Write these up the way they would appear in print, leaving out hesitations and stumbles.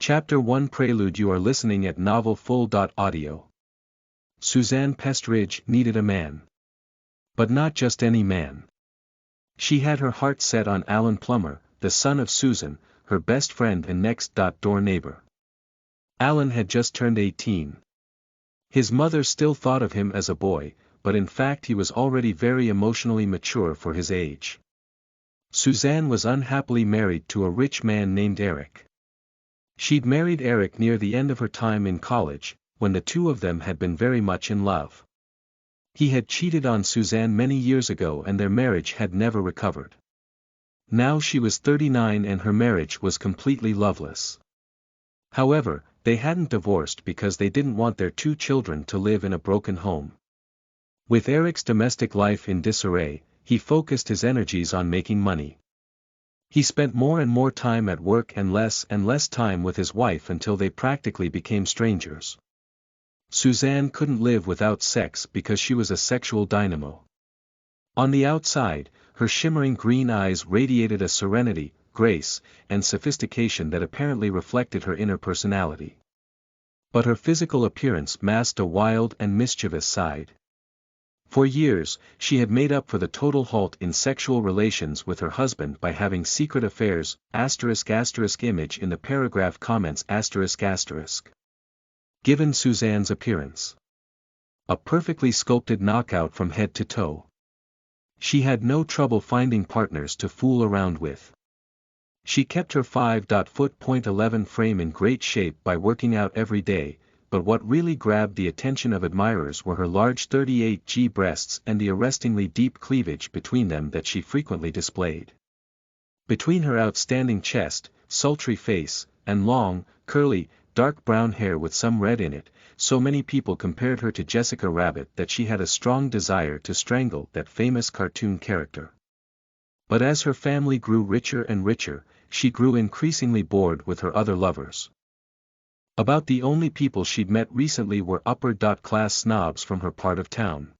Chapter 1 Prelude. You are listening at Novel Full. Audio. Suzanne Pestridge needed a man. But not just any man. She had her heart set on Alan Plummer, the son of Susan, her best friend and next-door neighbor. Alan had just turned 18. His mother still thought of him as a boy, but in fact he was already very emotionally mature for his age. Suzanne was unhappily married to a rich man named Eric. She'd married Eric near the end of her time in college, when the two of them had been very much in love. He had cheated on Suzanne many years ago and their marriage had never recovered. Now she was 39 and her marriage was completely loveless. However, they hadn't divorced because they didn't want their two children to live in a broken home. With Eric's domestic life in disarray, he focused his energies on making money. He spent more and more time at work and less time with his wife until they practically became strangers. Suzanne couldn't live without sex because she was a sexual dynamo. On the outside, her shimmering green eyes radiated a serenity, grace, and sophistication that apparently reflected her inner personality. But her physical appearance masked a wild and mischievous side. For years, she had made up for the total halt in sexual relations with her husband by having secret affairs, **** image in the paragraph comments ***. Given Suzanne's appearance. A perfectly sculpted knockout from head to toe. She had no trouble finding partners to fool around with. She kept her 5'11" frame in great shape by working out every day, but what really grabbed the attention of admirers were her large 38G breasts and the arrestingly deep cleavage between them that she frequently displayed. Between her outstanding chest, sultry face, and long, curly, dark brown hair with some red in it, so many people compared her to Jessica Rabbit that she had a strong desire to strangle that famous cartoon character. But as her family grew richer and richer, she grew increasingly bored with her other lovers. About the only people she'd met recently were upper-class snobs from her part of town.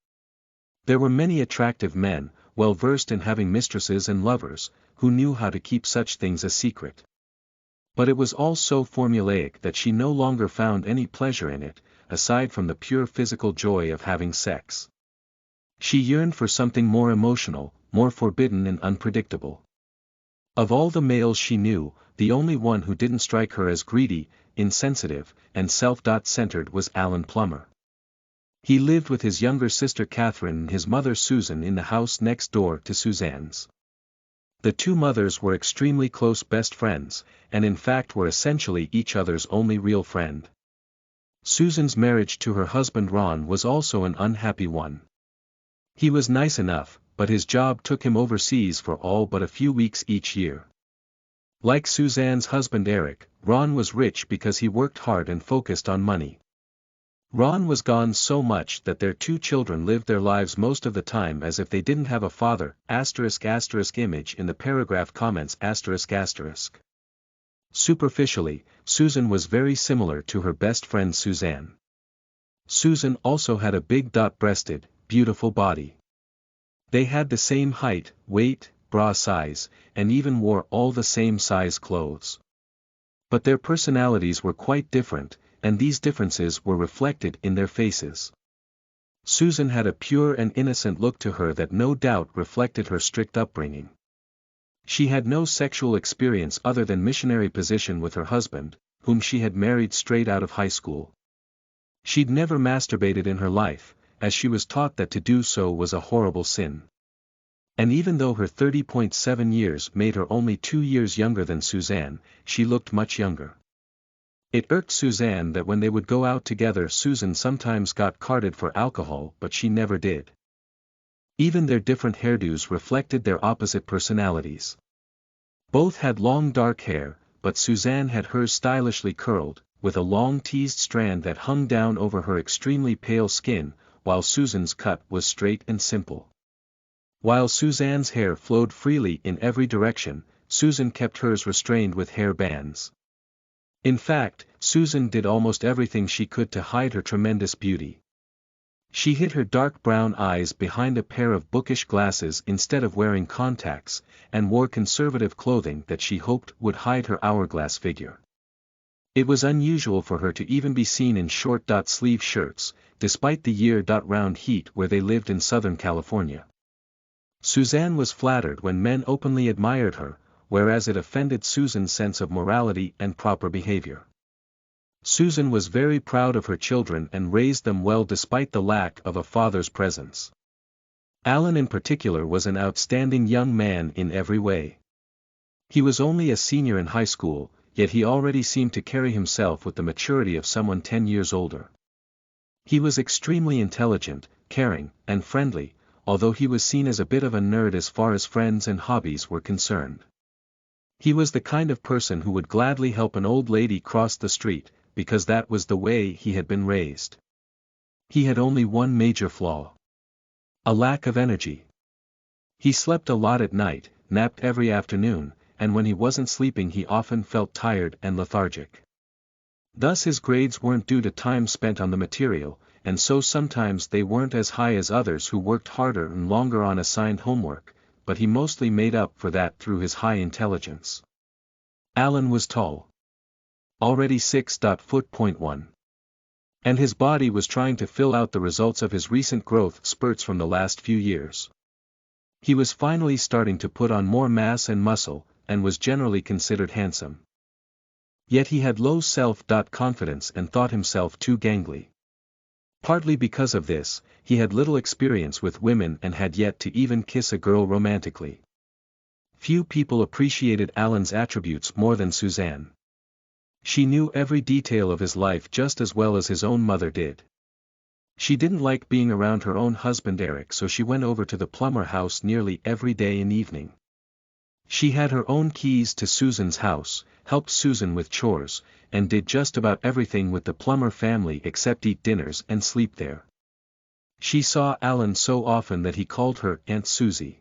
There were many attractive men, well versed in having mistresses and lovers, who knew how to keep such things a secret. But it was all so formulaic that she no longer found any pleasure in it, aside from the pure physical joy of having sex. She yearned for something more emotional, more forbidden and unpredictable. Of all the males she knew, the only one who didn't strike her as greedy, insensitive, and self-centered was Alan Plummer. He lived with his younger sister Catherine and his mother Susan in the house next door to Suzanne's. The two mothers were extremely close best friends, and in fact were essentially each other's only real friend. Susan's marriage to her husband Ron was also an unhappy one. He was nice enough, but his job took him overseas for all but a few weeks each year. Like Suzanne's husband Eric, Ron was rich because he worked hard and focused on money. Ron was gone so much that their two children lived their lives most of the time as if they didn't have a father, **** image in the paragraph comments ***. Superficially, Susan was very similar to her best friend Suzanne. Susan also had a big-breasted, beautiful body. They had the same height, weight, bra size, and even wore all the same size clothes. But their personalities were quite different, and these differences were reflected in their faces. Susan had a pure and innocent look to her that no doubt reflected her strict upbringing. She had no sexual experience other than missionary position with her husband, whom she had married straight out of high school. She'd never masturbated in her life, as she was taught that to do so was a horrible sin. And even though her 30.7 years made her only 2 years younger than Suzanne, she looked much younger. It irked Suzanne that when they would go out together Susan sometimes got carded for alcohol but she never did. Even their different hairdos reflected their opposite personalities. Both had long dark hair, but Suzanne had hers stylishly curled, with a long teased strand that hung down over her extremely pale skin, while Susan's cut was straight and simple. While Suzanne's hair flowed freely in every direction, Susan kept hers restrained with hair bands. In fact, Susan did almost everything she could to hide her tremendous beauty. She hid her dark brown eyes behind a pair of bookish glasses instead of wearing contacts, and wore conservative clothing that she hoped would hide her hourglass figure. It was unusual for her to even be seen in short-sleeve shirts, despite the year-round heat where they lived in Southern California. Suzanne was flattered when men openly admired her, whereas it offended Susan's sense of morality and proper behavior. Susan was very proud of her children and raised them well despite the lack of a father's presence. Alan in particular was an outstanding young man in every way. He was only a senior in high school, yet he already seemed to carry himself with the maturity of someone 10 years older. He was extremely intelligent, caring, and friendly, although he was seen as a bit of a nerd as far as friends and hobbies were concerned. He was the kind of person who would gladly help an old lady cross the street, because that was the way he had been raised. He had only one major flaw: a lack of energy. He slept a lot at night, napped every afternoon, and when he wasn't sleeping he often felt tired and lethargic. Thus his grades weren't due to time spent on the material, and so sometimes they weren't as high as others who worked harder and longer on assigned homework, but he mostly made up for that through his high intelligence. Alan was tall. Already 6'1". And his body was trying to fill out the results of his recent growth spurts from the last few years. He was finally starting to put on more mass and muscle, and was generally considered handsome. Yet he had low self-confidence and thought himself too gangly. Partly because of this, he had little experience with women and had yet to even kiss a girl romantically. Few people appreciated Alan's attributes more than Suzanne. She knew every detail of his life just as well as his own mother did. She didn't like being around her own husband Eric, so she went over to the Plummer house nearly every day and evening. She had her own keys to Susan's house, helped Susan with chores, and did just about everything with the Plummer family except eat dinners and sleep there. She saw Alan so often that he called her Aunt Susie.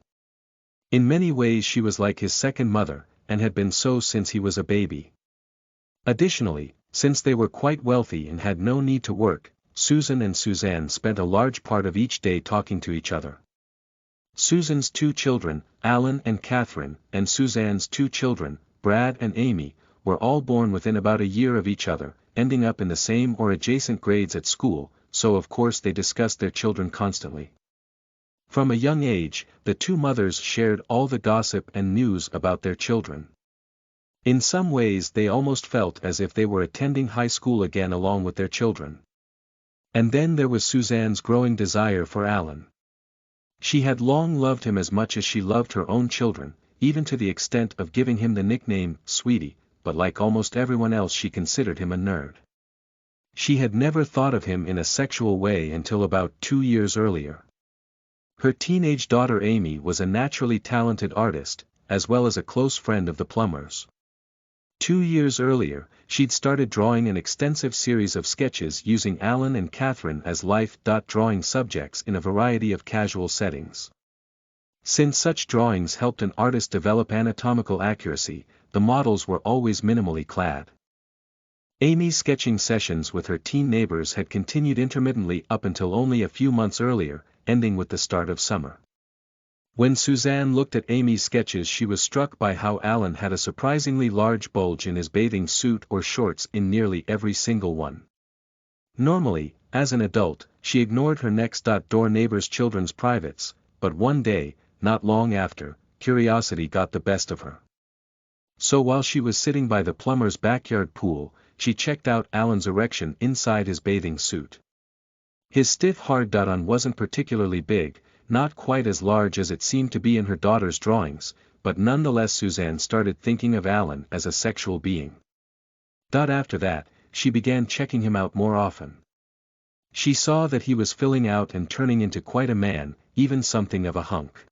In many ways she was like his second mother, and had been so since he was a baby. Additionally, since they were quite wealthy and had no need to work, Susan and Suzanne spent a large part of each day talking to each other. Susan's 2 children, Alan and Catherine, and Suzanne's 2 children, Brad and Amy, were all born within about a year of each other, ending up in the same or adjacent grades at school, so of course they discussed their children constantly. From a young age, the 2 mothers shared all the gossip and news about their children. In some ways they almost felt as if they were attending high school again along with their children. And then there was Suzanne's growing desire for Alan. She had long loved him as much as she loved her own children, even to the extent of giving him the nickname, Sweetie, but like almost everyone else she considered him a nerd. She had never thought of him in a sexual way until about 2 years earlier. Her teenage daughter Amy was a naturally talented artist, as well as a close friend of the Plumbers. 2 years earlier, she'd started drawing an extensive series of sketches using Alan and Catherine as life-drawing subjects in a variety of casual settings. Since such drawings helped an artist develop anatomical accuracy, the models were always minimally clad. Amy's sketching sessions with her teen neighbors had continued intermittently up until only a few months earlier, ending with the start of summer. When Suzanne looked at Amy's sketches she was struck by how Alan had a surprisingly large bulge in his bathing suit or shorts in nearly every single one. Normally, as an adult, she ignored her next-door neighbor's children's privates, but one day, not long after, curiosity got the best of her. So while she was sitting by the Plummer's backyard pool, she checked out Alan's erection inside his bathing suit. His stiff hard-on wasn't particularly big, not quite as large as it seemed to be in her daughter's drawings, but nonetheless Suzanne started thinking of Alan as a sexual being. After that, she began checking him out more often. She saw that he was filling out and turning into quite a man, even something of a hunk.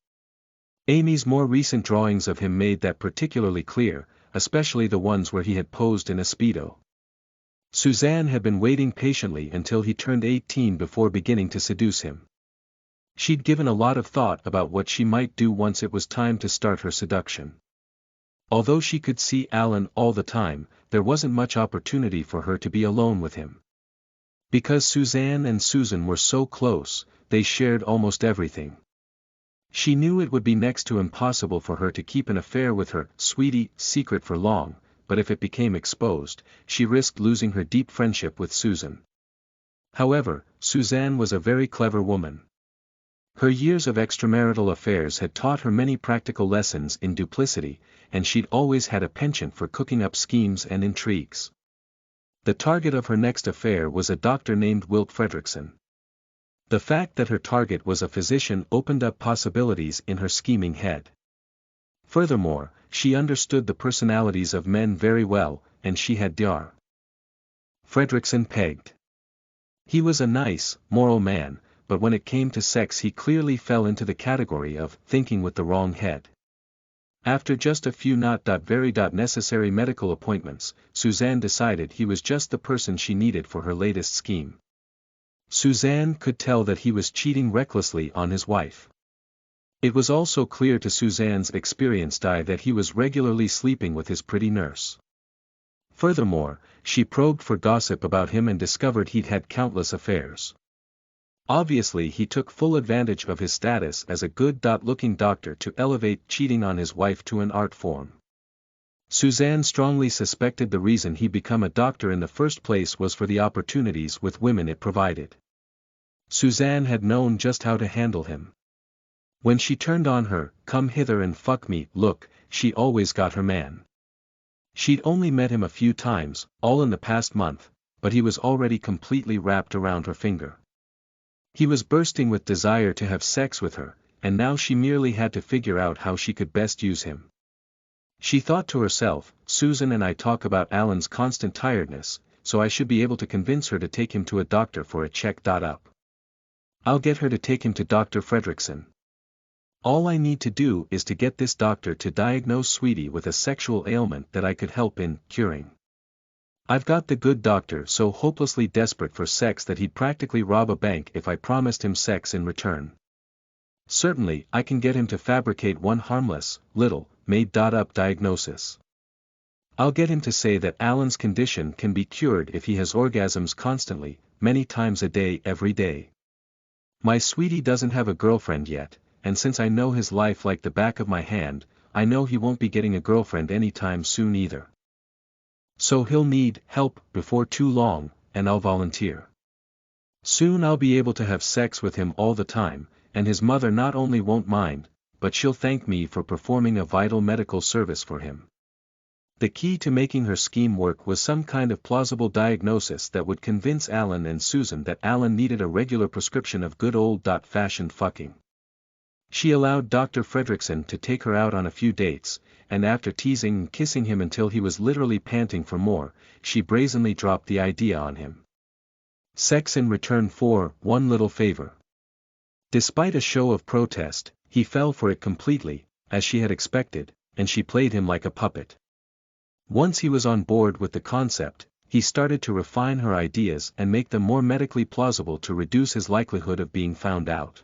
Amy's more recent drawings of him made that particularly clear, especially the ones where he had posed in a Speedo. Suzanne had been waiting patiently until he turned 18 before beginning to seduce him. She'd given a lot of thought about what she might do once it was time to start her seduction. Although she could see Alan all the time, there wasn't much opportunity for her to be alone with him. Because Suzanne and Susan were so close, they shared almost everything. She knew it would be next to impossible for her to keep an affair with her Sweetie secret for long, but if it became exposed, she risked losing her deep friendship with Susan. However, Suzanne was a very clever woman. Her years of extramarital affairs had taught her many practical lessons in duplicity, and she'd always had a penchant for cooking up schemes and intrigues. The target of her next affair was a doctor named Wilt Fredrickson. The fact that her target was a physician opened up possibilities in her scheming head. Furthermore, she understood the personalities of men very well, and she had Dr. Fredrickson pegged. He was a nice, moral man, but when it came to sex he clearly fell into the category of thinking with the wrong head. After just a few not very necessary medical appointments, Suzanne decided he was just the person she needed for her latest scheme. Suzanne could tell that he was cheating recklessly on his wife. It was also clear to Suzanne's experienced eye that he was regularly sleeping with his pretty nurse. Furthermore, she probed for gossip about him and discovered he'd had countless affairs. Obviously he took full advantage of his status as a good-looking doctor to elevate cheating on his wife to an art form. Suzanne strongly suspected the reason he became a doctor in the first place was for the opportunities with women it provided. Suzanne had known just how to handle him. When she turned on her, "come hither and fuck me" look, she always got her man. She'd only met him a few times, all in the past month, but he was already completely wrapped around her finger. He was bursting with desire to have sex with her, and now she merely had to figure out how she could best use him. She thought to herself, Susan and I talk about Alan's constant tiredness, so I should be able to convince her to take him to a doctor for a check-up. I'll get her to take him to Dr. Fredrickson. All I need to do is to get this doctor to diagnose Sweetie with a sexual ailment that I could help in curing. I've got the good doctor so hopelessly desperate for sex that he'd practically rob a bank if I promised him sex in return. Certainly, I can get him to fabricate one harmless, little, made-up diagnosis. I'll get him to say that Alan's condition can be cured if he has orgasms constantly, many times a day every day. My Sweetie doesn't have a girlfriend yet, and since I know his life like the back of my hand, I know he won't be getting a girlfriend anytime soon either. So he'll need help before too long, and I'll volunteer. Soon I'll be able to have sex with him all the time, and his mother not only won't mind, but she'll thank me for performing a vital medical service for him. The key to making her scheme work was some kind of plausible diagnosis that would convince Alan and Susan that Alan needed a regular prescription of good old-fashioned fucking. She allowed Dr. Fredrickson to take her out on a few dates, and after teasing and kissing him until he was literally panting for more, she brazenly dropped the idea on him. Sex in return for one little favor. Despite a show of protest, he fell for it completely, as she had expected, and she played him like a puppet. Once he was on board with the concept, he started to refine her ideas and make them more medically plausible to reduce his likelihood of being found out.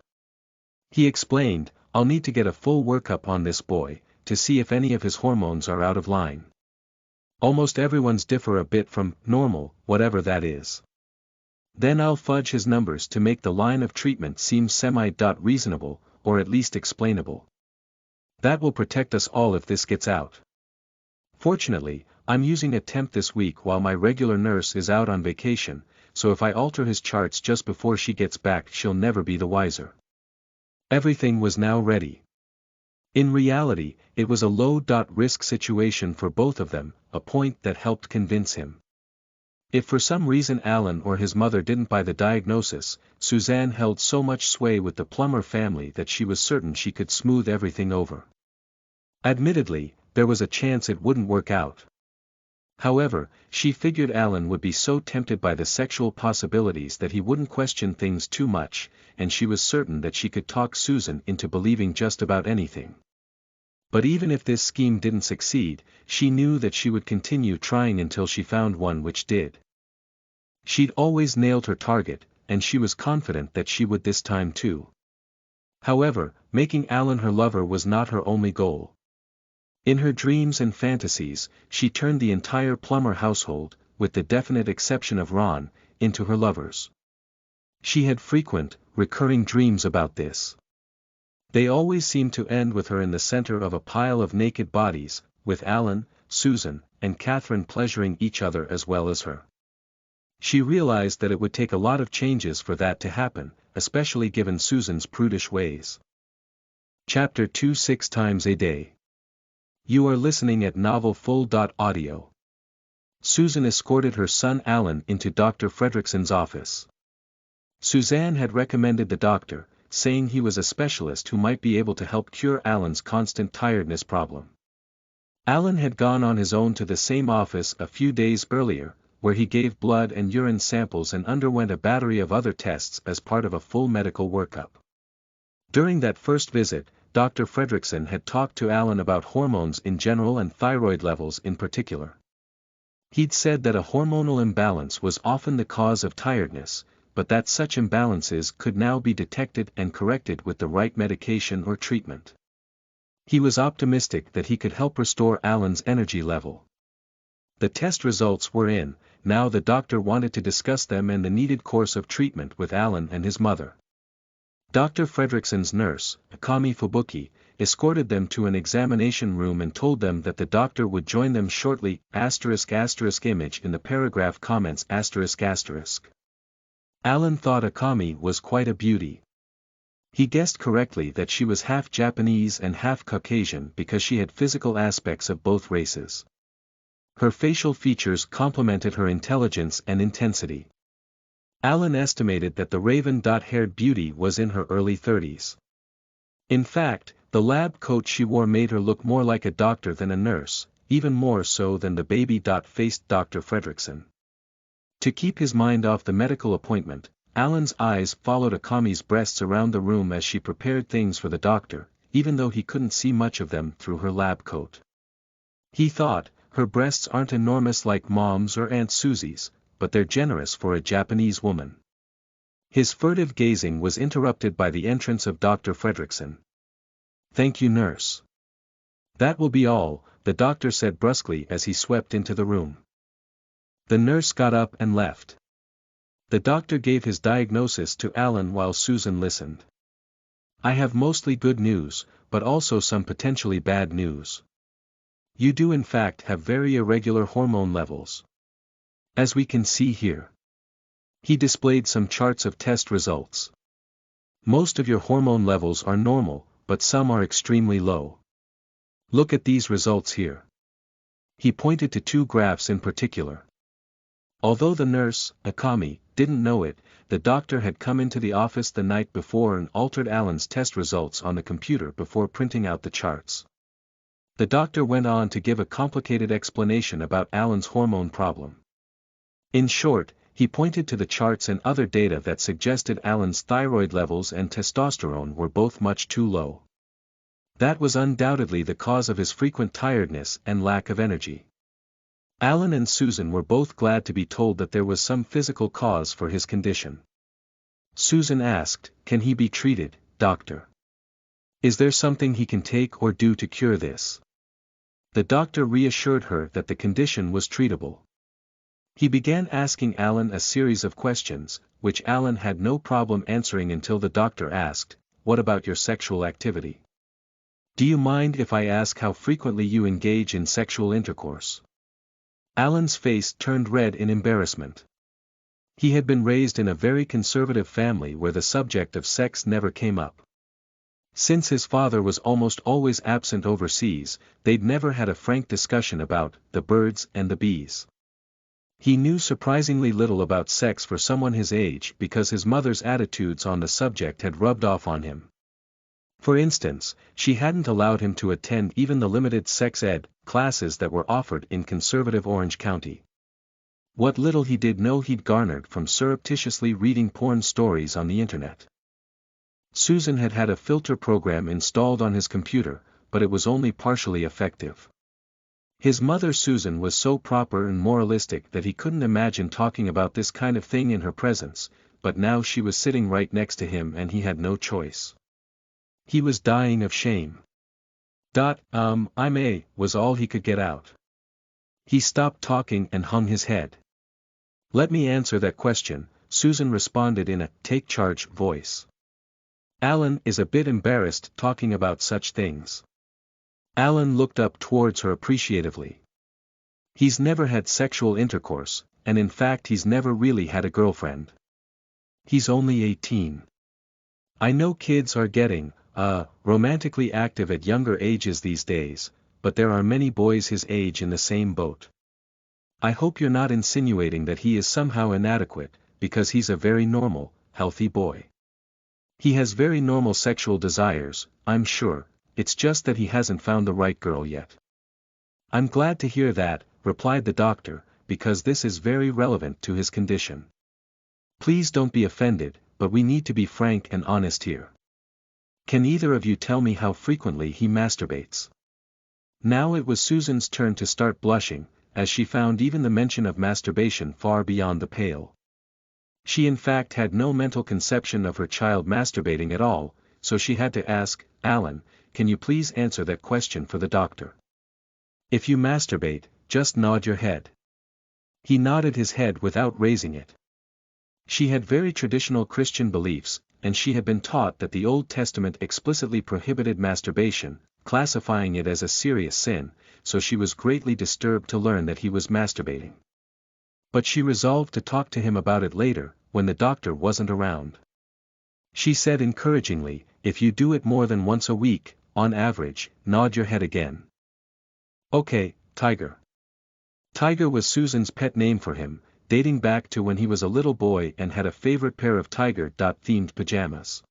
He explained, I'll need to get a full workup on this boy, to see if any of his hormones are out of line. Almost everyone's differ a bit from normal, whatever that is. Then I'll fudge his numbers to make the line of treatment seem semi-reasonable, or at least explainable. That will protect us all if this gets out. Fortunately, I'm using a temp this week while my regular nurse is out on vacation, so if I alter his charts just before she gets back she'll never be the wiser. Everything was now ready. In reality, it was a low-risk situation for both of them, a point that helped convince him. If for some reason Alan or his mother didn't buy the diagnosis, Suzanne held so much sway with the Plummer family that she was certain she could smooth everything over. Admittedly, there was a chance it wouldn't work out. However, she figured Alan would be so tempted by the sexual possibilities that he wouldn't question things too much, and she was certain that she could talk Susan into believing just about anything. But even if this scheme didn't succeed, she knew that she would continue trying until she found one which did. She'd always nailed her target, and she was confident that she would this time too. However, making Alan her lover was not her only goal. In her dreams and fantasies, she turned the entire Plummer household, with the definite exception of Ron, into her lovers. She had frequent, recurring dreams about this. They always seemed to end with her in the center of a pile of naked bodies, with Alan, Susan, and Catherine pleasuring each other as well as her. She realized that it would take a lot of changes for that to happen, especially given Susan's prudish ways. Chapter 2 6 times a day. You are listening at NovelFull.audio. Susan escorted her son Alan into Dr. Fredrickson's office. Suzanne had recommended the doctor, saying he was a specialist who might be able to help cure Alan's constant tiredness problem. Alan had gone on his own to the same office a few days earlier, where he gave blood and urine samples and underwent a battery of other tests as part of a full medical workup. During that first visit, Dr. Fredrickson had talked to Alan about hormones in general and thyroid levels in particular. He'd said that a hormonal imbalance was often the cause of tiredness, but that such imbalances could now be detected and corrected with the right medication or treatment. He was optimistic that he could help restore Alan's energy level. The test results were in. Now the doctor wanted to discuss them and the needed course of treatment with Alan and his mother. Dr. Fredrickson's nurse, Akami Fubuki, escorted them to an examination room and told them that the doctor would join them shortly. Image in the paragraph comments ***. Alan thought Akami was quite a beauty. He guessed correctly that she was half Japanese and half Caucasian because she had physical aspects of both races. Her facial features complemented her intelligence and intensity. Alan estimated that the raven-haired beauty was in her early 30s. In fact, the lab coat she wore made her look more like a doctor than a nurse, even more so than the baby-faced Dr. Fredrickson. To keep his mind off the medical appointment, Alan's eyes followed Akami's breasts around the room as she prepared things for the doctor, even though he couldn't see much of them through her lab coat. He thought, her breasts aren't enormous like Mom's or Aunt Susie's, but they're generous for a Japanese woman. His furtive gazing was interrupted by the entrance of Dr. Fredrickson. Thank you, nurse. That will be all, the doctor said brusquely as he swept into the room. The nurse got up and left. The doctor gave his diagnosis to Alan while Susan listened. I have mostly good news, but also some potentially bad news. You do in fact have very irregular hormone levels. As we can see here. He displayed some charts of test results. Most of your hormone levels are normal, but some are extremely low. Look at these results here. He pointed to two graphs in particular. Although the nurse, Akami, didn't know it, the doctor had come into the office the night before and altered Alan's test results on the computer before printing out the charts. The doctor went on to give a complicated explanation about Alan's hormone problem. In short, he pointed to the charts and other data that suggested Alan's thyroid levels and testosterone were both much too low. That was undoubtedly the cause of his frequent tiredness and lack of energy. Alan and Susan were both glad to be told that there was some physical cause for his condition. Susan asked, "Can he be treated, doctor? Is there something he can take or do to cure this?" The doctor reassured her that the condition was treatable. He began asking Alan a series of questions, which Alan had no problem answering until the doctor asked, "What about your sexual activity? Do you mind if I ask how frequently you engage in sexual intercourse?" Alan's face turned red in embarrassment. He had been raised in a very conservative family where the subject of sex never came up. Since his father was almost always absent overseas, they'd never had a frank discussion about the birds and the bees. He knew surprisingly little about sex for someone his age because his mother's attitudes on the subject had rubbed off on him. For instance, she hadn't allowed him to attend even the limited sex ed classes that were offered in conservative Orange County. What little he did know he'd garnered from surreptitiously reading porn stories on the internet. Susan had had a filter program installed on his computer, but it was only partially effective. His mother Susan was so proper and moralistic that he couldn't imagine talking about this kind of thing in her presence, but now she was sitting right next to him and he had no choice. He was dying of shame. Was all he could get out. He stopped talking and hung his head. "Let me answer that question," Susan responded in a take charge voice. Alan is a bit embarrassed talking about such things. Alan looked up towards her appreciatively. He's never had sexual intercourse, and in fact he's never really had a girlfriend. He's only 18. I know kids are getting, romantically active at younger ages these days, but there are many boys his age in the same boat. I hope you're not insinuating that he is somehow inadequate, because he's a very normal, healthy boy. He has very normal sexual desires, I'm sure, it's just that he hasn't found the right girl yet. I'm glad to hear that, replied the doctor, because this is very relevant to his condition. Please don't be offended, but we need to be frank and honest here. Can either of you tell me how frequently he masturbates? Now it was Susan's turn to start blushing, as she found even the mention of masturbation far beyond the pale. She in fact had no mental conception of her child masturbating at all, so she had to ask, Alan, can you please answer that question for the doctor? If you masturbate, just nod your head. He nodded his head without raising it. She had very traditional Christian beliefs, and she had been taught that the Old Testament explicitly prohibited masturbation, classifying it as a serious sin, so she was greatly disturbed to learn that he was masturbating. But she resolved to talk to him about it later, when the doctor wasn't around. She said encouragingly, if you do it more than once a week, on average, nod your head again. Okay, Tiger. Tiger was Susan's pet name for him, dating back to when he was a little boy and had a favorite pair of tiger-themed pajamas.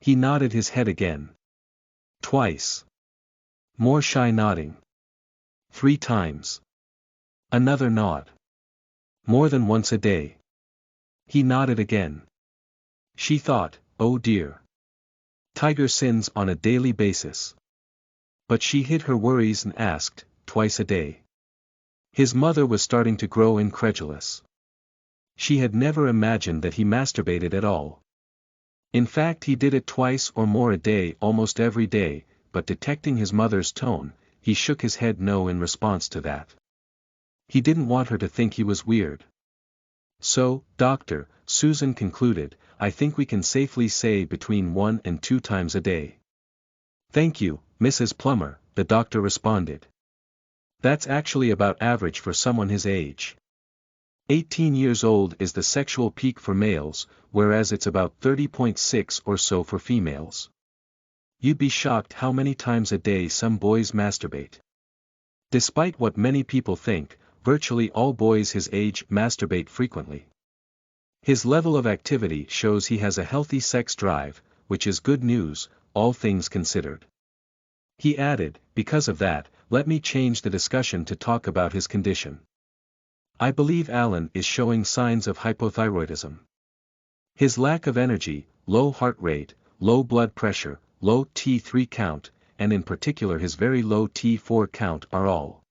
He nodded his head again. Twice. More shy nodding. 3 times. Another nod. More than once a day. He nodded again. She thought, oh dear. Tiger sins on a daily basis. But she hid her worries and asked, twice a day. His mother was starting to grow incredulous. She had never imagined that he masturbated at all. In fact he did it twice or more a day almost every day, but detecting his mother's tone, he shook his head no in response to that. He didn't want her to think he was weird. So, doctor, Susan concluded, I think we can safely say between 1 and 2 times a day. Thank you, Mrs. Plummer, the doctor responded. That's actually about average for someone his age. 18 years old is the sexual peak for males, whereas it's about 30.6 or so for females. You'd be shocked how many times a day some boys masturbate. Despite what many people think, virtually all boys his age masturbate frequently. His level of activity shows he has a healthy sex drive, which is good news, all things considered. He added, because of that, let me change the discussion to talk about his condition. I believe Alan is showing signs of hypothyroidism. His lack of energy, low heart rate, low blood pressure, low T3 count, and in particular his very low T4 count are all.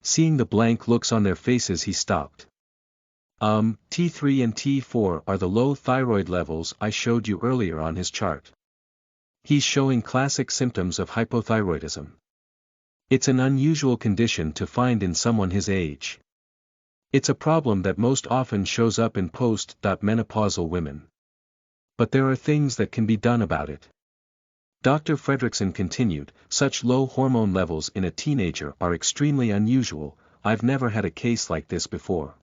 Seeing the blank looks on their faces he stopped. T3 and T4 are the low thyroid levels I showed you earlier on his chart. He's showing classic symptoms of hypothyroidism. It's an unusual condition to find in someone his age. It's a problem that most often shows up in post-menopausal women. But there are things that can be done about it. Dr. Fredrickson continued, such low hormone levels in a teenager are extremely unusual, I've never had a case like this before.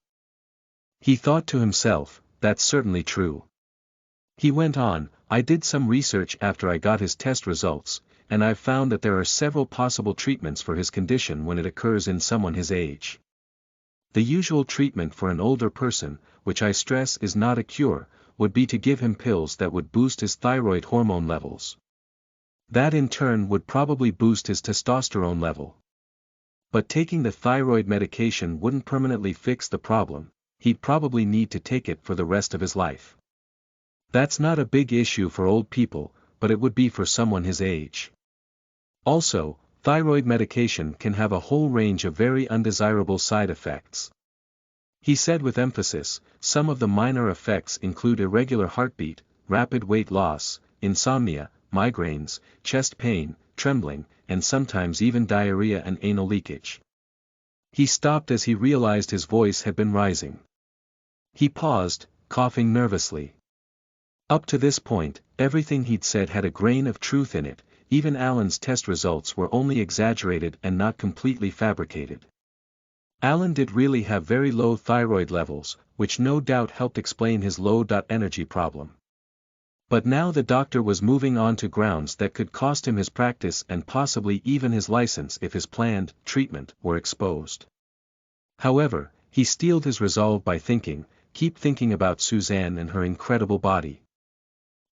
He thought to himself, that's certainly true. He went on, I did some research after I got his test results, and I've found that there are several possible treatments for his condition when it occurs in someone his age. The usual treatment for an older person, which I stress is not a cure, would be to give him pills that would boost his thyroid hormone levels. That in turn would probably boost his testosterone level. But taking the thyroid medication wouldn't permanently fix the problem, he'd probably need to take it for the rest of his life. That's not a big issue for old people, but it would be for someone his age. Also, thyroid medication can have a whole range of very undesirable side effects. He said with emphasis, some of the minor effects include irregular heartbeat, rapid weight loss, insomnia, migraines, chest pain, trembling, and sometimes even diarrhea and anal leakage. He stopped as he realized his voice had been rising. He paused, coughing nervously. Up to this point, everything he'd said had a grain of truth in it, even Alan's test results were only exaggerated and not completely fabricated. Alan did really have very low thyroid levels, which no doubt helped explain his low energy problem. But now the doctor was moving on to grounds that could cost him his practice and possibly even his license if his planned treatment were exposed. However, he steeled his resolve by keep thinking about Suzanne and her incredible body.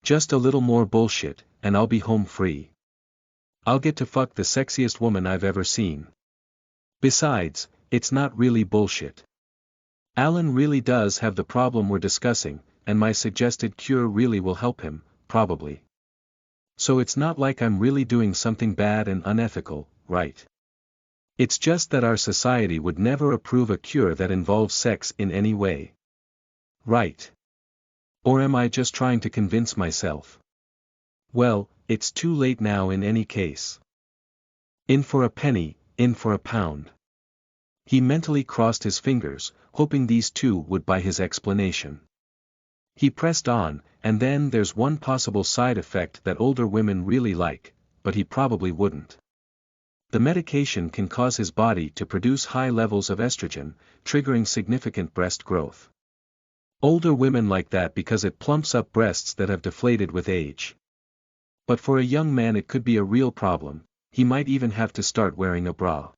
Just a little more bullshit, and I'll be home free. I'll get to fuck the sexiest woman I've ever seen. Besides, it's not really bullshit. Alan really does have the problem we're discussing, and my suggested cure really will help him, probably. So it's not like I'm really doing something bad and unethical, right? It's just that our society would never approve a cure that involves sex in any way. Right? Or am I just trying to convince myself? Well, it's too late now in any case. In for a penny, in for a pound. He mentally crossed his fingers, hoping these two would buy his explanation. He pressed on, and then there's one possible side effect that older women really like, but he probably wouldn't. The medication can cause his body to produce high levels of estrogen, triggering significant breast growth. Older women like that because it plumps up breasts that have deflated with age. But for a young man it could be a real problem, he might even have to start wearing a bra.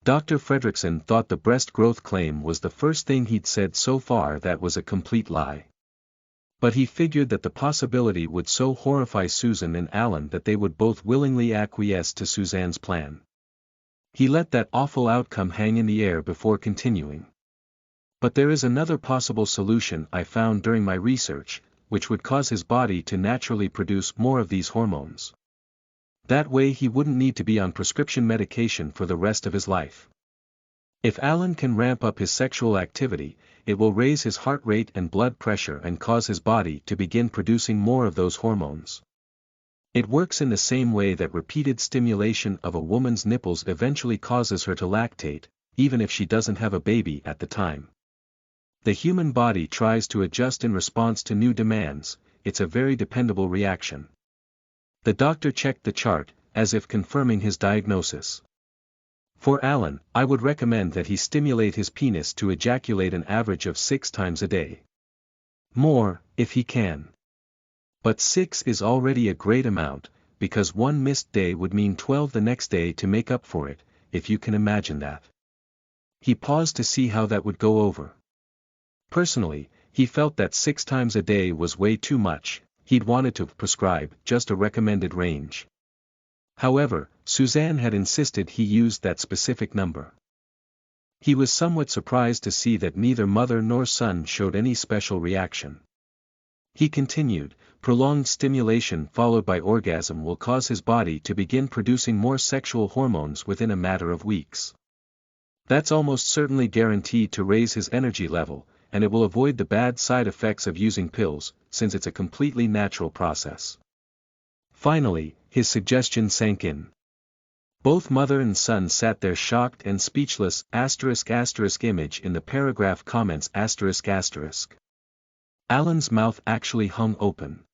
Dr. Fredrickson thought the breast growth claim was the first thing he'd said so far that was a complete lie. But he figured that the possibility would so horrify Susan and Alan that they would both willingly acquiesce to Suzanne's plan. He let that awful outcome hang in the air before continuing. But there is another possible solution I found during my research, which would cause his body to naturally produce more of these hormones. That way he wouldn't need to be on prescription medication for the rest of his life. If Alan can ramp up his sexual activity, it will raise his heart rate and blood pressure and cause his body to begin producing more of those hormones. It works in the same way that repeated stimulation of a woman's nipples eventually causes her to lactate, even if she doesn't have a baby at the time. The human body tries to adjust in response to new demands, it's a very dependable reaction. The doctor checked the chart, as if confirming his diagnosis. For Alan, I would recommend that he stimulate his penis to ejaculate an average of 6 times a day. More, if he can. But 6 is already a great amount, because one missed day would mean 12 the next day to make up for it, if you can imagine that. He paused to see how that would go over. Personally, he felt that 6 times a day was way too much, he'd wanted to prescribe just a recommended range. However, Suzanne had insisted he used that specific number. He was somewhat surprised to see that neither mother nor son showed any special reaction. He continued, prolonged stimulation followed by orgasm will cause his body to begin producing more sexual hormones within a matter of weeks. That's almost certainly guaranteed to raise his energy level, and it will avoid the bad side effects of using pills, since it's a completely natural process. Finally, his suggestion sank in. Both mother and son sat there shocked and speechless, **** image in the paragraph comments ***. Alan's mouth actually hung open.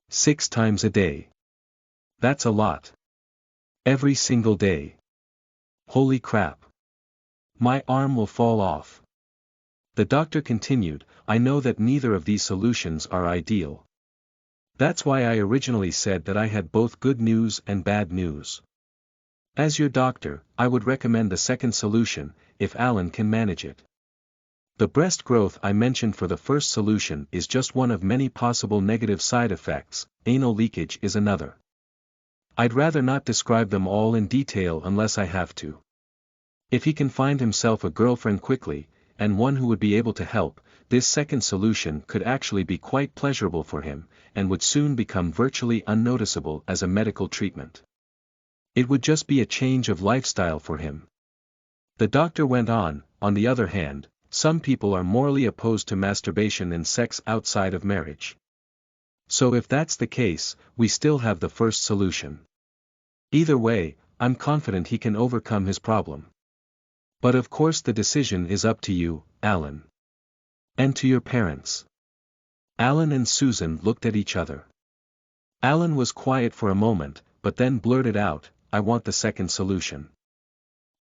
6 times a day. That's a lot. Every single day. Holy crap. My arm will fall off. The doctor continued, I know that neither of these solutions are ideal. That's why I originally said that I had both good news and bad news. As your doctor, I would recommend the second solution, if Alan can manage it. The breast growth I mentioned for the first solution is just one of many possible negative side effects, anal leakage is another. I'd rather not describe them all in detail unless I have to. If he can find himself a girlfriend quickly, and one who would be able to help, this second solution could actually be quite pleasurable for him, and would soon become virtually unnoticeable as a medical treatment. It would just be a change of lifestyle for him. The doctor went on the other hand, some people are morally opposed to masturbation and sex outside of marriage. So if that's the case, we still have the first solution. Either way, I'm confident he can overcome his problem. But of course the decision is up to you, Alan. And to your parents. Alan and Susan looked at each other. Alan was quiet for a moment, but then blurted out, I want the second solution.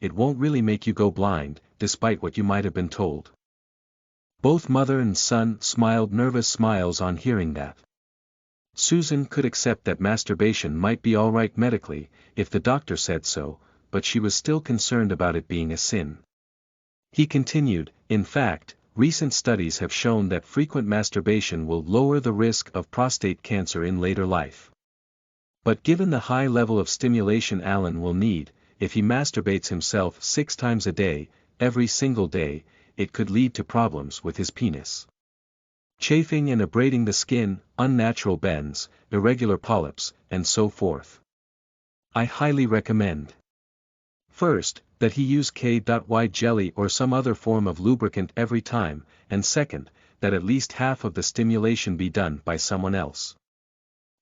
it won't really make you go blind, despite what you might have been told. Both mother and son smiled nervous smiles on hearing that. Susan could accept that masturbation might be alright medically, if the doctor said so, but she was still concerned about it being a sin. He continued, in fact, recent studies have shown that frequent masturbation will lower the risk of prostate cancer in later life. But given the high level of stimulation Alan will need, if he masturbates himself 6 times a day, every single day, it could lead to problems with his penis. Chafing and abrading the skin, unnatural bends, irregular polyps, and so forth. I highly recommend. First, that he use K.Y jelly or some other form of lubricant every time, and second, that at least half of the stimulation be done by someone else.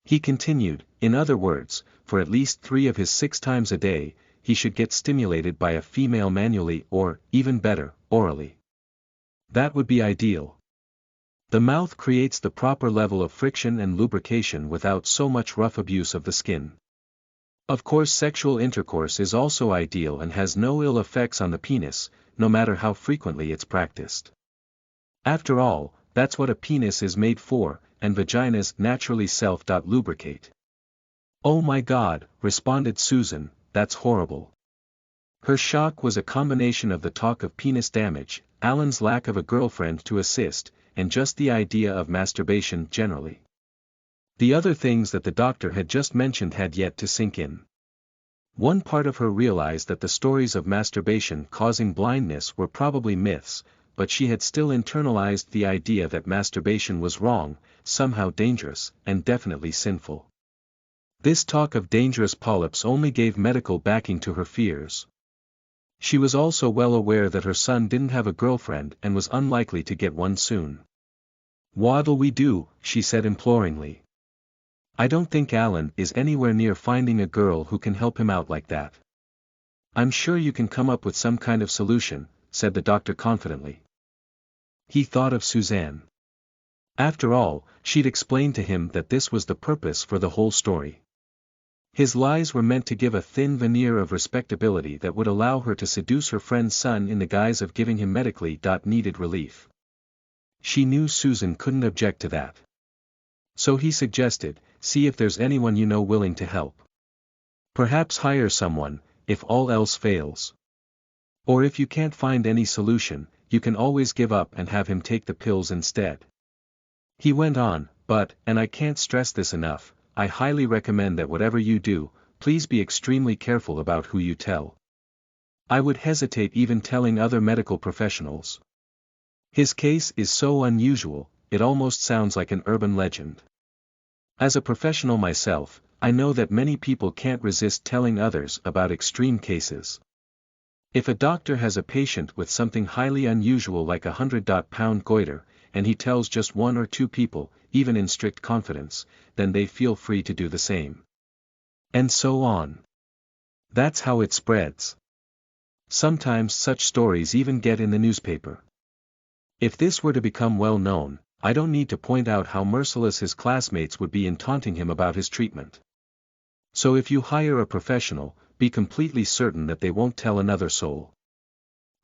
He continued, in other words, for at least 3 of his 6 times a day, he should get stimulated by a female manually or, even better, orally. That would be ideal. The mouth creates the proper level of friction and lubrication without so much rough abuse of the skin. Of course, sexual intercourse is also ideal and has no ill effects on the penis, no matter how frequently it's practiced. After all, that's what a penis is made for, and vaginas naturally self-lubricate. Oh my God, responded Susan, that's horrible. Her shock was a combination of the talk of penis damage, Alan's lack of a girlfriend to assist, and just the idea of masturbation generally. The other things that the doctor had just mentioned had yet to sink in. One part of her realized that the stories of masturbation causing blindness were probably myths, but she had still internalized the idea that masturbation was wrong, somehow dangerous, and definitely sinful. This talk of dangerous polyps only gave medical backing to her fears. She was also well aware that her son didn't have a girlfriend and was unlikely to get one soon. "What'll we do?" she said imploringly. "I don't think Alan is anywhere near finding a girl who can help him out like that." "I'm sure you can come up with some kind of solution," said the doctor confidently. He thought of Suzanne. After all, she'd explained to him that this was the purpose for the whole story. His lies were meant to give a thin veneer of respectability that would allow her to seduce her friend's son in the guise of giving him medically needed relief. She knew Susan couldn't object to that. So he suggested, see if there's anyone you know willing to help. Perhaps hire someone, if all else fails. Or if you can't find any solution, you can always give up and have him take the pills instead. He went on, but, and I can't stress this enough, I highly recommend that whatever you do, please be extremely careful about who you tell. I would hesitate even telling other medical professionals. His case is so unusual, it almost sounds like an urban legend. As a professional myself, I know that many people can't resist telling others about extreme cases. If a doctor has a patient with something highly unusual like a 100-pound goiter, and he tells just 1 or 2 people, even in strict confidence, then they feel free to do the same. And so on. That's how it spreads. Sometimes such stories even get in the newspaper. If this were to become well known, I don't need to point out how merciless his classmates would be in taunting him about his treatment. So if you hire a professional, be completely certain that they won't tell another soul.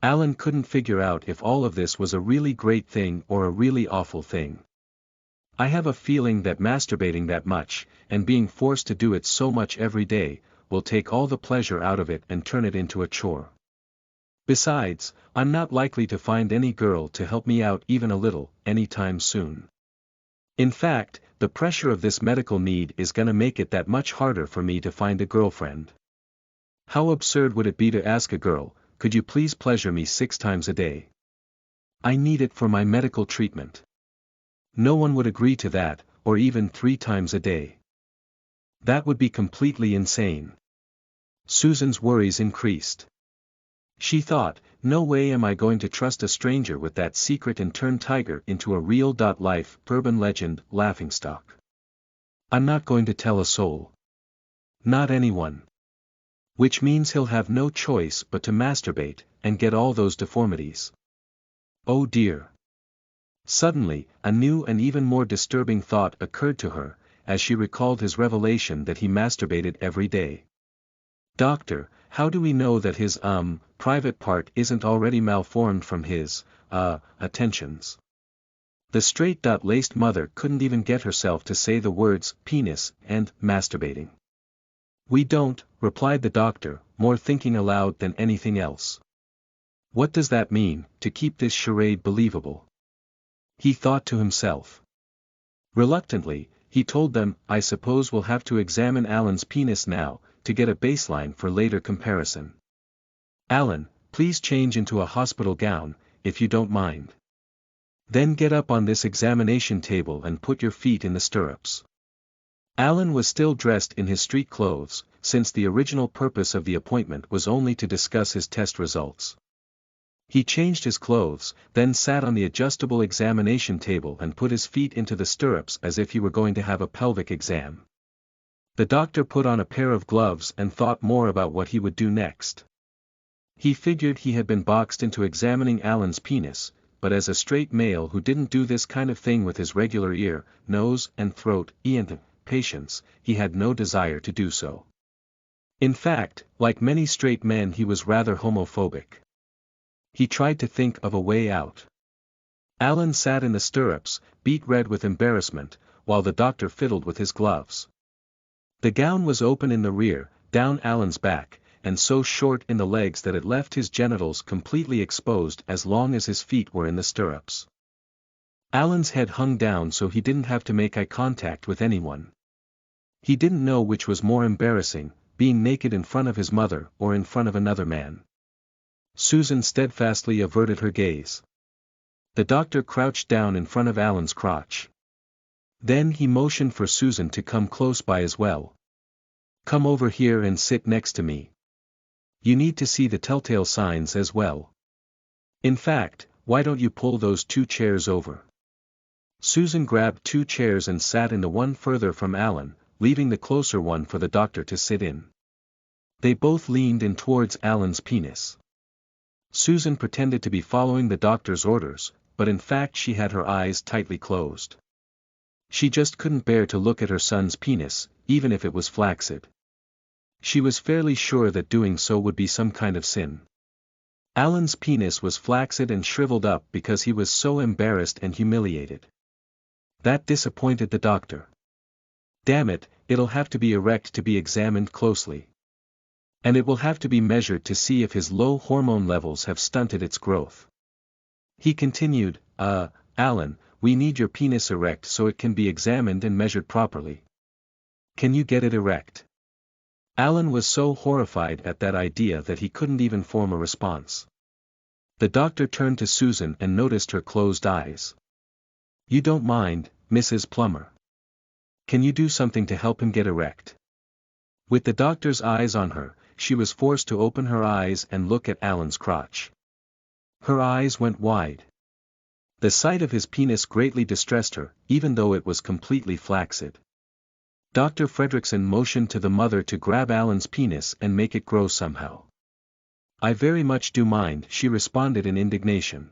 Alan couldn't figure out if all of this was a really great thing or a really awful thing. I have a feeling that masturbating that much, and being forced to do it so much every day, will take all the pleasure out of it and turn it into a chore. Besides, I'm not likely to find any girl to help me out even a little, anytime soon. In fact, the pressure of this medical need is gonna make it that much harder for me to find a girlfriend. How absurd would it be to ask a girl, could you please pleasure me 6 times a day? I need it for my medical treatment. No one would agree to that, or even 3 times a day. That would be completely insane. Susan's worries increased. She thought, no way am I going to trust a stranger with that secret and turn Tiger into a real-life, urban legend, laughingstock. I'm not going to tell a soul. Not anyone. Which means he'll have no choice but to masturbate, and get all those deformities. Oh dear. Suddenly, a new and even more disturbing thought occurred to her, as she recalled his revelation that he masturbated every day. Doctor, how do we know that his, private part isn't already malformed from his, attentions? The straight-laced mother couldn't even get herself to say the words, penis, and, masturbating. We don't, replied the doctor, more thinking aloud than anything else. What does that mean, to keep this charade believable? He thought to himself. Reluctantly, he told them, I suppose we'll have to examine Alan's penis now, to get a baseline for later comparison. Alan, please change into a hospital gown, if you don't mind. Then get up on this examination table and put your feet in the stirrups. Alan was still dressed in his street clothes, since the original purpose of the appointment was only to discuss his test results. He changed his clothes, then sat on the adjustable examination table and put his feet into the stirrups as if he were going to have a pelvic exam. The doctor put on a pair of gloves and thought more about what he would do next. He figured he had been boxed into examining Alan's penis, but as a straight male who didn't do this kind of thing with his regular ear, nose, and throat, patients, he had no desire to do so. In fact, like many straight men, he was rather homophobic. He tried to think of a way out. Alan sat in the stirrups, beet red with embarrassment, while the doctor fiddled with his gloves. The gown was open in the rear, down Alan's back, and so short in the legs that it left his genitals completely exposed as long as his feet were in the stirrups. Alan's head hung down so he didn't have to make eye contact with anyone. He didn't know which was more embarrassing, being naked in front of his mother or in front of another man. Susan steadfastly averted her gaze. The doctor crouched down in front of Alan's crotch. Then he motioned for Susan to come close by as well. Come over here and sit next to me. You need to see the telltale signs as well. In fact, why don't you pull those 2 chairs over? Susan grabbed 2 chairs and sat in the one further from Alan, leaving the closer one for the doctor to sit in. They both leaned in towards Alan's penis. Susan pretended to be following the doctor's orders, but in fact she had her eyes tightly closed. She just couldn't bear to look at her son's penis, even if it was flaccid. She was fairly sure that doing so would be some kind of sin. Alan's penis was flaccid and shriveled up because he was so embarrassed and humiliated. That disappointed the doctor. Damn it, it'll have to be erect to be examined closely. And it will have to be measured to see if his low hormone levels have stunted its growth. He continued, Alan, we need your penis erect so it can be examined and measured properly. Can you get it erect? Alan was so horrified at that idea that he couldn't even form a response. The doctor turned to Susan and noticed her closed eyes. You don't mind, Mrs. Plummer? Can you do something to help him get erect? With the doctor's eyes on her, she was forced to open her eyes and look at Alan's crotch. Her eyes went wide. The sight of his penis greatly distressed her, even though it was completely flaccid. Dr. Fredrickson motioned to the mother to grab Alan's penis and make it grow somehow. I very much do mind, she responded in indignation.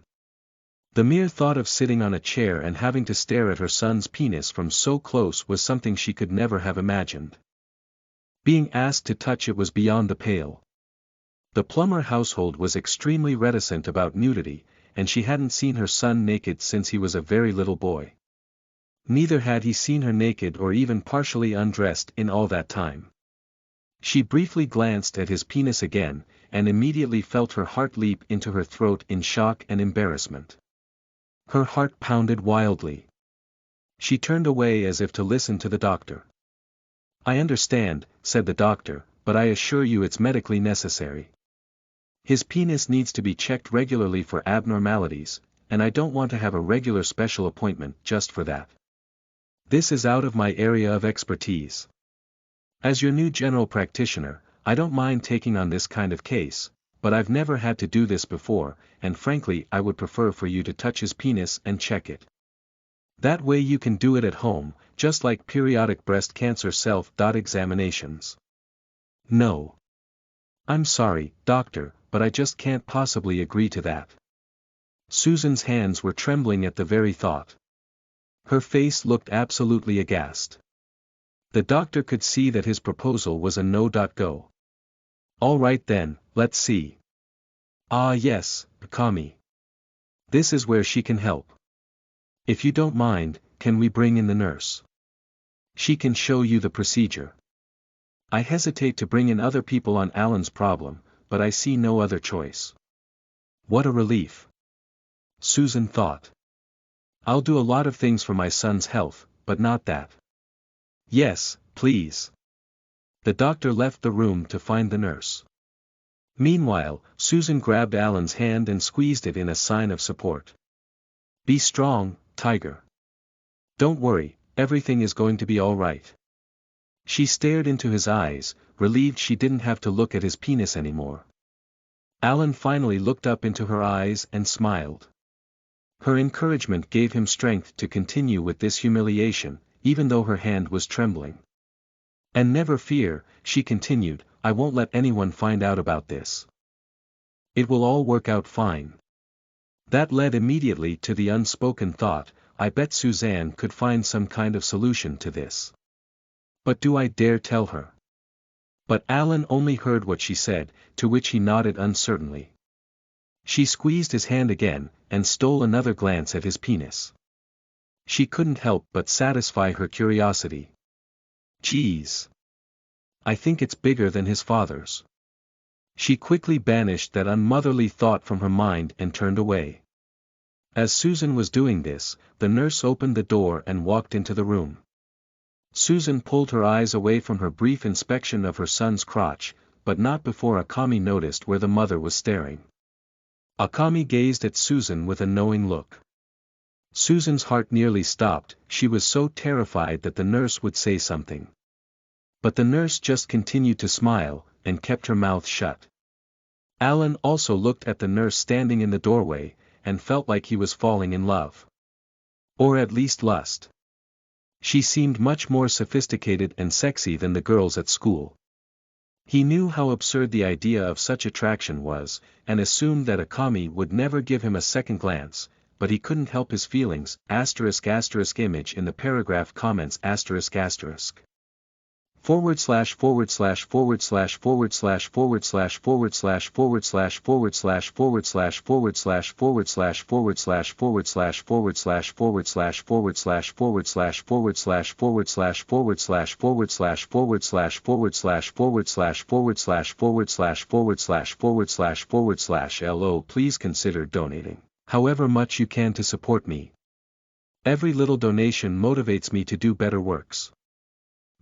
The mere thought of sitting on a chair and having to stare at her son's penis from so close was something she could never have imagined. Being asked to touch it was beyond the pale. The Plummer household was extremely reticent about nudity, and she hadn't seen her son naked since he was a very little boy. Neither had he seen her naked or even partially undressed in all that time. She briefly glanced at his penis again, and immediately felt her heart leap into her throat in shock and embarrassment. Her heart pounded wildly. She turned away as if to listen to the doctor. I understand, said the doctor, but I assure you it's medically necessary. His penis needs to be checked regularly for abnormalities, and I don't want to have a regular special appointment just for that. This is out of my area of expertise. As your new general practitioner, I don't mind taking on this kind of case, but I've never had to do this before, and frankly I would prefer for you to touch his penis and check it. That way you can do it at home, just like periodic breast cancer self-examinations. No. I'm sorry, doctor, but I just can't possibly agree to that. Susan's hands were trembling at the very thought. Her face looked absolutely aghast. The doctor could see that his proposal was a no-go. All right then, let's see. Ah yes, Akami. This is where she can help. If you don't mind, can we bring in the nurse? She can show you the procedure. I hesitate to bring in other people on Alan's problem, but I see no other choice. What a relief. Susan thought. I'll do a lot of things for my son's health, but not that. Yes, please. The doctor left the room to find the nurse. Meanwhile, Susan grabbed Alan's hand and squeezed it in a sign of support. Be strong, Tiger. Don't worry, everything is going to be all right. She stared into his eyes, relieved she didn't have to look at his penis anymore. Alan finally looked up into her eyes and smiled. Her encouragement gave him strength to continue with this humiliation, even though her hand was trembling. And never fear, she continued, I won't let anyone find out about this. It will all work out fine. That led immediately to the unspoken thought, I bet Suzanne could find some kind of solution to this. But do I dare tell her? But Alan only heard what she said, to which he nodded uncertainly. She squeezed his hand again, and stole another glance at his penis. She couldn't help but satisfy her curiosity. Geez. I think it's bigger than his father's. She quickly banished that unmotherly thought from her mind and turned away. As Susan was doing this, the nurse opened the door and walked into the room. Susan pulled her eyes away from her brief inspection of her son's crotch, but not before Akami noticed where the mother was staring. Akami gazed at Susan with a knowing look. Susan's heart nearly stopped, she was so terrified that the nurse would say something. But the nurse just continued to smile, and kept her mouth shut. Alan also looked at the nurse standing in the doorway, and felt like he was falling in love. Or at least lust. She seemed much more sophisticated and sexy than the girls at school. He knew how absurd the idea of such attraction was, and assumed that Akami would never give him a second glance, but he couldn't help his feelings, **image in the paragraph comments ***. // LO Please consider donating, however much you can to support me. Every little donation motivates me to do better works. //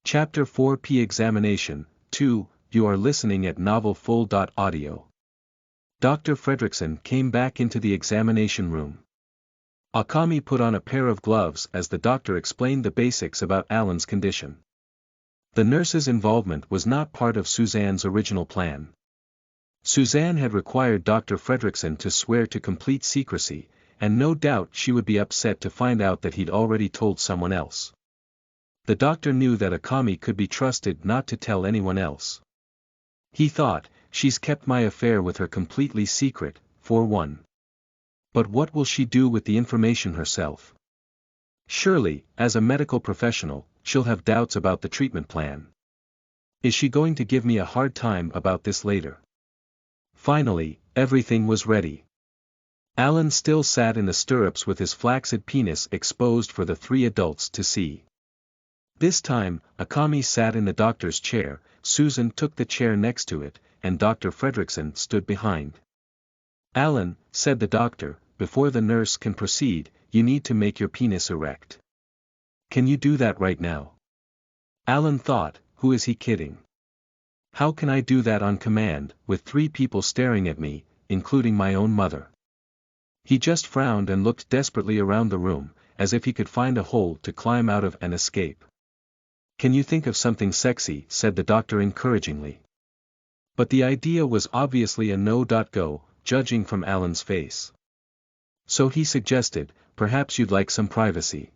Chapter 4 Examination 2. You are listening at NovelFull.audio. Dr. Fredrickson came back into the examination room. Akami put on a pair of gloves as the doctor explained the basics about Alan's condition. The nurse's involvement was not part of Suzanne's original plan. Suzanne had required Dr. Fredrickson to swear to complete secrecy, and no doubt she would be upset to find out that he'd already told someone else. The doctor knew that Akami could be trusted not to tell anyone else. He thought, she's kept my affair with her completely secret, for one. But what will she do with the information herself? Surely, as a medical professional, she'll have doubts about the treatment plan. Is she going to give me a hard time about this later? Finally, everything was ready. Alan still sat in the stirrups with his flaccid penis exposed for the three adults to see. This time, Akami sat in the doctor's chair, Susan took the chair next to it, and Dr. Fredrickson stood behind. Alan, said the doctor, before the nurse can proceed, you need to make your penis erect. Can you do that right now? Alan thought, who is he kidding? How can I do that on command, with three people staring at me, including my own mother? He just frowned and looked desperately around the room, as if he could find a hole to climb out of and escape. Can you think of something sexy? Said the doctor encouragingly. But the idea was obviously a no-go, judging from Alan's face. So he suggested, perhaps you'd like some privacy.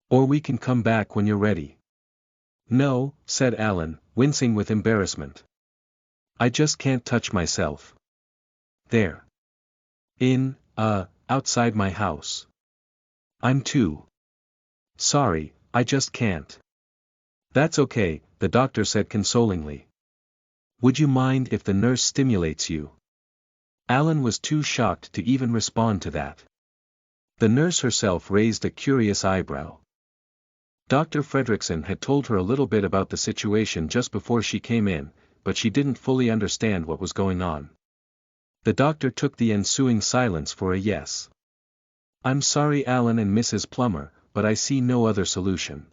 Or we can come back when you're ready. No, said Alan, wincing with embarrassment. I just can't touch myself. There. Outside my house. I'm too sorry, I just can't. That's okay, the doctor said consolingly. Would you mind if the nurse stimulates you? Alan was too shocked to even respond to that. The nurse herself raised a curious eyebrow. Dr. Fredrickson had told her a little bit about the situation just before she came in, but she didn't fully understand what was going on. The doctor took the ensuing silence for a yes. I'm sorry, Alan and Mrs. Plummer, but I see no other solution.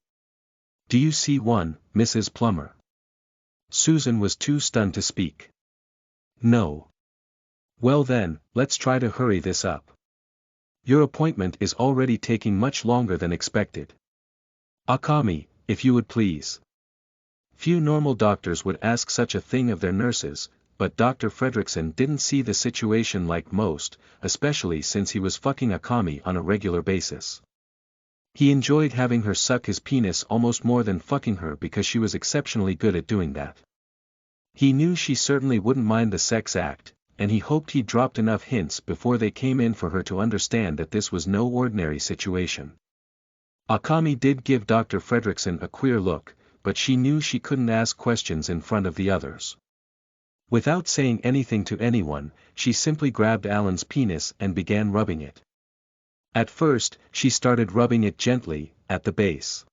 Do you see one, Mrs. Plummer? Susan was too stunned to speak. No. Well then, let's try to hurry this up. Your appointment is already taking much longer than expected. Akami, if you would please. Few normal doctors would ask such a thing of their nurses, but Dr. Fredrickson didn't see the situation like most, especially since he was fucking Akami on a regular basis. He enjoyed having her suck his penis almost more than fucking her because she was exceptionally good at doing that. He knew she certainly wouldn't mind the sex act, and he hoped he dropped enough hints before they came in for her to understand that this was no ordinary situation. Akami did give Dr. Fredrickson a queer look, but she knew she couldn't ask questions in front of the others. Without saying anything to anyone, she simply grabbed Alan's penis and began rubbing it. At first, she started rubbing it gently, at the base.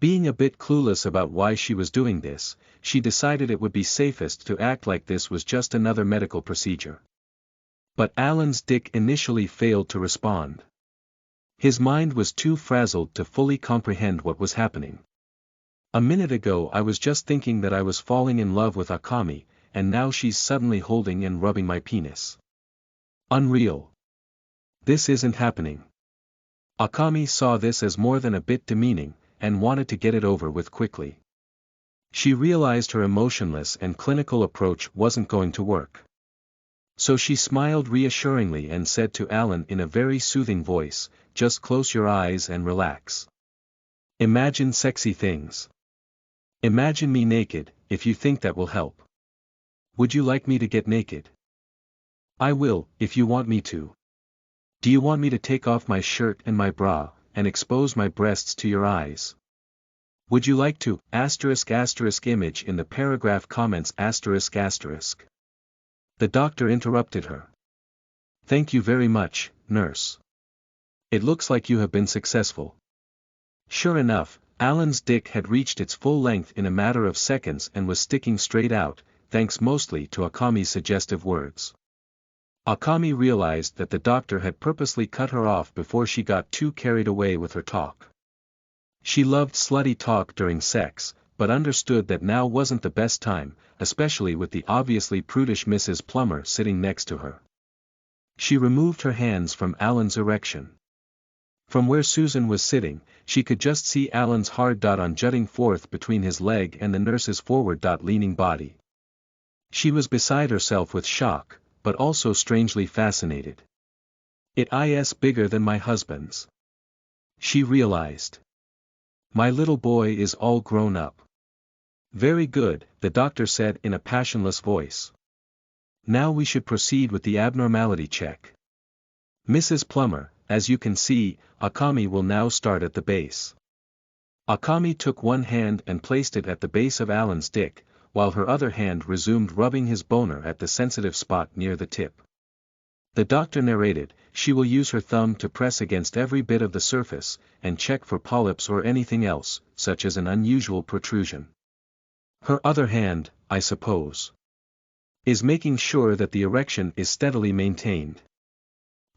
Being a bit clueless about why she was doing this, she decided it would be safest to act like this was just another medical procedure. But Alan's dick initially failed to respond. His mind was too frazzled to fully comprehend what was happening. A minute ago I was just thinking that I was falling in love with Akami, and now she's suddenly holding and rubbing my penis. Unreal. This isn't happening. Akami saw this as more than a bit demeaning, and wanted to get it over with quickly. She realized her emotionless and clinical approach wasn't going to work. So she smiled reassuringly and said to Alan in a very soothing voice, just close your eyes and relax. Imagine sexy things. Imagine me naked, if you think that will help. Would you like me to get naked? I will, if you want me to. Do you want me to take off my shirt and my bra, and expose my breasts to your eyes? Would you like to, **** image in the paragraph comments ****. The doctor interrupted her. Thank you very much, nurse. It looks like you have been successful. Sure enough, Alan's dick had reached its full length in a matter of seconds and was sticking straight out, thanks mostly to Akami's suggestive words. Akami realized that the doctor had purposely cut her off before she got too carried away with her talk. She loved slutty talk during sex, but understood that now wasn't the best time, especially with the obviously prudish Mrs. Plummer sitting next to her. She removed her hands from Alan's erection. From where Susan was sitting, she could just see Alan's hard on jutting forth between his leg and the nurse's forward leaning body. She was beside herself with shock, but also strangely fascinated. It is bigger than my husband's. She realized. My little boy is all grown up. Very good, the doctor said in a passionless voice. Now we should proceed with the abnormality check. Mrs. Plummer, as you can see, Akami will now start at the base. Akami took one hand and placed it at the base of Alan's dick, while her other hand resumed rubbing his boner at the sensitive spot near the tip. The doctor narrated, she will use her thumb to press against every bit of the surface, and check for polyps or anything else, such as an unusual protrusion. Her other hand, I suppose, is making sure that the erection is steadily maintained.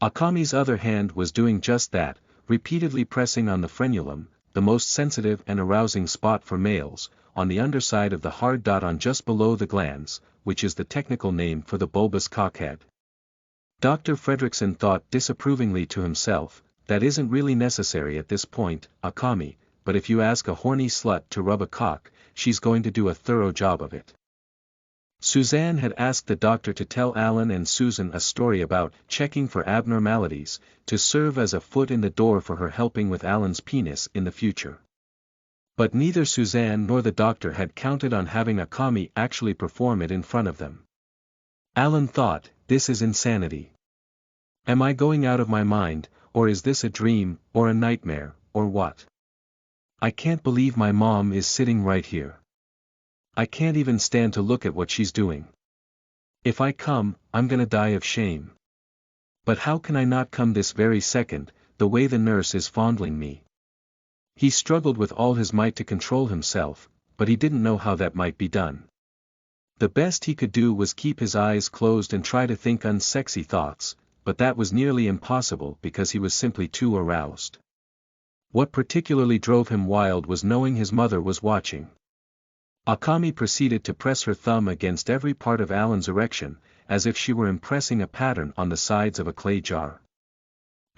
Akami's other hand was doing just that, repeatedly pressing on the frenulum, the most sensitive and arousing spot for males, on the underside of the hard on just below the glans, which is the technical name for the bulbous cockhead. Dr. Fredrickson thought disapprovingly to himself, that isn't really necessary at this point, Akami, but if you ask a horny slut to rub a cock, she's going to do a thorough job of it. Suzanne had asked the doctor to tell Alan and Susan a story about checking for abnormalities, to serve as a foot in the door for her helping with Alan's penis in the future. But neither Suzanne nor the doctor had counted on having a commie actually perform it in front of them. Alan thought, this is insanity. Am I going out of my mind, or is this a dream, or a nightmare, or what? I can't believe my mom is sitting right here. I can't even stand to look at what she's doing. If I come, I'm gonna die of shame. But how can I not come this very second, the way the nurse is fondling me? He struggled with all his might to control himself, but he didn't know how that might be done. The best he could do was keep his eyes closed and try to think unsexy thoughts, but that was nearly impossible because he was simply too aroused. What particularly drove him wild was knowing his mother was watching. Akami proceeded to press her thumb against every part of Alan's erection, as if she were impressing a pattern on the sides of a clay jar.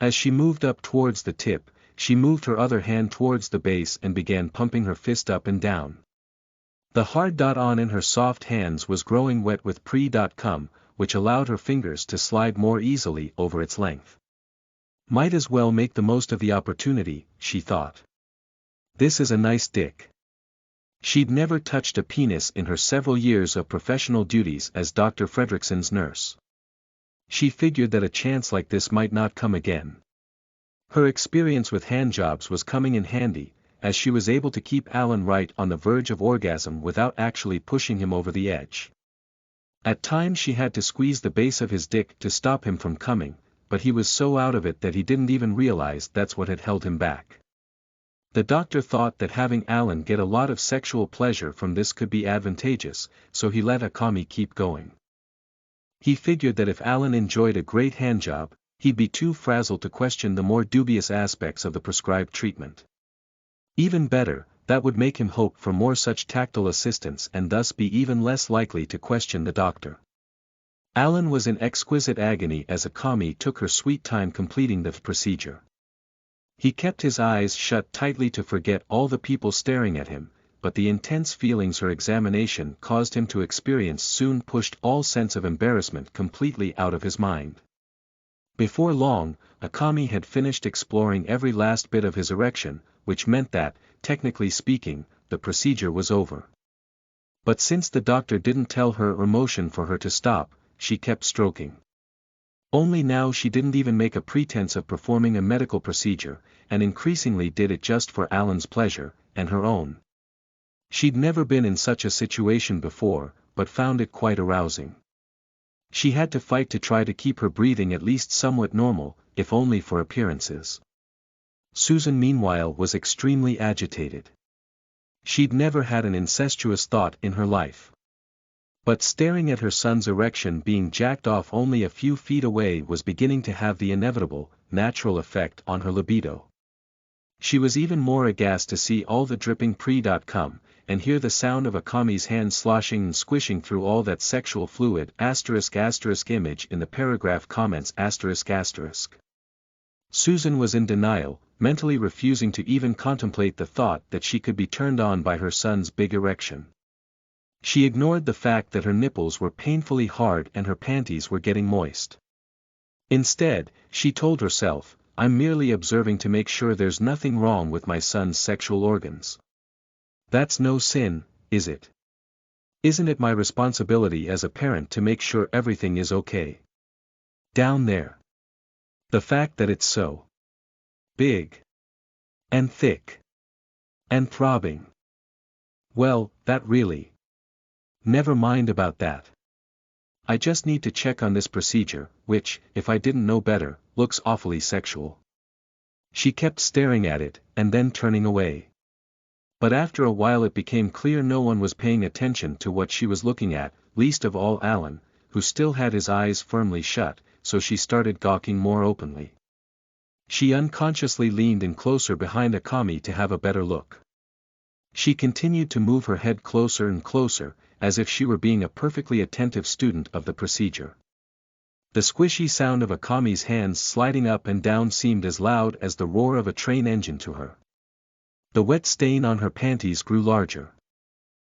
As she moved up towards the tip, she moved her other hand towards the base and began pumping her fist up and down. The hard dot on in her soft hands was growing wet with pre-cum, which allowed her fingers to slide more easily over its length. Might as well make the most of the opportunity, she thought. This is a nice dick. She'd never touched a penis in her several years of professional duties as Dr. Fredrickson's nurse. She figured that a chance like this might not come again. Her experience with handjobs was coming in handy, as she was able to keep Alan right on the verge of orgasm without actually pushing him over the edge. At times she had to squeeze the base of his dick to stop him from coming, but he was so out of it that he didn't even realize that's what had held him back. The doctor thought that having Alan get a lot of sexual pleasure from this could be advantageous, so he let Akami keep going. He figured that if Alan enjoyed a great handjob, he'd be too frazzled to question the more dubious aspects of the prescribed treatment. Even better, that would make him hope for more such tactile assistance and thus be even less likely to question the doctor. Alan was in exquisite agony as Akami took her sweet time completing the procedure. He kept his eyes shut tightly to forget all the people staring at him, but the intense feelings her examination caused him to experience soon pushed all sense of embarrassment completely out of his mind. Before long, Akami had finished exploring every last bit of his erection, which meant that, technically speaking, the procedure was over. But since the doctor didn't tell her or motion for her to stop, she kept stroking. Only now she didn't even make a pretense of performing a medical procedure, and increasingly did it just for Alan's pleasure, and her own. She'd never been in such a situation before, but found it quite arousing. She had to fight to try to keep her breathing at least somewhat normal, if only for appearances. Susan meanwhile was extremely agitated. She'd never had an incestuous thought in her life. But staring at her son's erection being jacked off only a few feet away was beginning to have the inevitable, natural effect on her libido. She was even more aghast to see all the dripping pre-cum, and hear the sound of Akami's hand sloshing and squishing through all that sexual fluid **** image in the paragraph comments ***. Susan was in denial, mentally refusing to even contemplate the thought that she could be turned on by her son's big erection. She ignored the fact that her nipples were painfully hard and her panties were getting moist. Instead, she told herself, I'm merely observing to make sure there's nothing wrong with my son's sexual organs. That's no sin, is it? Isn't it my responsibility as a parent to make sure everything is okay? Down there. The fact that it's so big and thick and throbbing. Well, that really. Never mind about that. I just need to check on this procedure, which, if I didn't know better, looks awfully sexual. She kept staring at it, and then turning away. But after a while it became clear no one was paying attention to what she was looking at, least of all Alan, who still had his eyes firmly shut, so she started gawking more openly. She unconsciously leaned in closer behind Akami to have a better look. She continued to move her head closer and closer, as if she were being a perfectly attentive student of the procedure. The squishy sound of Akami's hands sliding up and down seemed as loud as the roar of a train engine to her. The wet stain on her panties grew larger.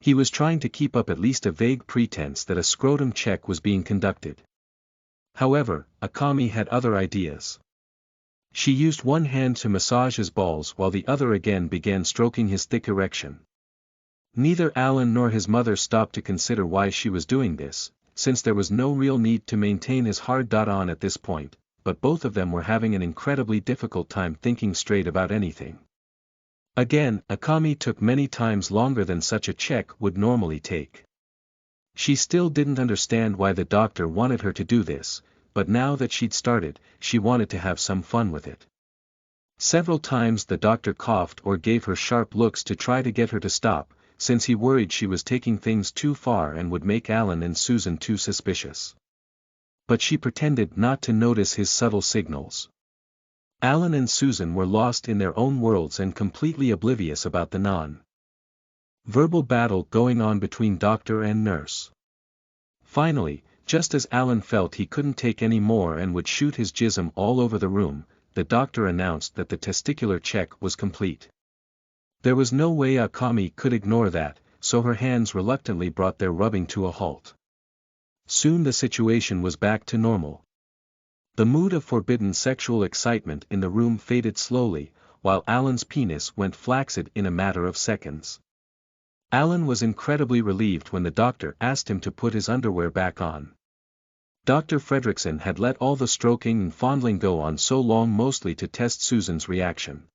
He was trying to keep up at least a vague pretense that a scrotum check was being conducted. However, Akami had other ideas. She used one hand to massage his balls while the other again began stroking his thick erection. Neither Alan nor his mother stopped to consider why she was doing this, since there was no real need to maintain his hard on at this point, but both of them were having an incredibly difficult time thinking straight about anything. Again, Akami took many times longer than such a check would normally take. She still didn't understand why the doctor wanted her to do this, but now that she'd started, she wanted to have some fun with it. Several times the doctor coughed or gave her sharp looks to try to get her to stop, since he worried she was taking things too far and would make Alan and Susan too suspicious. But she pretended not to notice his subtle signals. Alan and Susan were lost in their own worlds and completely oblivious about the non-verbal battle going on between doctor and nurse. Finally, just as Alan felt he couldn't take any more and would shoot his jism all over the room, the doctor announced that the testicular check was complete. There was no way Akami could ignore that, so her hands reluctantly brought their rubbing to a halt. Soon the situation was back to normal. The mood of forbidden sexual excitement in the room faded slowly, while Alan's penis went flaccid in a matter of seconds. Alan was incredibly relieved when the doctor asked him to put his underwear back on. Dr. Fredrickson had let all the stroking and fondling go on so long mostly to test Susan's reaction.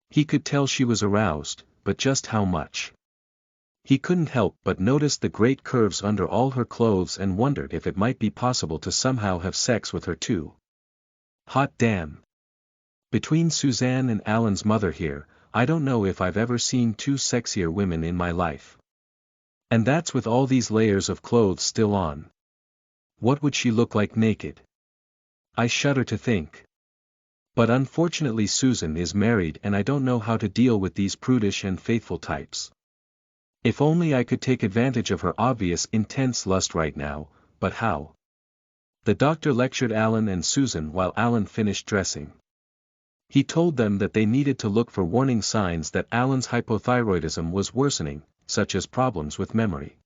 He could tell she was aroused, but just how much? He couldn't help but notice the great curves under all her clothes and wondered if it might be possible to somehow have sex with her too. Hot damn. Between Suzanne and Alan's mother here, I don't know if I've ever seen two sexier women in my life. And that's with all these layers of clothes still on. What would she look like naked? I shudder to think. But unfortunately Susan is married and I don't know how to deal with these prudish and faithful types. If only I could take advantage of her obvious intense lust right now, but how? The doctor lectured Alan and Susan while Alan finished dressing. He told them that they needed to look for warning signs that Alan's hypothyroidism was worsening, such as problems with memory.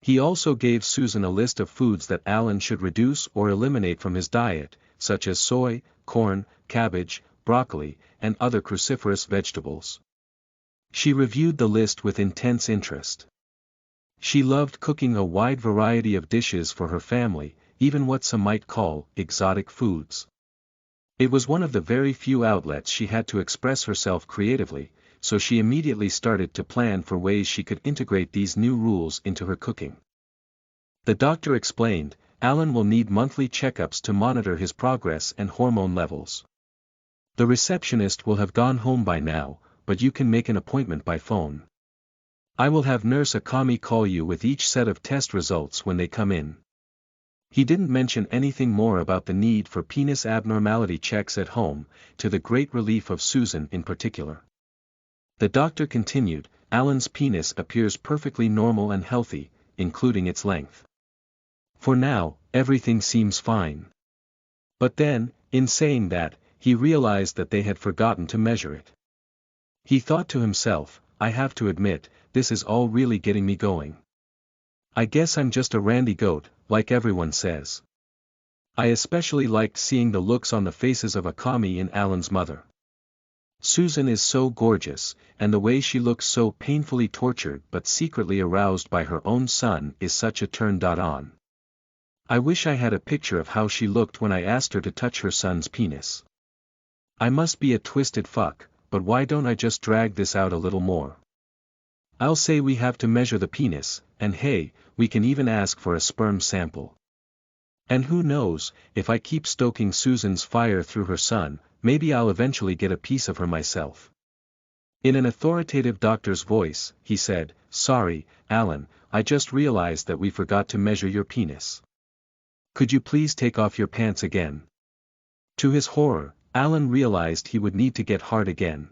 He also gave Susan a list of foods that Alan should reduce or eliminate from his diet, such as soy, corn, cabbage, broccoli, and other cruciferous vegetables. She reviewed the list with intense interest. She loved cooking a wide variety of dishes for her family, even what some might call exotic foods. It was one of the very few outlets she had to express herself creatively, so she immediately started to plan for ways she could integrate these new rules into her cooking. The doctor explained, Alan will need monthly checkups to monitor his progress and hormone levels. The receptionist will have gone home by now, but you can make an appointment by phone. I will have Nurse Akami call you with each set of test results when they come in. He didn't mention anything more about the need for penis abnormality checks at home, to the great relief of Susan in particular. The doctor continued, Alan's penis appears perfectly normal and healthy, including its length. For now, everything seems fine. But then, in saying that, he realized that they had forgotten to measure it. He thought to himself, I have to admit, this is all really getting me going. I guess I'm just a randy goat, like everyone says. I especially liked seeing the looks on the faces of Akami and Alan's mother. Susan is so gorgeous, and the way she looks so painfully tortured but secretly aroused by her own son is such a turn on. I wish I had a picture of how she looked when I asked her to touch her son's penis. I must be a twisted fuck, but why don't I just drag this out a little more? I'll say we have to measure the penis, and hey, we can even ask for a sperm sample. And who knows, if I keep stoking Susan's fire through her son, maybe I'll eventually get a piece of her myself. In an authoritative doctor's voice, he said, Sorry, Alan, I just realized that we forgot to measure your penis. Could you please take off your pants again? To his horror, Alan realized he would need to get hard again.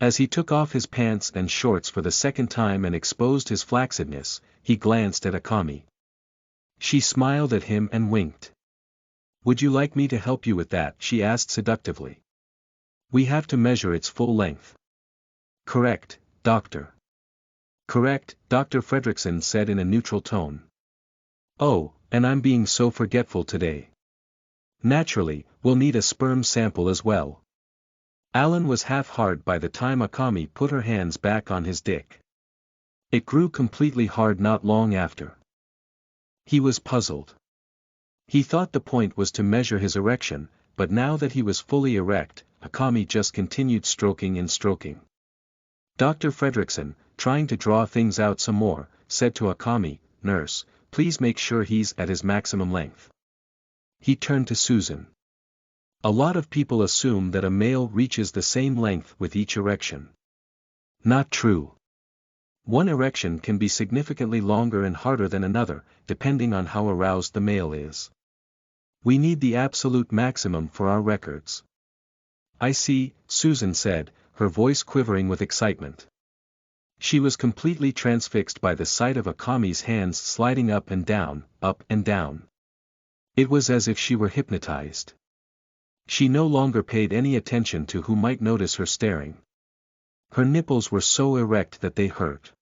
As he took off his pants and shorts for the second time and exposed his flaccidness, he glanced at Akami. She smiled at him and winked. Would you like me to help you with that? She asked seductively. We have to measure its full length. Correct, doctor. Correct, Dr. Fredrickson said in a neutral tone. Oh, and I'm being so forgetful today. Naturally, we'll need a sperm sample as well. Alan was half hard by the time Akami put her hands back on his dick. It grew completely hard not long after. He was puzzled. He thought the point was to measure his erection, but now that he was fully erect, Akami just continued stroking and stroking. Dr. Fredrickson, trying to draw things out some more, said to Akami, "Nurse, please make sure he's at his maximum length." He turned to Susan. A lot of people assume that a male reaches the same length with each erection. Not true. One erection can be significantly longer and harder than another, depending on how aroused the male is. We need the absolute maximum for our records. I see, Susan said, her voice quivering with excitement. She was completely transfixed by the sight of Akami's hands sliding up and down, up and down. It was as if she were hypnotized. She no longer paid any attention to who might notice her staring. Her nipples were so erect that they hurt.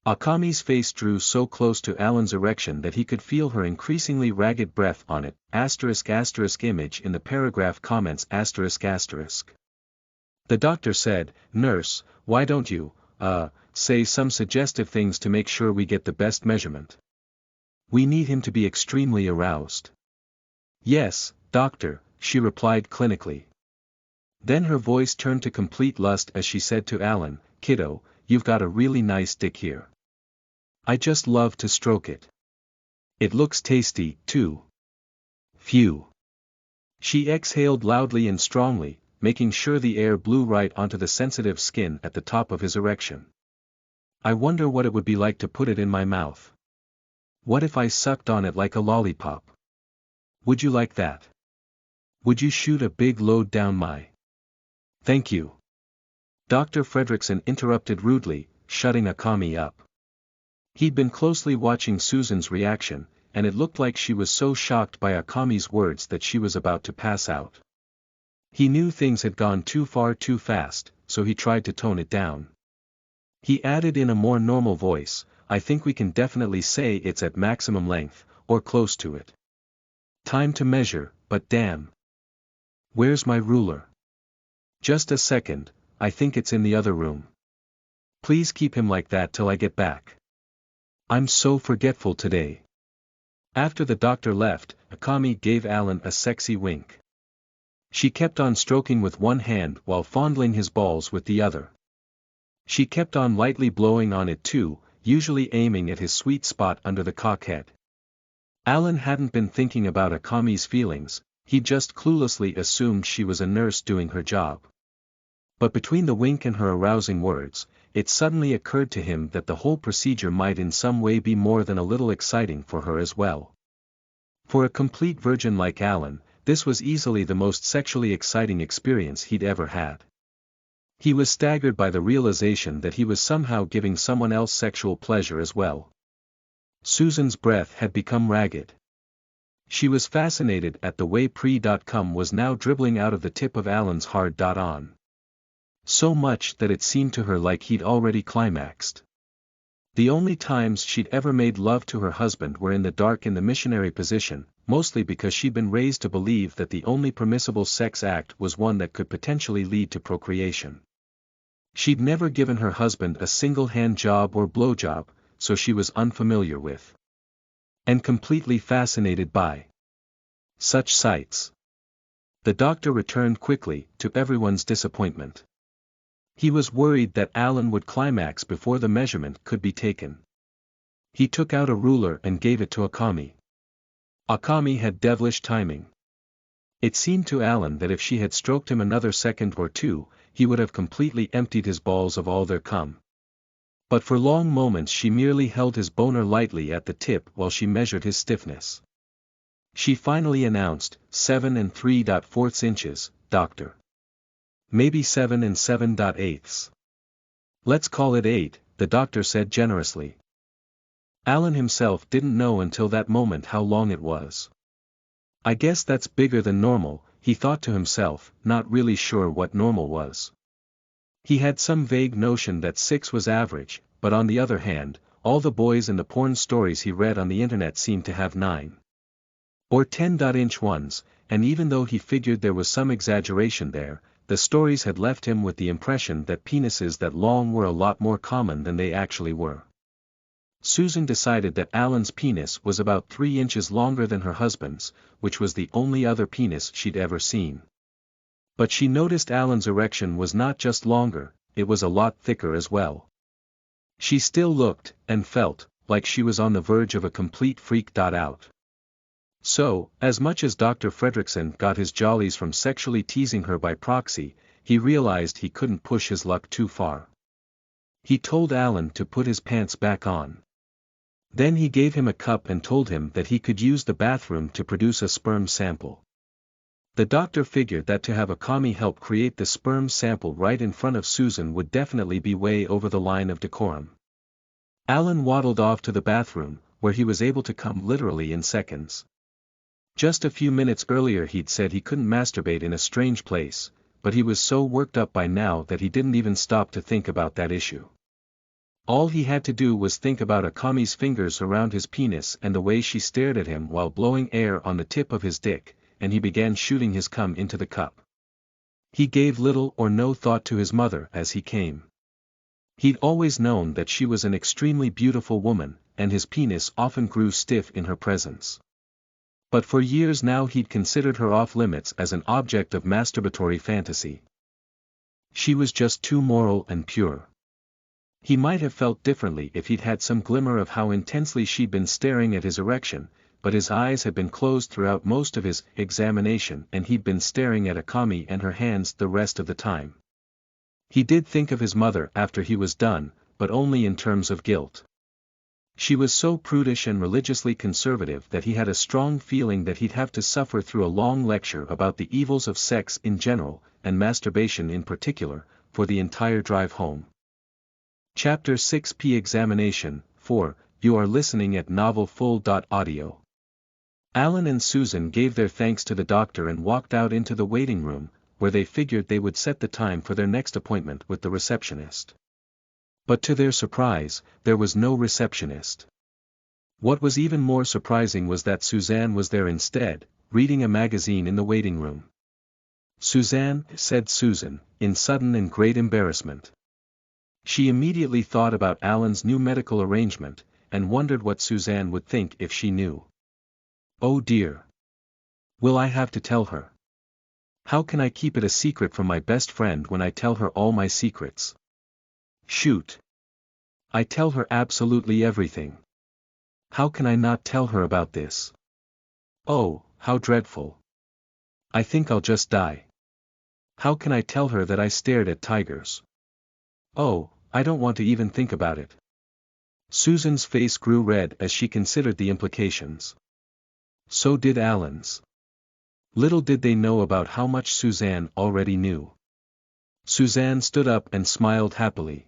Akami's face drew so close to Alan's erection that he could feel her increasingly ragged breath on it, *** image in the paragraph comments ***. The doctor said, "Nurse, why don't you, say some suggestive things to make sure we get the best measurement? We need him to be extremely aroused." "Yes, doctor," she replied clinically. Then her voice turned to complete lust as she said to Alan, "Kiddo, you've got a really nice dick here. I just love to stroke it. It looks tasty, too." Phew. She exhaled loudly and strongly, making sure the air blew right onto the sensitive skin at the top of his erection. "I wonder what it would be like to put it in my mouth. What if I sucked on it like a lollipop? Would you like that? Would you shoot a big load down my—" "Thank you." Dr. Fredrickson interrupted rudely, shutting Akami up. He'd been closely watching Susan's reaction, and it looked like she was so shocked by Akami's words that she was about to pass out. He knew things had gone too far too fast, so he tried to tone it down. He added in a more normal voice, "I think we can definitely say it's at maximum length, or close to it. Time to measure, but damn. Where's my ruler?" "Just a second, I think it's in the other room. Please keep him like that till I get back. I'm so forgetful today." After the doctor left, Akami gave Alan a sexy wink. She kept on stroking with one hand while fondling his balls with the other. She kept on lightly blowing on it too, usually aiming at his sweet spot under the cockhead. Alan hadn't been thinking about Akami's feelings, he just cluelessly assumed she was a nurse doing her job. But between the wink and her arousing words, it suddenly occurred to him that the whole procedure might in some way be more than a little exciting for her as well. For a complete virgin like Alan, this was easily the most sexually exciting experience he'd ever had. He was staggered by the realization that he was somehow giving someone else sexual pleasure as well. Susan's breath had become ragged. She was fascinated at the way pre.cum was now dribbling out of the tip of Alan's hard on. So much that it seemed to her like he'd already climaxed. The only times she'd ever made love to her husband were in the dark in the missionary position, mostly because she'd been raised to believe that the only permissible sex act was one that could potentially lead to procreation. She'd never given her husband a single hand job or blowjob, so she was unfamiliar with and completely fascinated by such sights. The doctor returned quickly, to everyone's disappointment. He was worried that Alan would climax before the measurement could be taken. He took out a ruler and gave it to Akami. Akami had devilish timing. It seemed to Alan that if she had stroked him another second or two, he would have completely emptied his balls of all their cum. But for long moments she merely held his boner lightly at the tip while she measured his stiffness. She finally announced, 7 3/4 inches, doctor. Maybe 7 7/8. Let's call it 8, the doctor said generously. Alan himself didn't know until that moment how long it was. I guess that's bigger than normal, he thought to himself, not really sure what normal was. He had some vague notion that 6 was average, but on the other hand, all the boys in the porn stories he read on the internet seemed to have 9 or 10-inch ones, and even though he figured there was some exaggeration there, the stories had left him with the impression that penises that long were a lot more common than they actually were. Susan decided that Alan's penis was about 3 inches longer than her husband's, which was the only other penis she'd ever seen. But she noticed Alan's erection was not just longer, it was a lot thicker as well. She still looked, and felt, like she was on the verge of a complete freak out. So, as much as Dr. Fredrickson got his jollies from sexually teasing her by proxy, he realized he couldn't push his luck too far. He told Alan to put his pants back on. Then he gave him a cup and told him that he could use the bathroom to produce a sperm sample. The doctor figured that to have a commie help create the sperm sample right in front of Susan would definitely be way over the line of decorum. Alan waddled off to the bathroom, where he was able to come literally in seconds. Just a few minutes earlier he'd said he couldn't masturbate in a strange place, but he was so worked up by now that he didn't even stop to think about that issue. All he had to do was think about a commie's fingers around his penis and the way she stared at him while blowing air on the tip of his dick, and he began shooting his cum into the cup. He gave little or no thought to his mother as he came. He'd always known that she was an extremely beautiful woman, and his penis often grew stiff in her presence. But for years now he'd considered her off limits as an object of masturbatory fantasy. She was just too moral and pure. He might have felt differently if he'd had some glimmer of how intensely she'd been staring at his erection, but his eyes had been closed throughout most of his examination and he'd been staring at a commie and her hands the rest of the time. He did think of his mother after he was done, but only in terms of guilt. She was so prudish and religiously conservative that he had a strong feeling that he'd have to suffer through a long lecture about the evils of sex in general, and masturbation in particular, for the entire drive home. Chapter 6p Examination 4, You are listening at novelfull.audio. Alan and Susan gave their thanks to the doctor and walked out into the waiting room, where they figured they would set the time for their next appointment with the receptionist. But to their surprise, there was no receptionist. What was even more surprising was that Suzanne was there instead, reading a magazine in the waiting room. Suzanne, said Susan, in sudden and great embarrassment. She immediately thought about Alan's new medical arrangement, and wondered what Suzanne would think if she knew. Oh dear. Will I have to tell her? How can I keep it a secret from my best friend when I tell her all my secrets? Shoot. I tell her absolutely everything. How can I not tell her about this? Oh, how dreadful. I think I'll just die. How can I tell her that I stared at tigers? Oh, I don't want to even think about it. Susan's face grew red as she considered the implications. So did Alan's. Little did they know about how much Suzanne already knew. Suzanne stood up and smiled happily.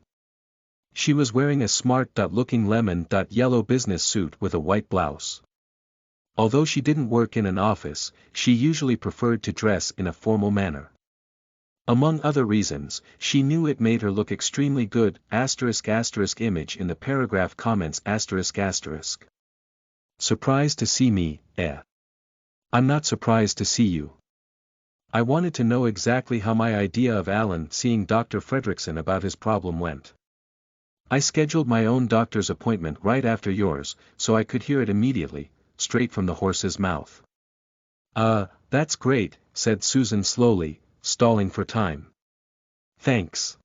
She was wearing a smart-looking lemon-yellow business suit with a white blouse. Although she didn't work in an office, she usually preferred to dress in a formal manner. Among other reasons, she knew it made her look extremely good, *** image in the paragraph comments ***. Surprised to see me, eh? I'm not surprised to see you. I wanted to know exactly how my idea of Alan seeing Dr. Fredrickson about his problem went. I scheduled my own doctor's appointment right after yours, so I could hear it immediately, straight from the horse's mouth. That's great, said Susan slowly, stalling for time. Thanks.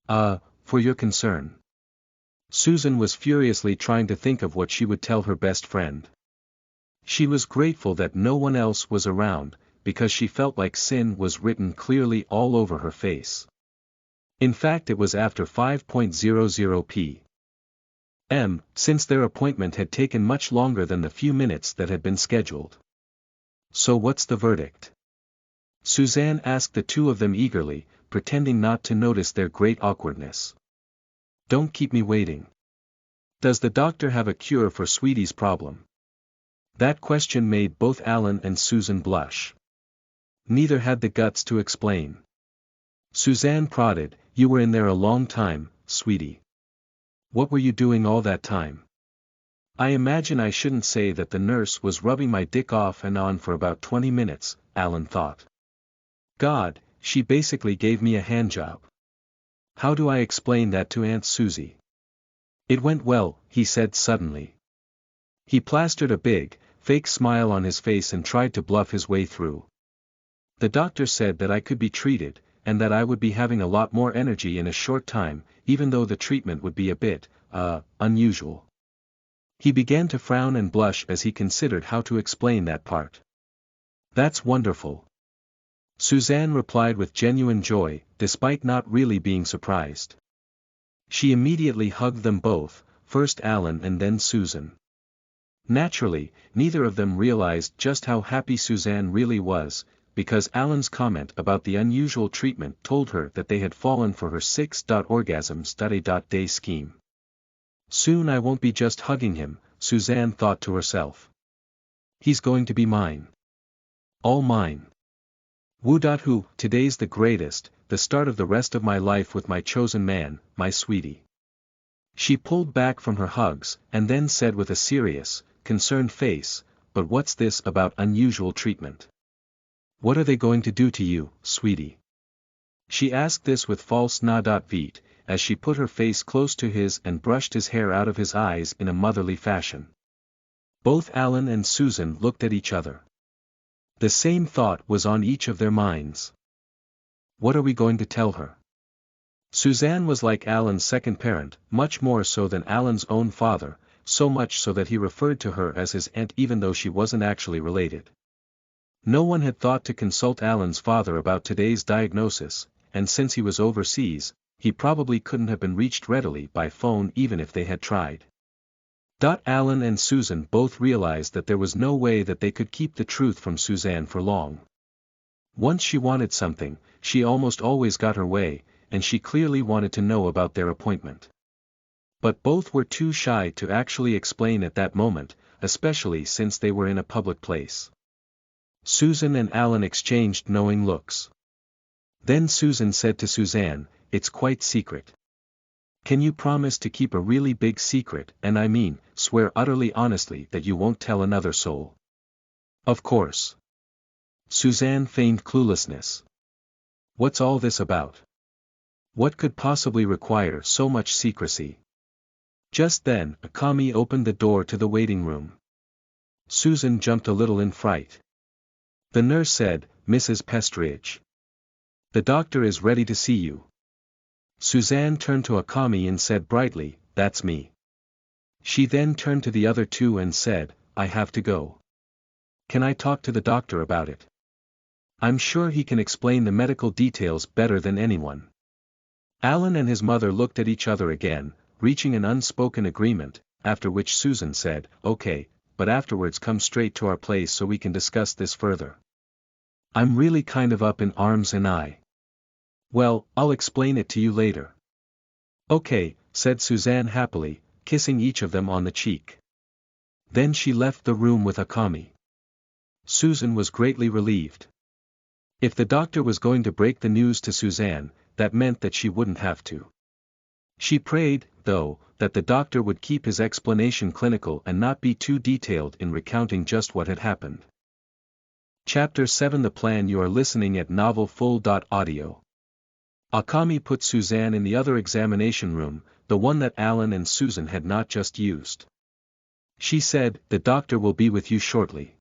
For your concern. Susan was furiously trying to think of what she would tell her best friend. She was grateful that no one else was around, because she felt like sin was written clearly all over her face. In fact, it was after 5:00 p.m., since their appointment had taken much longer than the few minutes that had been scheduled. So what's the verdict? Suzanne asked the two of them eagerly, pretending not to notice their great awkwardness. Don't keep me waiting. Does the doctor have a cure for Sweetie's problem? That question made both Alan and Susan blush. Neither had the guts to explain. Suzanne prodded, You were in there a long time, sweetie. What were you doing all that time? I imagine I shouldn't say that the nurse was rubbing my dick off and on for about 20 minutes, Alan thought. God, she basically gave me a handjob. How do I explain that to Aunt Susie? It went well, he said suddenly. He plastered a big, fake smile on his face and tried to bluff his way through. The doctor said that I could be treated, and that I would be having a lot more energy in a short time, even though the treatment would be a bit, unusual. He began to frown and blush as he considered how to explain that part. That's wonderful. Suzanne replied with genuine joy, despite not really being surprised. She immediately hugged them both, first Alan and then Susan. Naturally, neither of them realized just how happy Suzanne really was, because Alan's comment about the unusual treatment told her that they had fallen for her 6.orgasms.a.day scheme. Soon I won't be just hugging him, Suzanne thought to herself. He's going to be mine. All mine. Woo.hoo, today's the greatest, the start of the rest of my life with my chosen man, my sweetie. She pulled back from her hugs, and then said with a serious, concerned face, but what's this about unusual treatment? What are they going to do to you, sweetie? She asked this with false na.vit, as she put her face close to his and brushed his hair out of his eyes in a motherly fashion. Both Alan and Susan looked at each other. The same thought was on each of their minds. What are we going to tell her? Suzanne was like Alan's second parent, much more so than Alan's own father, so much so that he referred to her as his aunt even though she wasn't actually related. No one had thought to consult Alan's father about today's diagnosis, and since he was overseas, he probably couldn't have been reached readily by phone even if they had tried. Alan and Susan both realized that there was no way that they could keep the truth from Suzanne for long. Once she wanted something, she almost always got her way, and she clearly wanted to know about their appointment. But both were too shy to actually explain at that moment, especially since they were in a public place. Susan and Alan exchanged knowing looks. Then Susan said to Suzanne, "It's quite secret. Can you promise to keep a really big secret, and I mean, swear utterly honestly that you won't tell another soul?" "Of course." Suzanne feigned cluelessness. "What's all this about? What could possibly require so much secrecy?" Just then, Akami opened the door to the waiting room. Susan jumped a little in fright. The nurse said, "Mrs. Pestridge. The doctor is ready to see you." Suzanne turned to Akami and said brightly, "That's me." She then turned to the other two and said, "I have to go. Can I talk to the doctor about it? I'm sure he can explain the medical details better than anyone." Alan and his mother looked at each other again, reaching an unspoken agreement, after which Susan said, "Okay, but afterwards come straight to our place so we can discuss this further. I'm really kind of up in arms and well, I'll explain it to you later." "Okay," said Suzanne happily, kissing each of them on the cheek. Then she left the room with Akami. Susan was greatly relieved. If the doctor was going to break the news to Suzanne, that meant that she wouldn't have to. She prayed, though, that the doctor would keep his explanation clinical and not be too detailed in recounting just what had happened. Chapter 7 The Plan. You are listening at novelfull.audio. Akami put Suzanne in the other examination room, the one that Alan and Susan had not just used. She said, "The doctor will be with you shortly."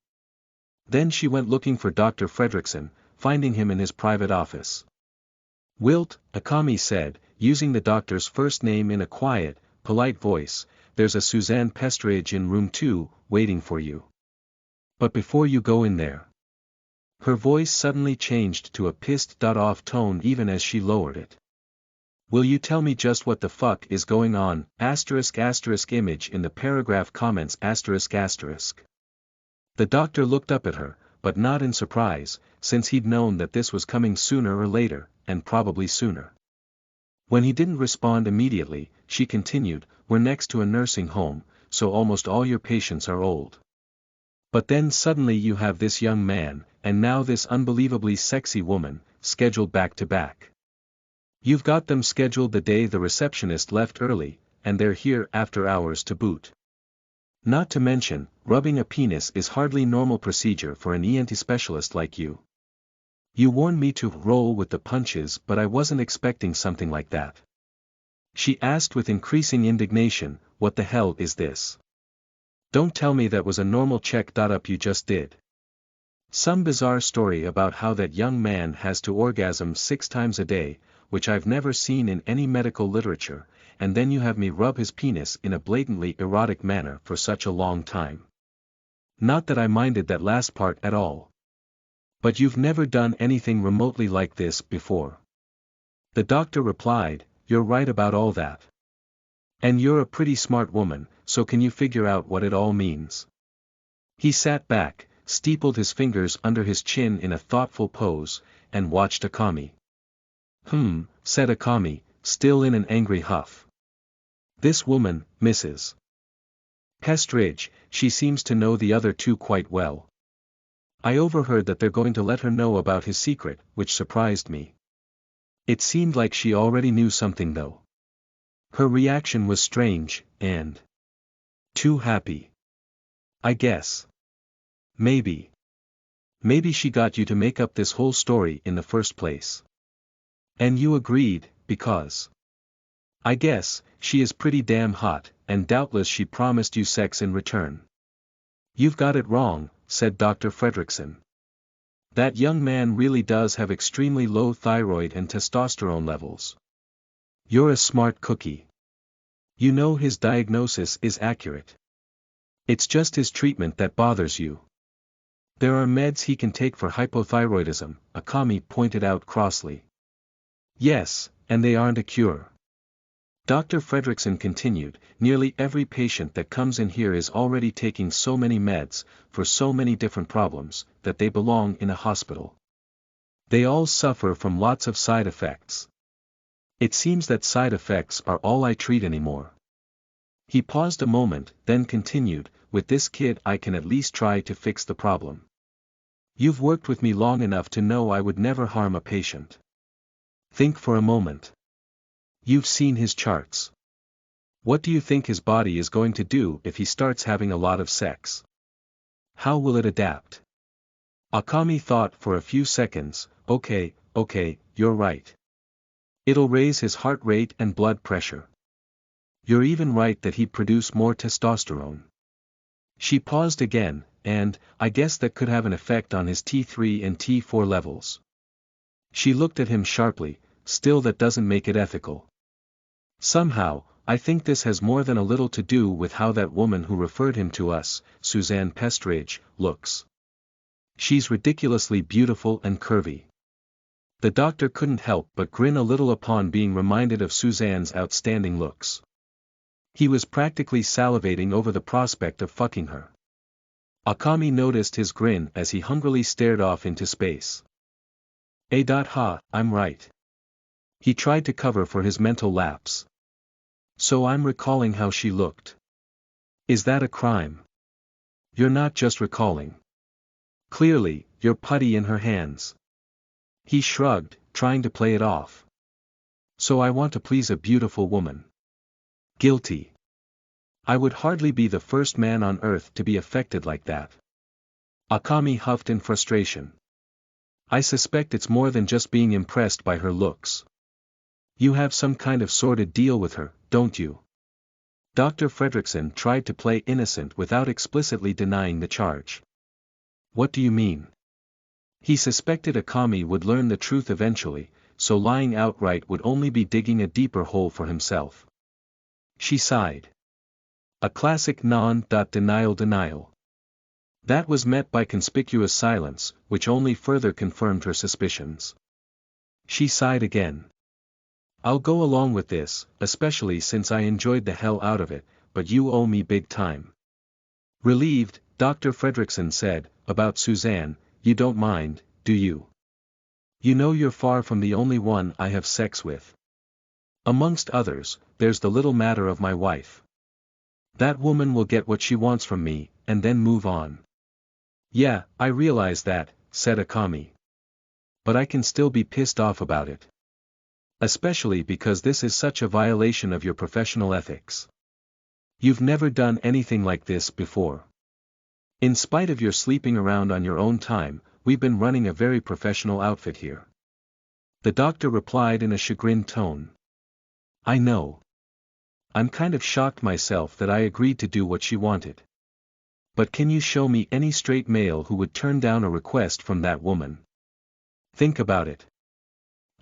Then she went looking for Dr. Fredrickson, finding him in his private office. "Wilt," Akami said, using the doctor's first name in a quiet, polite voice, "there's a Suzanne Pestridge in room 2, waiting for you. But before you go in there." Her voice suddenly changed to a pissed-off tone even as she lowered it. "Will you tell me just what the fuck is going on, *** image in the paragraph comments ***. The doctor looked up at her, but not in surprise, since he'd known that this was coming sooner or later, and probably sooner. When he didn't respond immediately, she continued, "We're next to a nursing home, so almost all your patients are old. But then suddenly you have this young man, and now this unbelievably sexy woman, scheduled back to back. You've got them scheduled the day the receptionist left early, and they're here after hours to boot. Not to mention, rubbing a penis is hardly normal procedure for an ENT specialist like you. You warned me to roll with the punches, but I wasn't expecting something like that. She asked with increasing indignation, what the hell is this? Don't tell me that was a normal check-up you just did. Some bizarre story about how that young man has to orgasm 6 times a day, which I've never seen in any medical literature, and then you have me rub his penis in a blatantly erotic manner for such a long time. Not that I minded that last part at all. But you've never done anything remotely like this before. The doctor replied, you're right about all that. And you're a pretty smart woman, so can you figure out what it all means? He sat back, steepled his fingers under his chin in a thoughtful pose, and watched Akami. Said Akami, still in an angry huff. This woman, Mrs. Pestridge, she seems to know the other two quite well. I overheard that they're going to let her know about his secret, which surprised me. It seemed like she already knew something though. Her reaction was strange, and too happy. I guess. Maybe she got you to make up this whole story in the first place. And you agreed, because I guess, she is pretty damn hot, and doubtless she promised you sex in return. You've got it wrong, said Dr. Fredrickson. That young man really does have extremely low thyroid and testosterone levels. You're a smart cookie. You know his diagnosis is accurate. It's just his treatment that bothers you. There are meds he can take for hypothyroidism, Akami pointed out crossly. Yes, and they aren't a cure. Dr. Fredrickson continued, nearly every patient that comes in here is already taking so many meds, for so many different problems, that they belong in a hospital. They all suffer from lots of side effects. It seems that side effects are all I treat anymore. He paused a moment, then continued, with this kid I can at least try to fix the problem. You've worked with me long enough to know I would never harm a patient. Think for a moment. You've seen his charts. What do you think his body is going to do if he starts having a lot of sex? How will it adapt? Akami thought for a few seconds, okay, you're right. It'll raise his heart rate and blood pressure. You're even right that he'd produce more testosterone. She paused again, and, I guess that could have an effect on his T3 and T4 levels. She looked at him sharply, still that doesn't make it ethical. Somehow, I think this has more than a little to do with how that woman who referred him to us, Suzanne Pestridge, looks. She's ridiculously beautiful and curvy. The doctor couldn't help but grin a little upon being reminded of Suzanne's outstanding looks. He was practically salivating over the prospect of fucking her. Akami noticed his grin as he hungrily stared off into space. I'm right. He tried to cover for his mental lapse. So I'm recalling how she looked. Is that a crime? You're not just recalling. Clearly, you're putty in her hands. He shrugged, trying to play it off. So I want to please a beautiful woman. Guilty. I would hardly be the first man on earth to be affected like that. Akami huffed in frustration. I suspect it's more than just being impressed by her looks. You have some kind of sordid deal with her, don't you? Dr. Fredrickson tried to play innocent without explicitly denying the charge. What do you mean? He suspected Akami would learn the truth eventually, so lying outright would only be digging a deeper hole for himself. She sighed. A classic denial. That was met by conspicuous silence, which only further confirmed her suspicions. She sighed again. I'll go along with this, especially since I enjoyed the hell out of it, but you owe me big time. Relieved, Dr. Fredrickson said, about Suzanne, you don't mind, do you? You know you're far from the only one I have sex with. Amongst others, there's the little matter of my wife. That woman will get what she wants from me, and then move on. Yeah, I realize that, said Akami. But I can still be pissed off about it. Especially because this is such a violation of your professional ethics. You've never done anything like this before. In spite of your sleeping around on your own time, we've been running a very professional outfit here. The doctor replied in a chagrined tone. I know. I'm kind of shocked myself that I agreed to do what she wanted. But can you show me any straight male who would turn down a request from that woman? Think about it.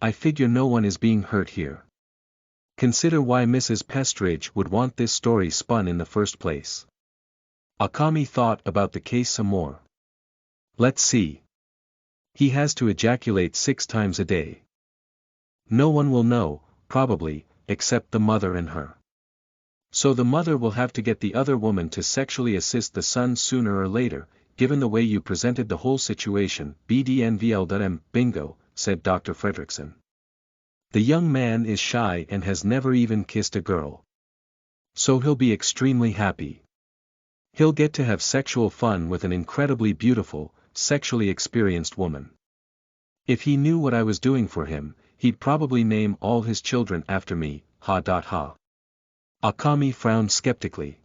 I figure no one is being hurt here. Consider why Mrs. Pestridge would want this story spun in the first place. Akami thought about the case some more. Let's see. He has to ejaculate 6 times a day. No one will know, probably, except the mother and her. So the mother will have to get the other woman to sexually assist the son sooner or later, given the way you presented the whole situation. BDNVL.M. Bingo, said Dr. Fredrickson. The young man is shy and has never even kissed a girl. So he'll be extremely happy. He'll get to have sexual fun with an incredibly beautiful, sexually experienced woman. If he knew what I was doing for him, he'd probably name all his children after me, ha. Akami frowned skeptically.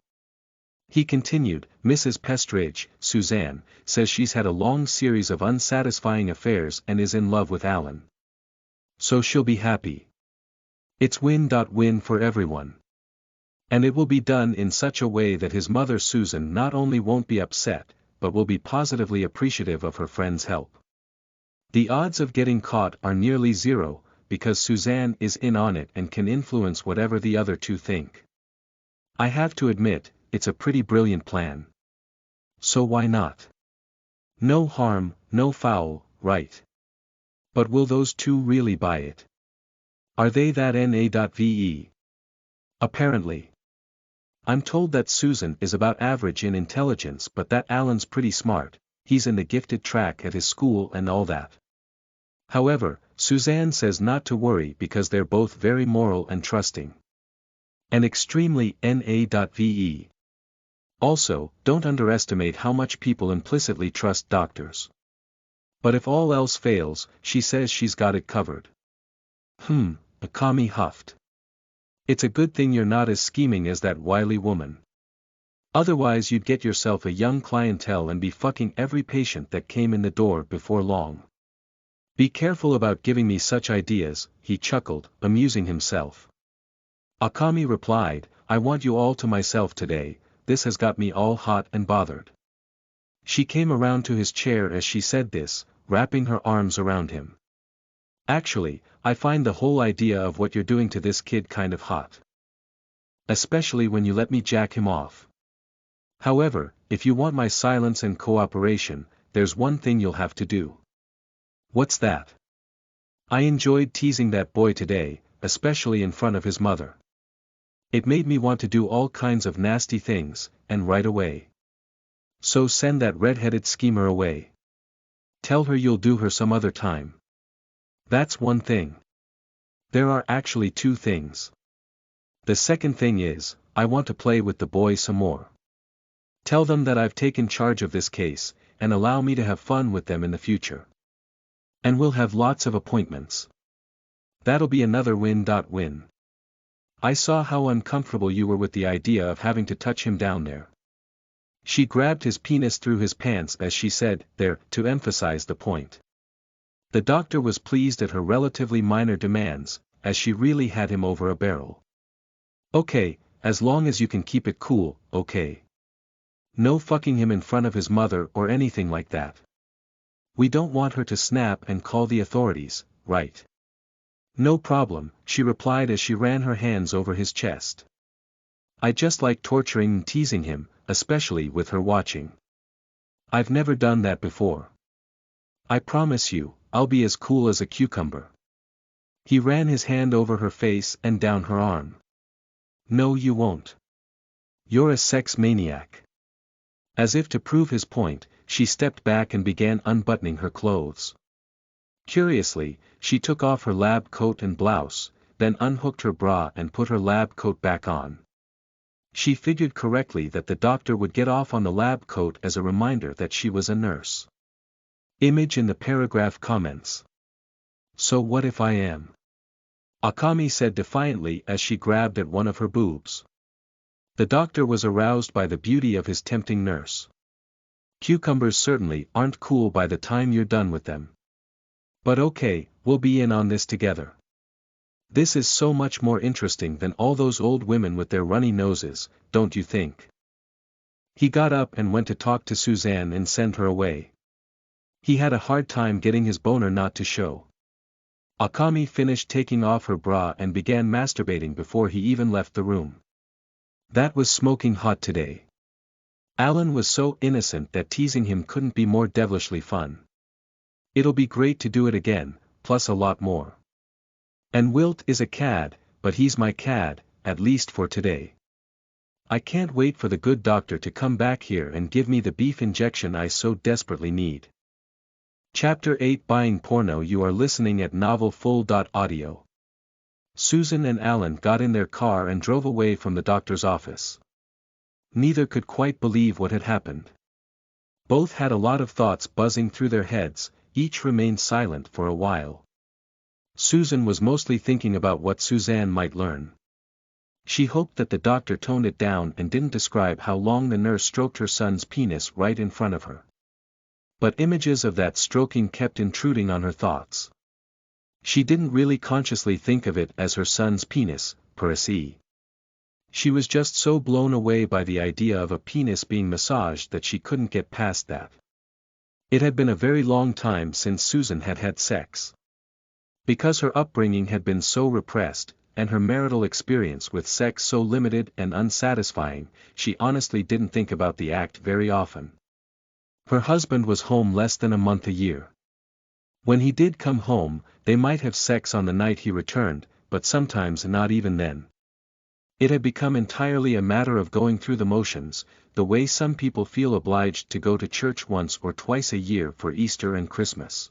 He continued, Mrs. Pestridge, Suzanne, says she's had a long series of unsatisfying affairs and is in love with Alan. So she'll be happy. It's win-win for everyone. And it will be done in such a way that his mother Susan not only won't be upset, but will be positively appreciative of her friend's help. The odds of getting caught are nearly zero, because Suzanne is in on it and can influence whatever the other two think. I have to admit, it's a pretty brilliant plan. So why not? No harm, no foul, right? But will those two really buy it? Are they that NA.VE? Apparently. I'm told that Susan is about average in intelligence but that Alan's pretty smart, he's in the gifted track at his school and all that. However, Suzanne says not to worry because they're both very moral and trusting. And extremely NA.VE. Also, don't underestimate how much people implicitly trust doctors. But if all else fails, she says she's got it covered. Akami huffed. It's a good thing you're not as scheming as that wily woman. Otherwise you'd get yourself a young clientele and be fucking every patient that came in the door before long. Be careful about giving me such ideas, he chuckled, amusing himself. Akami replied, I want you all to myself today, this has got me all hot and bothered. She came around to his chair as she said this, wrapping her arms around him. Actually, I find the whole idea of what you're doing to this kid kind of hot. Especially when you let me jack him off. However, if you want my silence and cooperation, there's one thing you'll have to do. What's that? I enjoyed teasing that boy today, especially in front of his mother. It made me want to do all kinds of nasty things, and right away. So send that red-headed schemer away. Tell her you'll do her some other time. That's one thing. There are actually 2 things. The second thing is, I want to play with the boy some more. Tell them that I've taken charge of this case, and allow me to have fun with them in the future. And we'll have lots of appointments. That'll be another win-win. I saw how uncomfortable you were with the idea of having to touch him down there. She grabbed his penis through his pants as she said, there, to emphasize the point. The doctor was pleased at her relatively minor demands, as she really had him over a barrel. Okay, as long as you can keep it cool, okay. No fucking him in front of his mother or anything like that. We don't want her to snap and call the authorities, right? No problem, she replied as she ran her hands over his chest. I just like torturing and teasing him, especially with her watching. I've never done that before. I promise you, I'll be as cool as a cucumber. He ran his hand over her face and down her arm. No, you won't. You're a sex maniac. As if to prove his point, she stepped back and began unbuttoning her clothes. Curiously, she took off her lab coat and blouse, then unhooked her bra and put her lab coat back on. She figured correctly that the doctor would get off on the lab coat as a reminder that she was a nurse. Image in the paragraph comments. So what if I am? Akami said defiantly as she grabbed at one of her boobs. The doctor was aroused by the beauty of his tempting nurse. Cucumbers certainly aren't cool by the time you're done with them. But okay, we'll be in on this together. This is so much more interesting than all those old women with their runny noses, don't you think? He got up and went to talk to Suzanne and send her away. He had a hard time getting his boner not to show. Akami finished taking off her bra and began masturbating before he even left the room. That was smoking hot today. Alan was so innocent that teasing him couldn't be more devilishly fun. It'll be great to do it again, plus a lot more. And Wilt is a cad, but he's my cad, at least for today. I can't wait for the good doctor to come back here and give me the beef injection I so desperately need. Chapter 8 Buying Porno. You are listening at novelfull.audio. Susan and Alan got in their car and drove away from the doctor's office. Neither could quite believe what had happened. Both had a lot of thoughts buzzing through their heads, each remained silent for a while. Susan was mostly thinking about what Suzanne might learn. She hoped that the doctor toned it down and didn't describe how long the nurse stroked her son's penis right in front of her. But images of that stroking kept intruding on her thoughts. She didn't really consciously think of it as her son's penis, per se. She was just so blown away by the idea of a penis being massaged that she couldn't get past that. It had been a very long time since Susan had had sex. Because her upbringing had been so repressed, and her marital experience with sex so limited and unsatisfying, she honestly didn't think about the act very often. Her husband was home less than a month a year. When he did come home, they might have sex on the night he returned, but sometimes not even then. It had become entirely a matter of going through the motions, the way some people feel obliged to go to church once or twice a year for Easter and Christmas.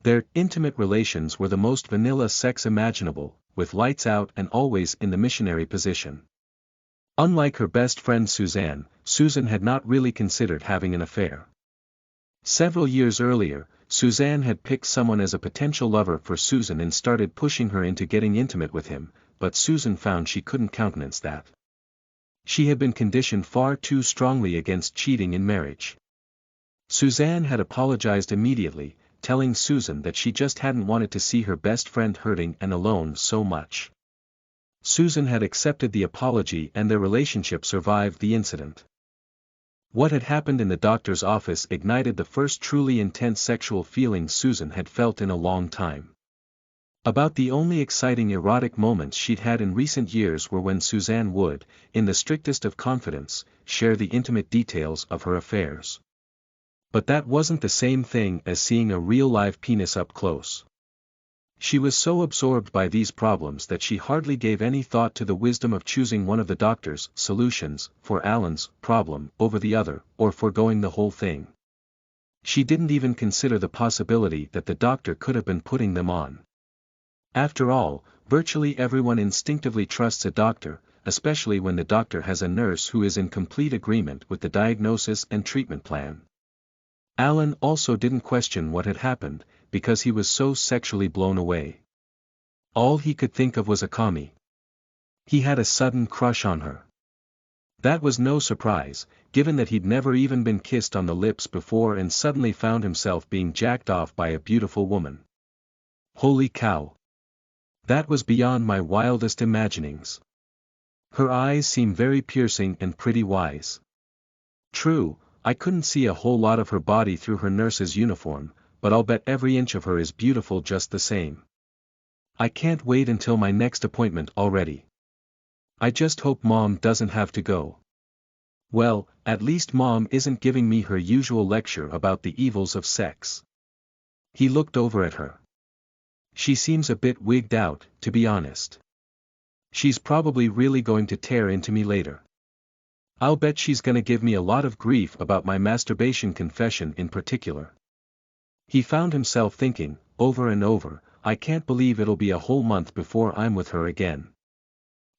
Their intimate relations were the most vanilla sex imaginable, with lights out and always in the missionary position. Unlike her best friend Suzanne, Susan had not really considered having an affair. Several years earlier, Suzanne had picked someone as a potential lover for Susan and started pushing her into getting intimate with him, but Susan found she couldn't countenance that. She had been conditioned far too strongly against cheating in marriage. Suzanne had apologized immediately, telling Susan that she just hadn't wanted to see her best friend hurting and alone so much. Susan had accepted the apology and their relationship survived the incident. What had happened in the doctor's office ignited the first truly intense sexual feelings Susan had felt in a long time. About the only exciting erotic moments she'd had in recent years were when Suzanne would, in the strictest of confidence, share the intimate details of her affairs. But that wasn't the same thing as seeing a real live penis up close. She was so absorbed by these problems that she hardly gave any thought to the wisdom of choosing one of the doctor's solutions for Alan's problem over the other, or foregoing the whole thing. She didn't even consider the possibility that the doctor could have been putting them on. After all, virtually everyone instinctively trusts a doctor, especially when the doctor has a nurse who is in complete agreement with the diagnosis and treatment plan. Alan also didn't question what had happened, because he was so sexually blown away. All he could think of was Akami. He had a sudden crush on her. That was no surprise, given that he'd never even been kissed on the lips before and suddenly found himself being jacked off by a beautiful woman. Holy cow! That was beyond my wildest imaginings. Her eyes seemed very piercing and pretty wise. True, I couldn't see a whole lot of her body through her nurse's uniform, but I'll bet every inch of her is beautiful just the same. I can't wait until my next appointment already. I just hope Mom doesn't have to go. Well, at least Mom isn't giving me her usual lecture about the evils of sex. He looked over at her. She seems a bit wigged out, to be honest. She's probably really going to tear into me later. I'll bet she's gonna give me a lot of grief about my masturbation confession in particular. He found himself thinking, over and over, I can't believe it'll be a whole month before I'm with her again.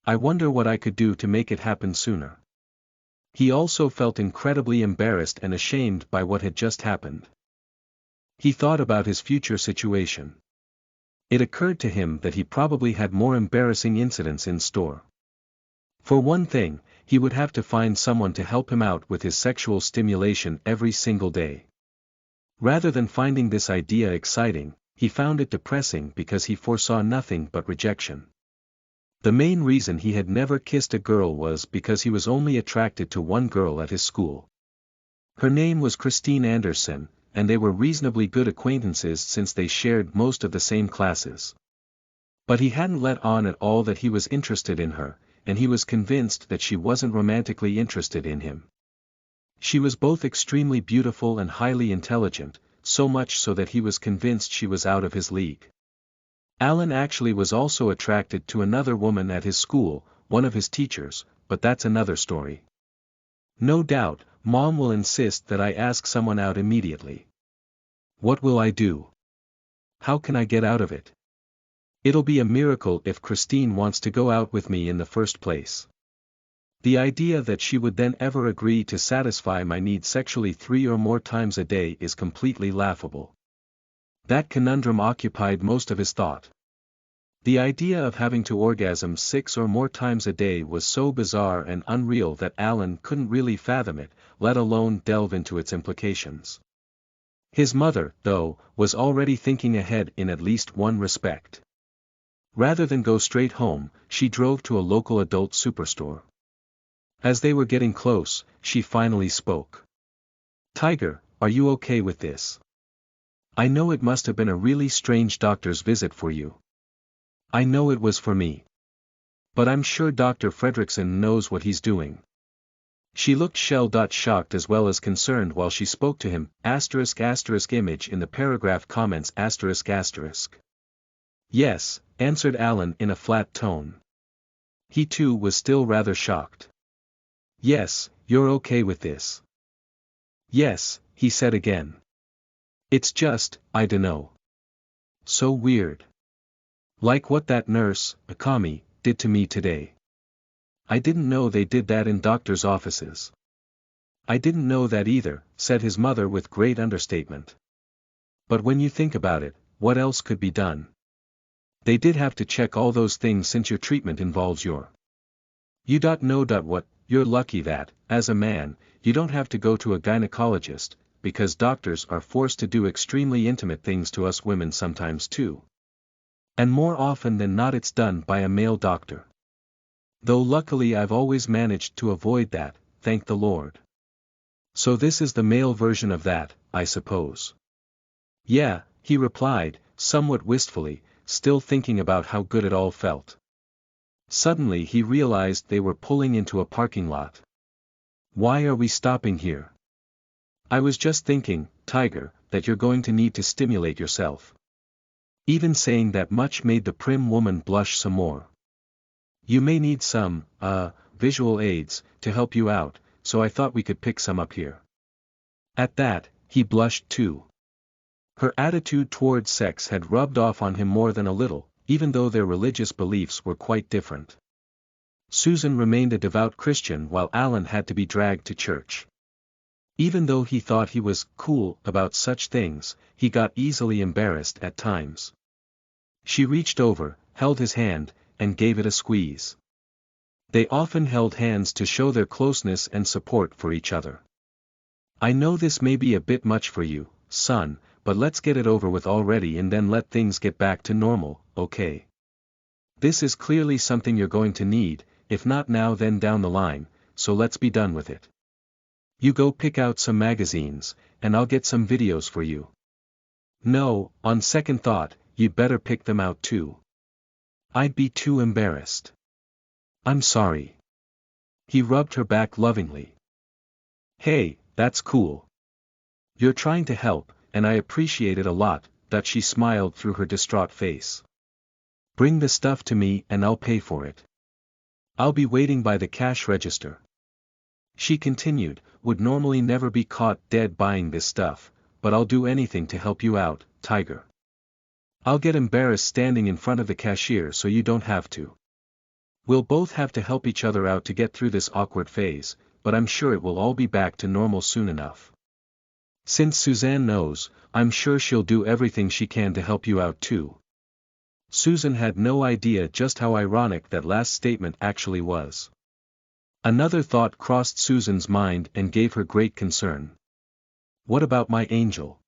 I wonder what I could do to make it happen sooner. He also felt incredibly embarrassed and ashamed by what had just happened. He thought about his future situation. It occurred to him that he probably had more embarrassing incidents in store. For one thing, he would have to find someone to help him out with his sexual stimulation every single day. Rather than finding this idea exciting, he found it depressing because he foresaw nothing but rejection. The main reason he had never kissed a girl was because he was only attracted to one girl at his school. Her name was Christine Anderson, and they were reasonably good acquaintances since they shared most of the same classes. But he hadn't let on at all that he was interested in her, and he was convinced that she wasn't romantically interested in him. She was both extremely beautiful and highly intelligent, so much so that he was convinced she was out of his league. Alan actually was also attracted to another woman at his school, one of his teachers, but that's another story. No doubt, Mom will insist that I ask someone out immediately. What will I do? How can I get out of it? It'll be a miracle if Christine wants to go out with me in the first place. The idea that she would then ever agree to satisfy my needs sexually 3 or more times a day is completely laughable. That conundrum occupied most of his thought. The idea of having to orgasm 6 or more times a day was so bizarre and unreal that Alan couldn't really fathom it, let alone delve into its implications. His mother, though, was already thinking ahead in at least one respect. Rather than go straight home, she drove to a local adult superstore. As they were getting close, she finally spoke. "Tiger, are you okay with this? I know it must have been a really strange doctor's visit for you. I know it was for me. But I'm sure Dr. Fredrickson knows what he's doing." She looked shocked as well as concerned while she spoke to him, *** image in the paragraph comments ***. "Yes," answered Alan in a flat tone. He too was still rather shocked. "Yes, you're okay with this?" "Yes," he said again. "It's just, I dunno. So weird. Like what that nurse, Akami, did to me today. I didn't know they did that in doctors' offices." "I didn't know that either," said his mother with great understatement. "But when you think about it, what else could be done? They did have to check all those things since your treatment involves your. You don't know what, you're lucky that, as a man, you don't have to go to a gynecologist, because doctors are forced to do extremely intimate things to us women sometimes too. And more often than not it's done by a male doctor. Though luckily I've always managed to avoid that, thank the Lord. So this is the male version of that, I suppose." "Yeah," he replied, somewhat wistfully, still thinking about how good it all felt. Suddenly he realized they were pulling into a parking lot. "Why are we stopping here?" "I was just thinking, Tiger, that you're going to need to stimulate yourself." Even saying that much made the prim woman blush some more. "You may need some, visual aids, to help you out, so I thought we could pick some up here." At that, he blushed too. Her attitude toward sex had rubbed off on him more than a little, even though their religious beliefs were quite different. Susan remained a devout Christian while Alan had to be dragged to church. Even though he thought he was cool about such things, he got easily embarrassed at times. She reached over, held his hand, and gave it a squeeze. They often held hands to show their closeness and support for each other. "I know this may be a bit much for you, son, but let's get it over with already and then let things get back to normal, okay? This is clearly something you're going to need, if not now then down the line, so let's be done with it. You go pick out some magazines, and I'll get some videos for you. No, on second thought, you'd better pick them out too. I'd be too embarrassed." "I'm sorry." He rubbed her back lovingly. "Hey, that's cool. You're trying to help, and I appreciate it a lot," that she smiled through her distraught face. "Bring the stuff to me and I'll pay for it. I'll be waiting by the cash register." She continued, "Would normally never be caught dead buying this stuff, but I'll do anything to help you out, Tiger. I'll get embarrassed standing in front of the cashier so you don't have to. We'll both have to help each other out to get through this awkward phase, but I'm sure it will all be back to normal soon enough. Since Suzanne knows, I'm sure she'll do everything she can to help you out too." Susan had no idea just how ironic that last statement actually was. Another thought crossed Susan's mind and gave her great concern. What about my Angel?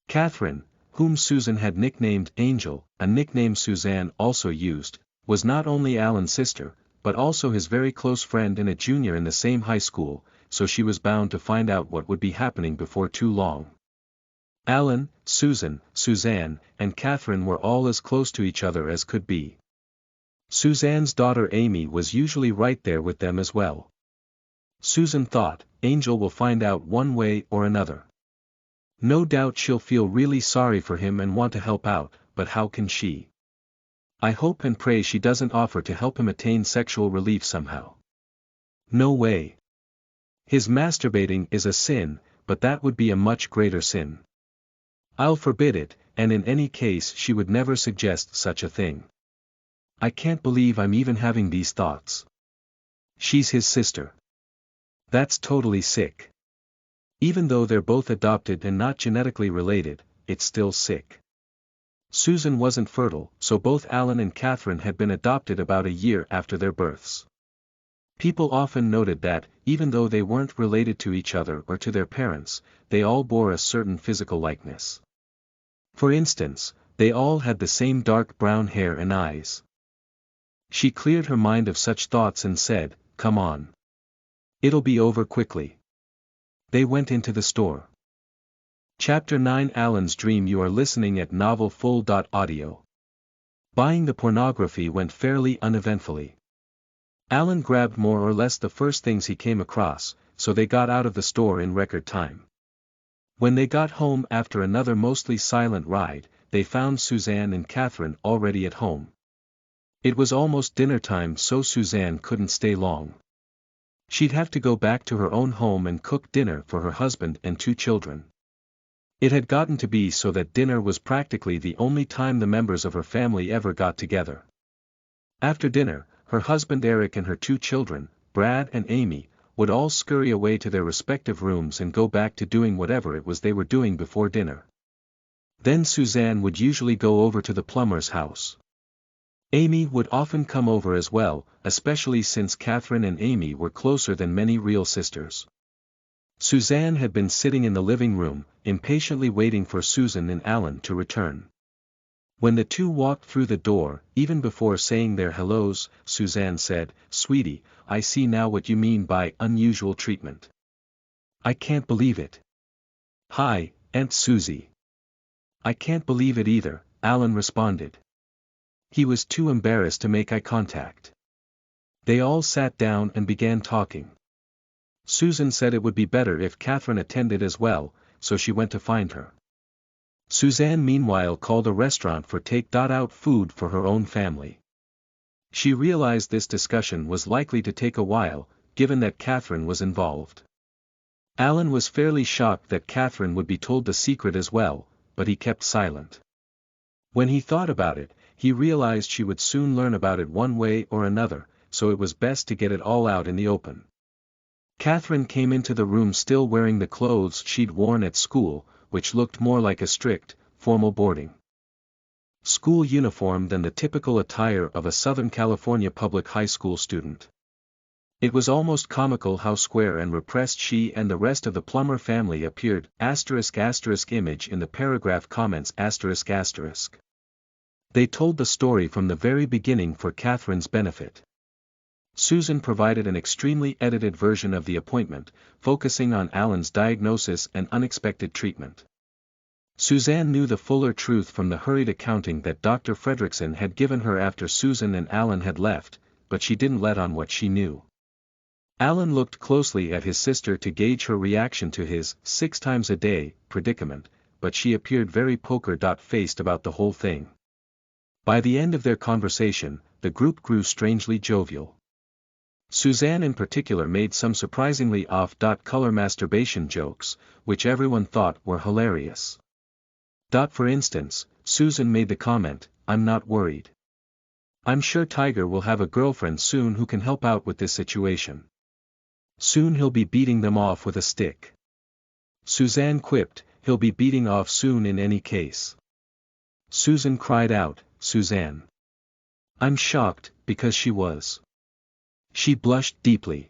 Catherine, whom Susan had nicknamed Angel, a nickname Suzanne also used, was not only Alan's sister, but also his very close friend and a junior in the same high school, so she was bound to find out what would be happening before too long. Alan, Susan, Suzanne, and Catherine were all as close to each other as could be. Suzanne's daughter Amy was usually right there with them as well. Susan thought, Angel will find out one way or another. No doubt she'll feel really sorry for him and want to help out, but how can she? I hope and pray she doesn't offer to help him attain sexual relief somehow. No way. His masturbating is a sin, but that would be a much greater sin. I'll forbid it, and in any case she would never suggest such a thing. I can't believe I'm even having these thoughts. She's his sister. That's totally sick. Even though they're both adopted and not genetically related, it's still sick. Susan wasn't fertile, so both Alan and Catherine had been adopted about a year after their births. People often noted that, even though they weren't related to each other or to their parents, they all bore a certain physical likeness. For instance, they all had the same dark brown hair and eyes. She cleared her mind of such thoughts and said, "Come on. It'll be over quickly." They went into the store. Chapter 9 Alan's Dream. You are listening at novelfull.audio. Buying the pornography went fairly uneventfully. Alan grabbed more or less the first things he came across, so they got out of the store in record time. When they got home after another mostly silent ride, they found Suzanne and Catherine already at home. It was almost dinner time, so Suzanne couldn't stay long. She'd have to go back to her own home and cook dinner for her husband and 2 children. It had gotten to be so that dinner was practically the only time the members of her family ever got together. After dinner, her husband Eric and her 2 children, Brad and Amy, would all scurry away to their respective rooms and go back to doing whatever it was they were doing before dinner. Then Suzanne would usually go over to the plumber's house. Amy would often come over as well, especially since Catherine and Amy were closer than many real sisters. Suzanne had been sitting in the living room, impatiently waiting for Susan and Alan to return. When the 2 walked through the door, even before saying their hellos, Suzanne said, "Sweetie, I see now what you mean by unusual treatment. I can't believe it." "Hi, Aunt Susie." "I can't believe it either," Alan responded. He was too embarrassed to make eye contact. They all sat down and began talking. Susan said it would be better if Catherine attended as well, so she went to find her. Suzanne meanwhile called a restaurant for take-out food for her own family. She realized this discussion was likely to take a while, given that Catherine was involved. Alan was fairly shocked that Catherine would be told the secret as well, but he kept silent. When he thought about it, he realized she would soon learn about it one way or another, so it was best to get it all out in the open. Catherine came into the room still wearing the clothes she'd worn at school, which looked more like a strict, formal boarding school uniform than the typical attire of a Southern California public high school student. It was almost comical how square and repressed she and the rest of the Plummer family appeared, *** image in the paragraph comments ***. They told the story from the very beginning for Catherine's benefit. Susan provided an extremely edited version of the appointment, focusing on Alan's diagnosis and unexpected treatment. Suzanne knew the fuller truth from the hurried accounting that Dr. Fredrickson had given her after Susan and Alan had left, but she didn't let on what she knew. Alan looked closely at his sister to gauge her reaction to his 6 times a day predicament, but she appeared very poker-faced about the whole thing. By the end of their conversation, the group grew strangely jovial. Suzanne in particular made some surprisingly off-color masturbation jokes, which everyone thought were hilarious. For instance, Susan made the comment, "I'm not worried. I'm sure Tiger will have a girlfriend soon who can help out with this situation. Soon he'll be beating them off with a stick." Suzanne quipped, "He'll be beating off soon in any case." Susan cried out, Suzanne. I'm shocked, because she was. She blushed deeply.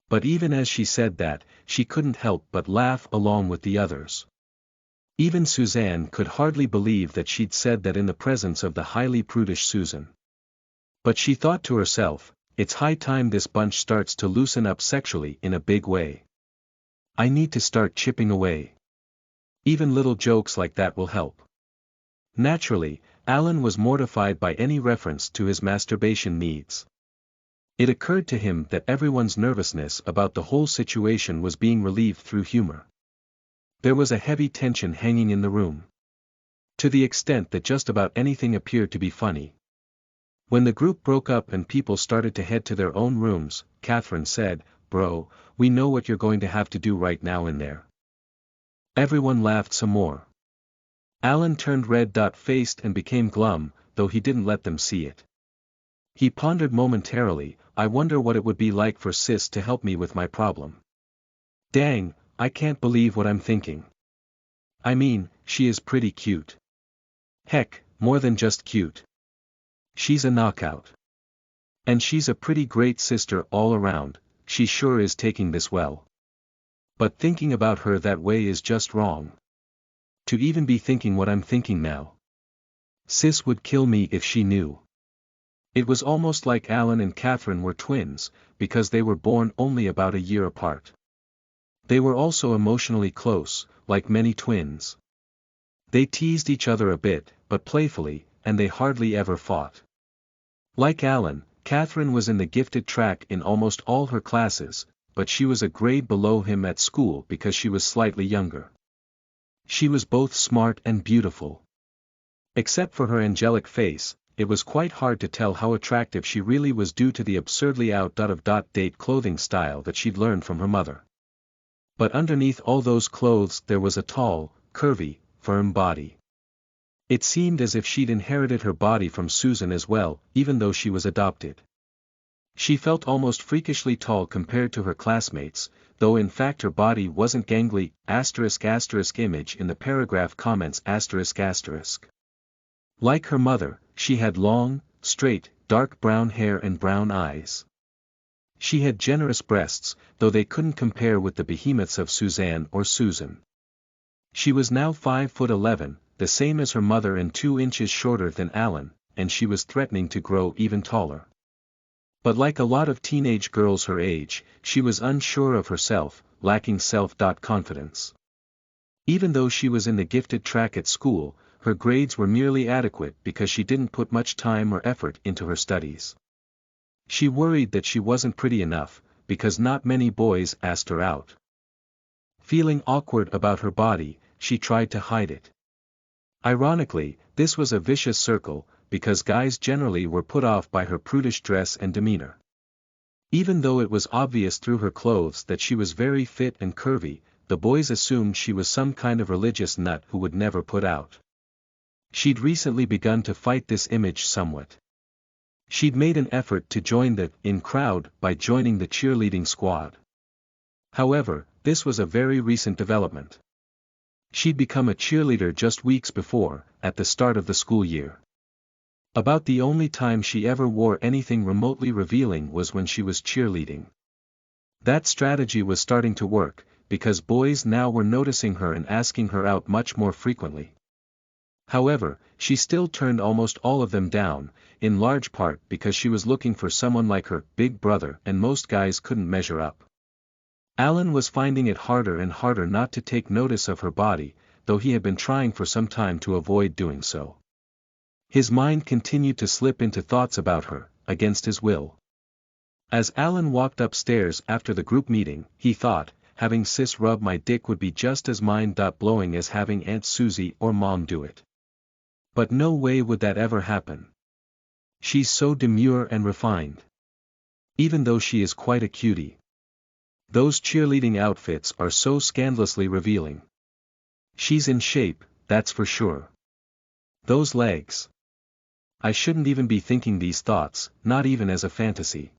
But even as she said that, she couldn't help but laugh along with the others. Even Suzanne could hardly believe that she'd said that in the presence of the highly prudish Susan. But she thought to herself, it's high time this bunch starts to loosen up sexually in a big way. I need to start chipping away. Even little jokes like that will help. Naturally, Alan was mortified by any reference to his masturbation needs. It occurred to him that everyone's nervousness about the whole situation was being relieved through humor. There was a heavy tension hanging in the room. To the extent that just about anything appeared to be funny. When the group broke up and people started to head to their own rooms, Catherine said, "Bro, we know what you're going to have to do right now in there." Everyone laughed some more. Alan turned red-faced and became glum, though he didn't let them see it. He pondered momentarily, I wonder what it would be like for Sis to help me with my problem. Dang, I can't believe what I'm thinking. I mean, she is pretty cute. Heck, more than just cute. She's a knockout. And she's a pretty great sister all around, she sure is taking this well. But thinking about her that way is just wrong. To even be thinking what I'm thinking now. Sis would kill me if she knew. It was almost like Alan and Catherine were twins, because they were born only about a year apart. They were also emotionally close, like many twins. They teased each other a bit, but playfully, and they hardly ever fought. Like Alan, Catherine was in the gifted track in almost all her classes, but she was a grade below him at school because she was slightly younger. She was both smart and beautiful. Except for her angelic face, it was quite hard to tell how attractive she really was due to the absurdly out-of-date clothing style that she'd learned from her mother. But underneath all those clothes there was a tall, curvy, firm body. It seemed as if she'd inherited her body from Susan as well, even though she was adopted. She felt almost freakishly tall compared to her classmates, though in fact her body wasn't gangly, *** image in the paragraph comments ***. Like her mother, she had long, straight, dark brown hair and brown eyes. She had generous breasts, though they couldn't compare with the behemoths of Suzanne or Susan. She was now 5'11", the same as her mother and 2 inches shorter than Alan, and she was threatening to grow even taller. But like a lot of teenage girls her age, she was unsure of herself, lacking self-confidence. Even though she was in the gifted track at school, her grades were merely adequate because she didn't put much time or effort into her studies. She worried that she wasn't pretty enough, because not many boys asked her out. Feeling awkward about her body, she tried to hide it. Ironically, this was a vicious circle, because guys generally were put off by her prudish dress and demeanor. Even though it was obvious through her clothes that she was very fit and curvy, the boys assumed she was some kind of religious nut who would never put out. She'd recently begun to fight this image somewhat. She'd made an effort to join the in crowd by joining the cheerleading squad. However, this was a very recent development. She'd become a cheerleader just weeks before, at the start of the school year. About the only time she ever wore anything remotely revealing was when she was cheerleading. That strategy was starting to work, because boys now were noticing her and asking her out much more frequently. However, she still turned almost all of them down, in large part because she was looking for someone like her big brother and most guys couldn't measure up. Alan was finding it harder and harder not to take notice of her body, though he had been trying for some time to avoid doing so. His mind continued to slip into thoughts about her, against his will. As Alan walked upstairs after the group meeting, he thought, having Sis rub my dick would be just as mind-blowing as having Aunt Susie or Mom do it. But no way would that ever happen. She's so demure and refined. Even though she is quite a cutie. Those cheerleading outfits are so scandalously revealing. She's in shape, that's for sure. Those legs. I shouldn't even be thinking these thoughts, not even as a fantasy.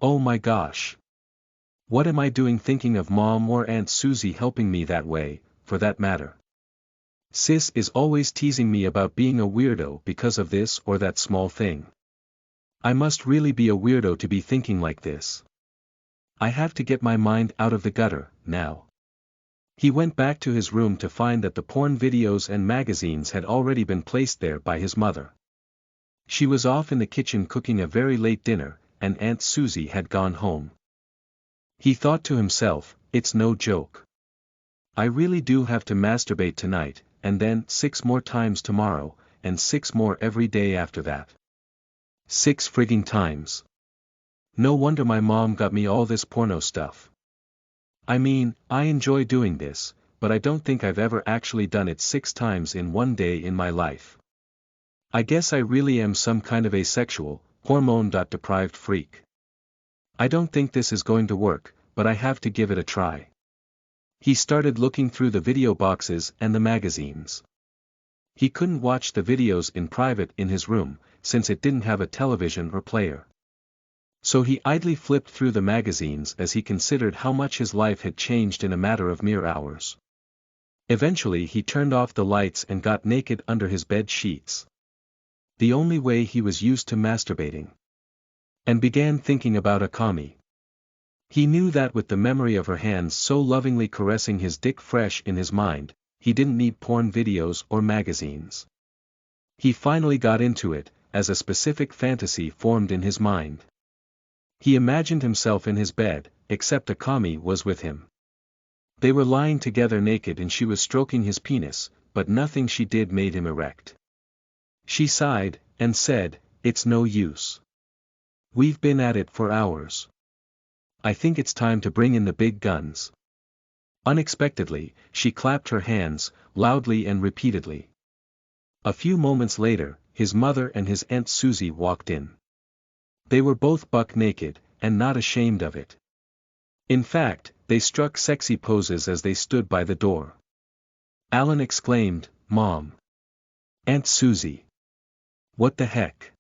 Oh my gosh. What am I doing thinking of Mom or Aunt Susie helping me that way, for that matter? Sis is always teasing me about being a weirdo because of this or that small thing. I must really be a weirdo to be thinking like this. I have to get my mind out of the gutter, now. He went back to his room to find that the porn videos and magazines had already been placed there by his mother. She was off in the kitchen cooking a very late dinner, and Aunt Susie had gone home. He thought to himself, it's no joke. I really do have to masturbate tonight, and then 6 more times tomorrow, and 6 more every day after that. 6 frigging times. No wonder my mom got me all this porno stuff. I mean, I enjoy doing this, but I don't think I've ever actually done it 6 times in one day in my life. I guess I really am some kind of asexual, hormone-deprived freak. I don't think this is going to work, but I have to give it a try. He started looking through the video boxes and the magazines. He couldn't watch the videos in private in his room, since it didn't have a television or player. So he idly flipped through the magazines as he considered how much his life had changed in a matter of mere hours. Eventually he turned off the lights and got naked under his bed sheets. The only way he was used to masturbating. And began thinking about Akami. He knew that with the memory of her hands so lovingly caressing his dick fresh in his mind, he didn't need porn videos or magazines. He finally got into it, as a specific fantasy formed in his mind. He imagined himself in his bed, except Akami was with him. They were lying together naked and she was stroking his penis, but nothing she did made him erect. She sighed, and said, "It's no use. We've been at it for hours. I think it's time to bring in the big guns." Unexpectedly, she clapped her hands, loudly and repeatedly. A few moments later, his mother and his Aunt Susie walked in. They were both buck naked, and not ashamed of it. In fact, they struck sexy poses as they stood by the door. Alan exclaimed, "Mom! Aunt Susie! What the heck?"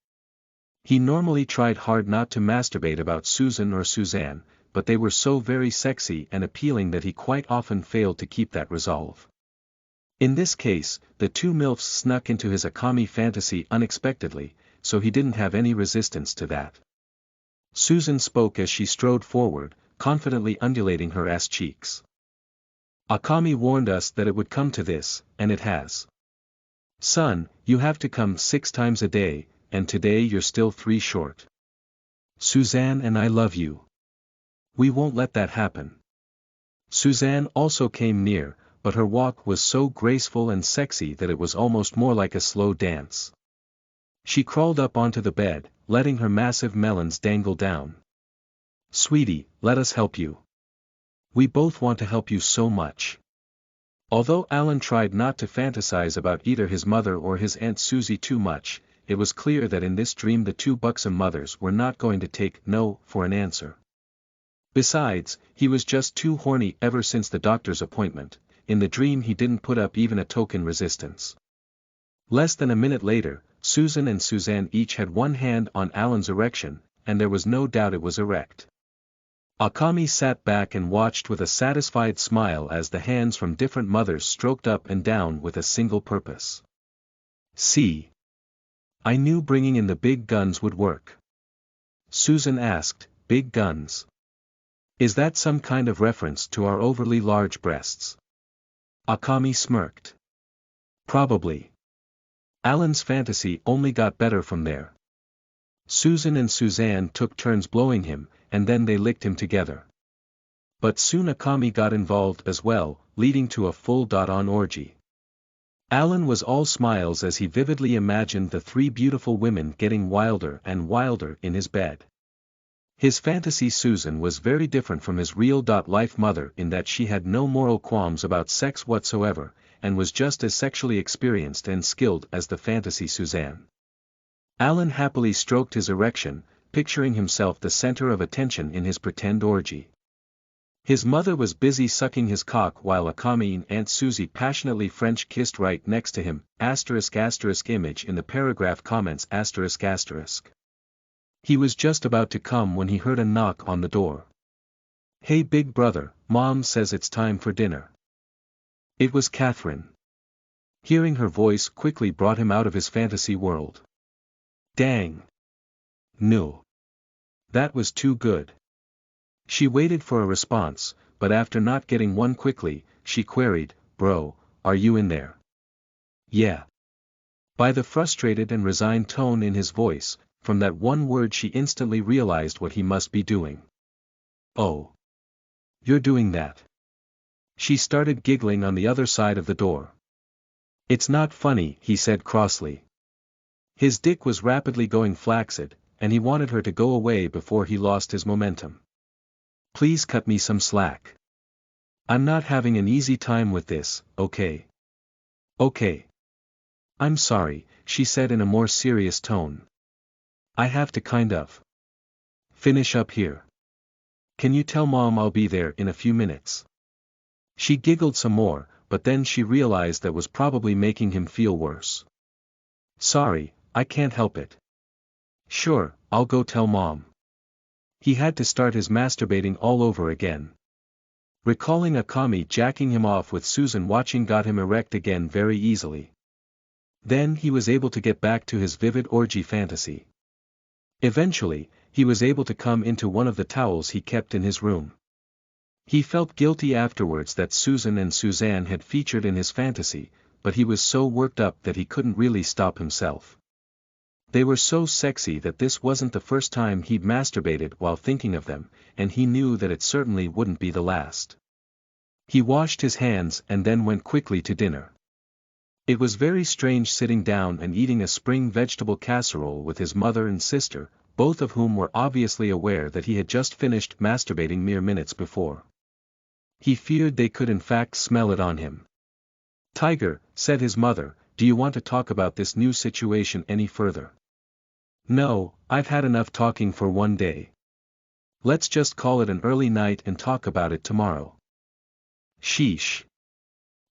He normally tried hard not to masturbate about Susan or Suzanne, but they were so very sexy and appealing that he quite often failed to keep that resolve. In this case, the 2 MILFs snuck into his Akami fantasy unexpectedly, so he didn't have any resistance to that. Susan spoke as she strode forward, confidently undulating her ass cheeks. "Akami warned us that it would come to this, and it has. Son, you have to come 6 times a day, and today you're still 3 short. Suzanne and I love you. We won't let that happen." Suzanne also came near, but her walk was so graceful and sexy that it was almost more like a slow dance. She crawled up onto the bed, letting her massive melons dangle down. "Sweetie, let us help you. We both want to help you so much." Although Alan tried not to fantasize about either his mother or his Aunt Susie too much, it was clear that in this dream the 2 buxom mothers were not going to take "no" for an answer. Besides, he was just too horny ever since the doctor's appointment. In the dream he didn't put up even a token resistance. Less than a minute later, Susan and Suzanne each had one hand on Alan's erection, and there was no doubt it was erect. Akami sat back and watched with a satisfied smile as the hands from different mothers stroked up and down with a single purpose. "See? I knew bringing in the big guns would work." Susan asked, "Big guns? Is that some kind of reference to our overly large breasts?" Akami smirked. "Probably." Alan's fantasy only got better from there. Susan and Suzanne took turns blowing him, and then they licked him together. But soon Akami got involved as well, leading to a full-on orgy. Alan was all smiles as he vividly imagined the 3 beautiful women getting wilder and wilder in his bed. His fantasy Susan was very different from his real-life mother in that she had no moral qualms about sex whatsoever, and was just as sexually experienced and skilled as the fantasy Suzanne. Alan happily stroked his erection, picturing himself the center of attention in his pretend orgy. His mother was busy sucking his cock while Akami and Aunt Susie passionately French kissed right next to him, *** image in the paragraph comments ***. He was just about to come when he heard a knock on the door. "Hey big brother, Mom says it's time for dinner." It was Catherine. Hearing her voice quickly brought him out of his fantasy world. Dang. No. That was too good. She waited for a response, but after not getting one quickly, she queried, "Bro, are you in there?" "Yeah." By the frustrated and resigned tone in his voice, from that one word she instantly realized what he must be doing. "Oh. You're doing that?" She started giggling on the other side of the door. "It's not funny," he said crossly. His dick was rapidly going flaccid, and he wanted her to go away before he lost his momentum. "Please cut me some slack. I'm not having an easy time with this, okay?" "Okay. I'm sorry," she said in a more serious tone. "I have to kind of finish up here. Can you tell Mom I'll be there in a few minutes?" She giggled some more, but then she realized that was probably making him feel worse. "Sorry, I can't help it." "Sure, I'll go tell Mom." He had to start his masturbating all over again. Recalling Akami jacking him off with Susan watching got him erect again very easily. Then he was able to get back to his vivid orgy fantasy. Eventually, he was able to come into one of the towels he kept in his room. He felt guilty afterwards that Susan and Suzanne had featured in his fantasy, but he was so worked up that he couldn't really stop himself. They were so sexy that this wasn't the first time he'd masturbated while thinking of them, and he knew that it certainly wouldn't be the last. He washed his hands and then went quickly to dinner. It was very strange sitting down and eating a spring vegetable casserole with his mother and sister, both of whom were obviously aware that he had just finished masturbating mere minutes before. He feared they could in fact smell it on him. "Tiger," said his mother, "do you want to talk about this new situation any further?" "No, I've had enough talking for one day. Let's just call it an early night and talk about it tomorrow." Sheesh.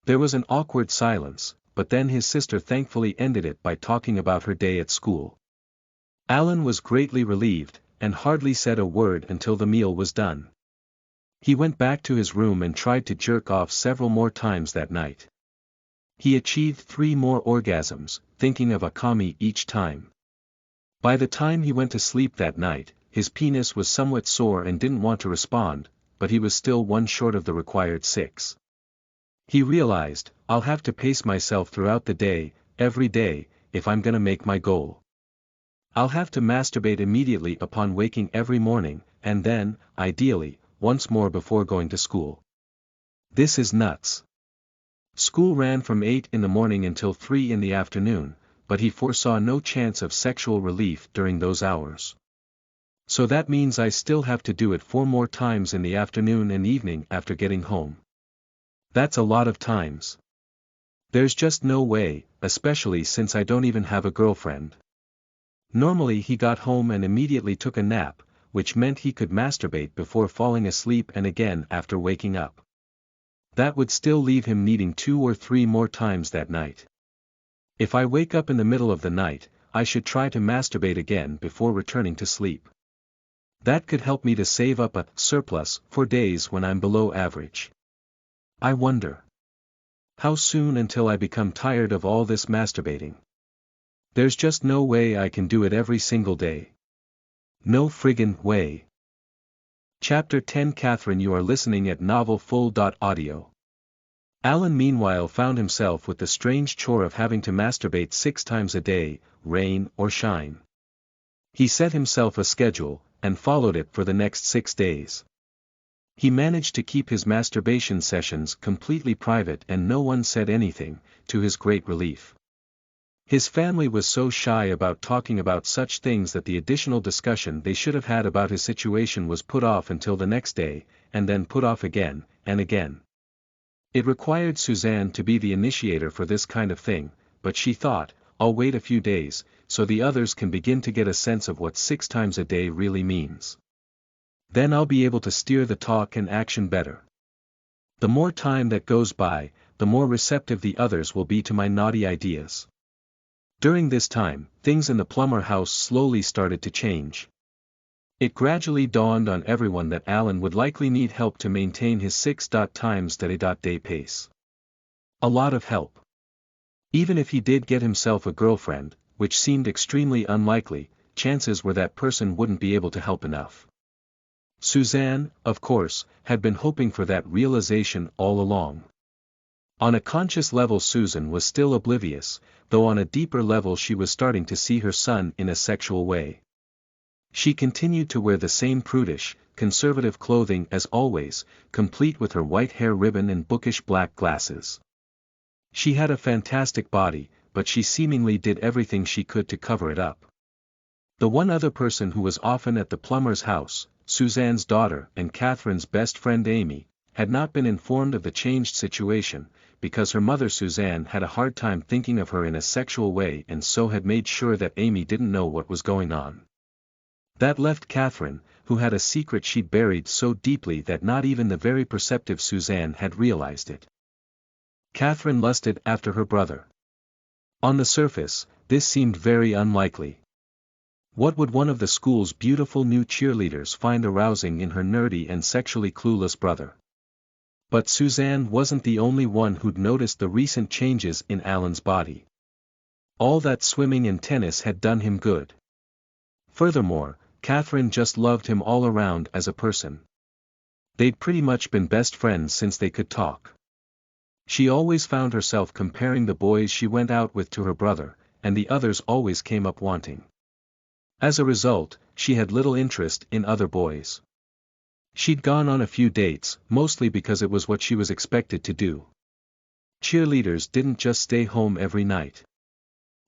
There was an awkward silence, but then his sister thankfully ended it by talking about her day at school. Alan was greatly relieved, and hardly said a word until the meal was done. He went back to his room and tried to jerk off several more times that night. He achieved 3 more orgasms, thinking of Akami each time. By the time he went to sleep that night, his penis was somewhat sore and didn't want to respond, but he was still one short of the required 6. He realized, I'll have to pace myself throughout the day, every day, if I'm gonna make my goal. I'll have to masturbate immediately upon waking every morning, and then, ideally, once more before going to school. This is nuts. School ran from 8 in the morning until 3 in the afternoon, but he foresaw no chance of sexual relief during those hours. So that means I still have to do it 4 more times in the afternoon and evening after getting home. That's a lot of times. There's just no way, especially since I don't even have a girlfriend. Normally he got home and immediately took a nap, which meant he could masturbate before falling asleep and again after waking up. That would still leave him needing 2 or 3 more times that night. If I wake up in the middle of the night, I should try to masturbate again before returning to sleep. That could help me to save up a surplus for days when I'm below average. I wonder how soon until I become tired of all this masturbating. There's just no way I can do it every single day. No friggin' way. Chapter 10 Catherine, you are listening at novelfull.audio. Alan meanwhile found himself with the strange chore of having to masturbate 6 times a day, rain or shine. He set himself a schedule, and followed it for the next 6 days. He managed to keep his masturbation sessions completely private and no one said anything, to his great relief. His family was so shy about talking about such things that the additional discussion they should have had about his situation was put off until the next day, and then put off again, and again. It required Suzanne to be the initiator for this kind of thing, but she thought, I'll wait a few days, so the others can begin to get a sense of what 6 times a day really means. Then I'll be able to steer the talk and action better. The more time that goes by, the more receptive the others will be to my naughty ideas. During this time, things in the Plummer house slowly started to change. It gradually dawned on everyone that Alan would likely need help to maintain his 6 times day pace. A lot of help. Even if he did get himself a girlfriend, which seemed extremely unlikely, chances were that person wouldn't be able to help enough. Suzanne, of course, had been hoping for that realization all along. On a conscious level Susan was still oblivious, though on a deeper level she was starting to see her son in a sexual way. She continued to wear the same prudish, conservative clothing as always, complete with her white hair ribbon and bookish black glasses. She had a fantastic body, but she seemingly did everything she could to cover it up. The one other person who was often at the plumber's house, Suzanne's daughter and Catherine's best friend Amy, had not been informed of the changed situation, because her mother Suzanne had a hard time thinking of her in a sexual way and so had made sure that Amy didn't know what was going on. That left Catherine, who had a secret she'd buried so deeply that not even the very perceptive Suzanne had realized it. Catherine lusted after her brother. On the surface, this seemed very unlikely. What would one of the school's beautiful new cheerleaders find arousing in her nerdy and sexually clueless brother? But Suzanne wasn't the only one who'd noticed the recent changes in Alan's body. All that swimming and tennis had done him good. Furthermore, Catherine just loved him all around as a person. They'd pretty much been best friends since they could talk. She always found herself comparing the boys she went out with to her brother, and the others always came up wanting. As a result, she had little interest in other boys. She'd gone on a few dates, mostly because it was what she was expected to do. Cheerleaders didn't just stay home every night.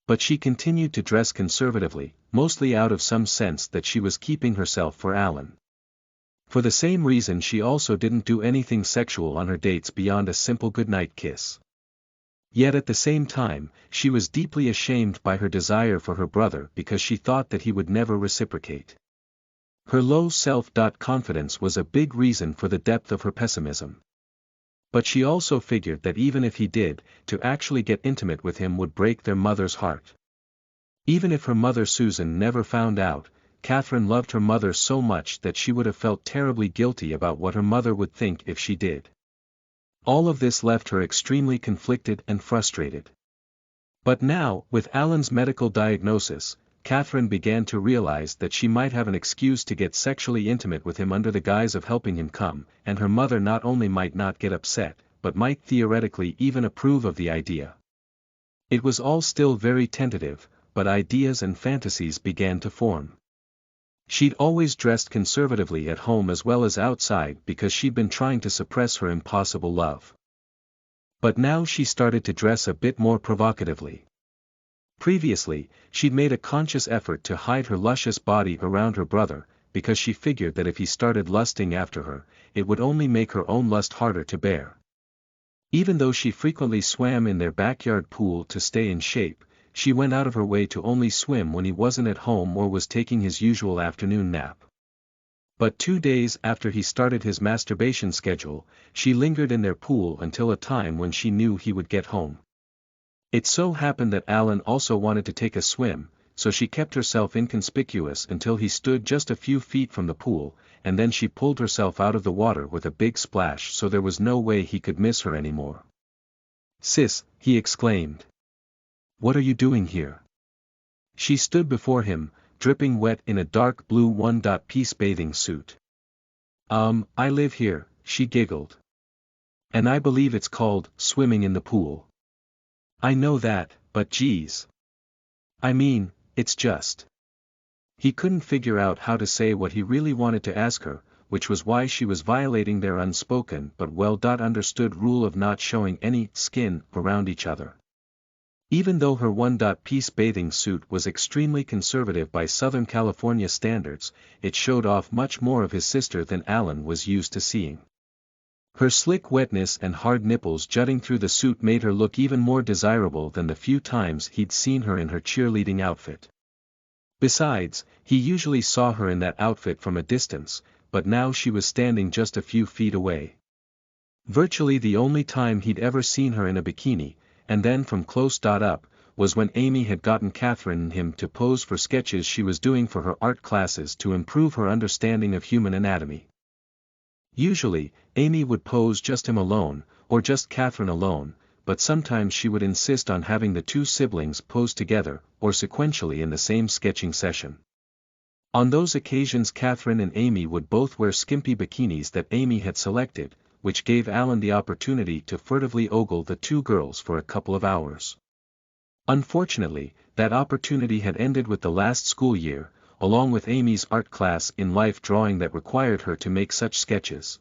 But she continued to dress conservatively, mostly out of some sense that she was keeping herself for Alan. For the same reason she also didn't do anything sexual on her dates beyond a simple goodnight kiss. Yet at the same time, she was deeply ashamed by her desire for her brother because she thought that he would never reciprocate. Her low self-confidence was a big reason for the depth of her pessimism. But she also figured that even if he did, to actually get intimate with him would break their mother's heart. Even if her mother Susan never found out, Catherine loved her mother so much that she would have felt terribly guilty about what her mother would think if she did. All of this left her extremely conflicted and frustrated. But now, with Alan's medical diagnosis, Catherine began to realize that she might have an excuse to get sexually intimate with him under the guise of helping him come, and her mother not only might not get upset, but might theoretically even approve of the idea. It was all still very tentative, but ideas and fantasies began to form. She'd always dressed conservatively at home as well as outside because she'd been trying to suppress her impossible love. But now she started to dress a bit more provocatively. Previously, she'd made a conscious effort to hide her luscious body around her brother, because she figured that if he started lusting after her, it would only make her own lust harder to bear. Even though she frequently swam in their backyard pool to stay in shape, she went out of her way to only swim when he wasn't at home or was taking his usual afternoon nap. But 2 days after he started his masturbation schedule, she lingered in their pool until a time when she knew he would get home. It so happened that Alan also wanted to take a swim, so she kept herself inconspicuous until he stood just a few feet from the pool, and then she pulled herself out of the water with a big splash so there was no way he could miss her anymore. "Sis," he exclaimed. "What are you doing here?" She stood before him, dripping wet in a dark blue one-piece bathing suit. I live here," she giggled. "And I believe it's called swimming in the pool." "I know that, but geez. I mean, it's just." He couldn't figure out how to say what he really wanted to ask her, which was why she was violating their unspoken but well-understood rule of not showing any skin around each other. Even though her one-piece bathing suit was extremely conservative by Southern California standards, it showed off much more of his sister than Alan was used to seeing. Her slick wetness and hard nipples jutting through the suit made her look even more desirable than the few times he'd seen her in her cheerleading outfit. Besides, he usually saw her in that outfit from a distance, but now she was standing just a few feet away. Virtually the only time he'd ever seen her in a bikini, and then from close up, was when Amy had gotten Catherine and him to pose for sketches she was doing for her art classes to improve her understanding of human anatomy. Usually, Amy would pose just him alone, or just Catherine alone, but sometimes she would insist on having the two siblings pose together, or sequentially in the same sketching session. On those occasions Catherine and Amy would both wear skimpy bikinis that Amy had selected, which gave Alan the opportunity to furtively ogle the two girls for a couple of hours. Unfortunately, that opportunity had ended with the last school year, along with Amy's art class in life drawing that required her to make such sketches.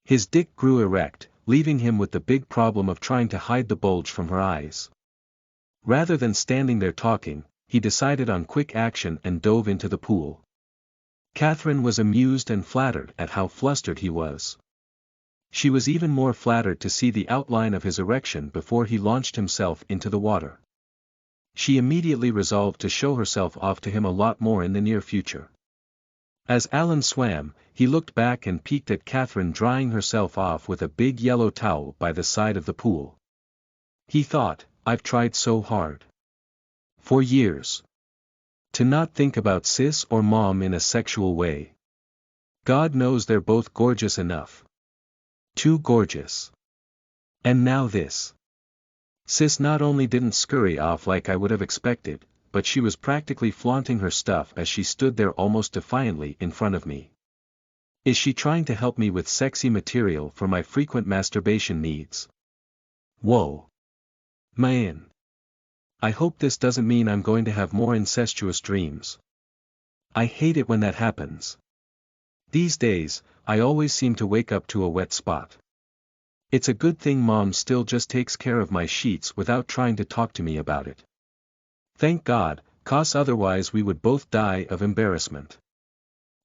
His dick grew erect, leaving him with the big problem of trying to hide the bulge from her eyes. Rather than standing there talking, he decided on quick action and dove into the pool. Catherine was amused and flattered at how flustered he was. She was even more flattered to see the outline of his erection before he launched himself into the water. She immediately resolved to show herself off to him a lot more in the near future. As Alan swam, he looked back and peeked at Catherine drying herself off with a big yellow towel by the side of the pool. He thought, I've tried so hard. For years. To not think about sis or mom in a sexual way. God knows they're both gorgeous enough. Too gorgeous. And now this. Sis not only didn't scurry off like I would have expected, but she was practically flaunting her stuff as she stood there almost defiantly in front of me. Is she trying to help me with sexy material for my frequent masturbation needs? Whoa. Man. I hope this doesn't mean I'm going to have more incestuous dreams. I hate it when that happens. These days, I always seem to wake up to a wet spot. It's a good thing Mom still just takes care of my sheets without trying to talk to me about it. Thank God, 'cause otherwise we would both die of embarrassment.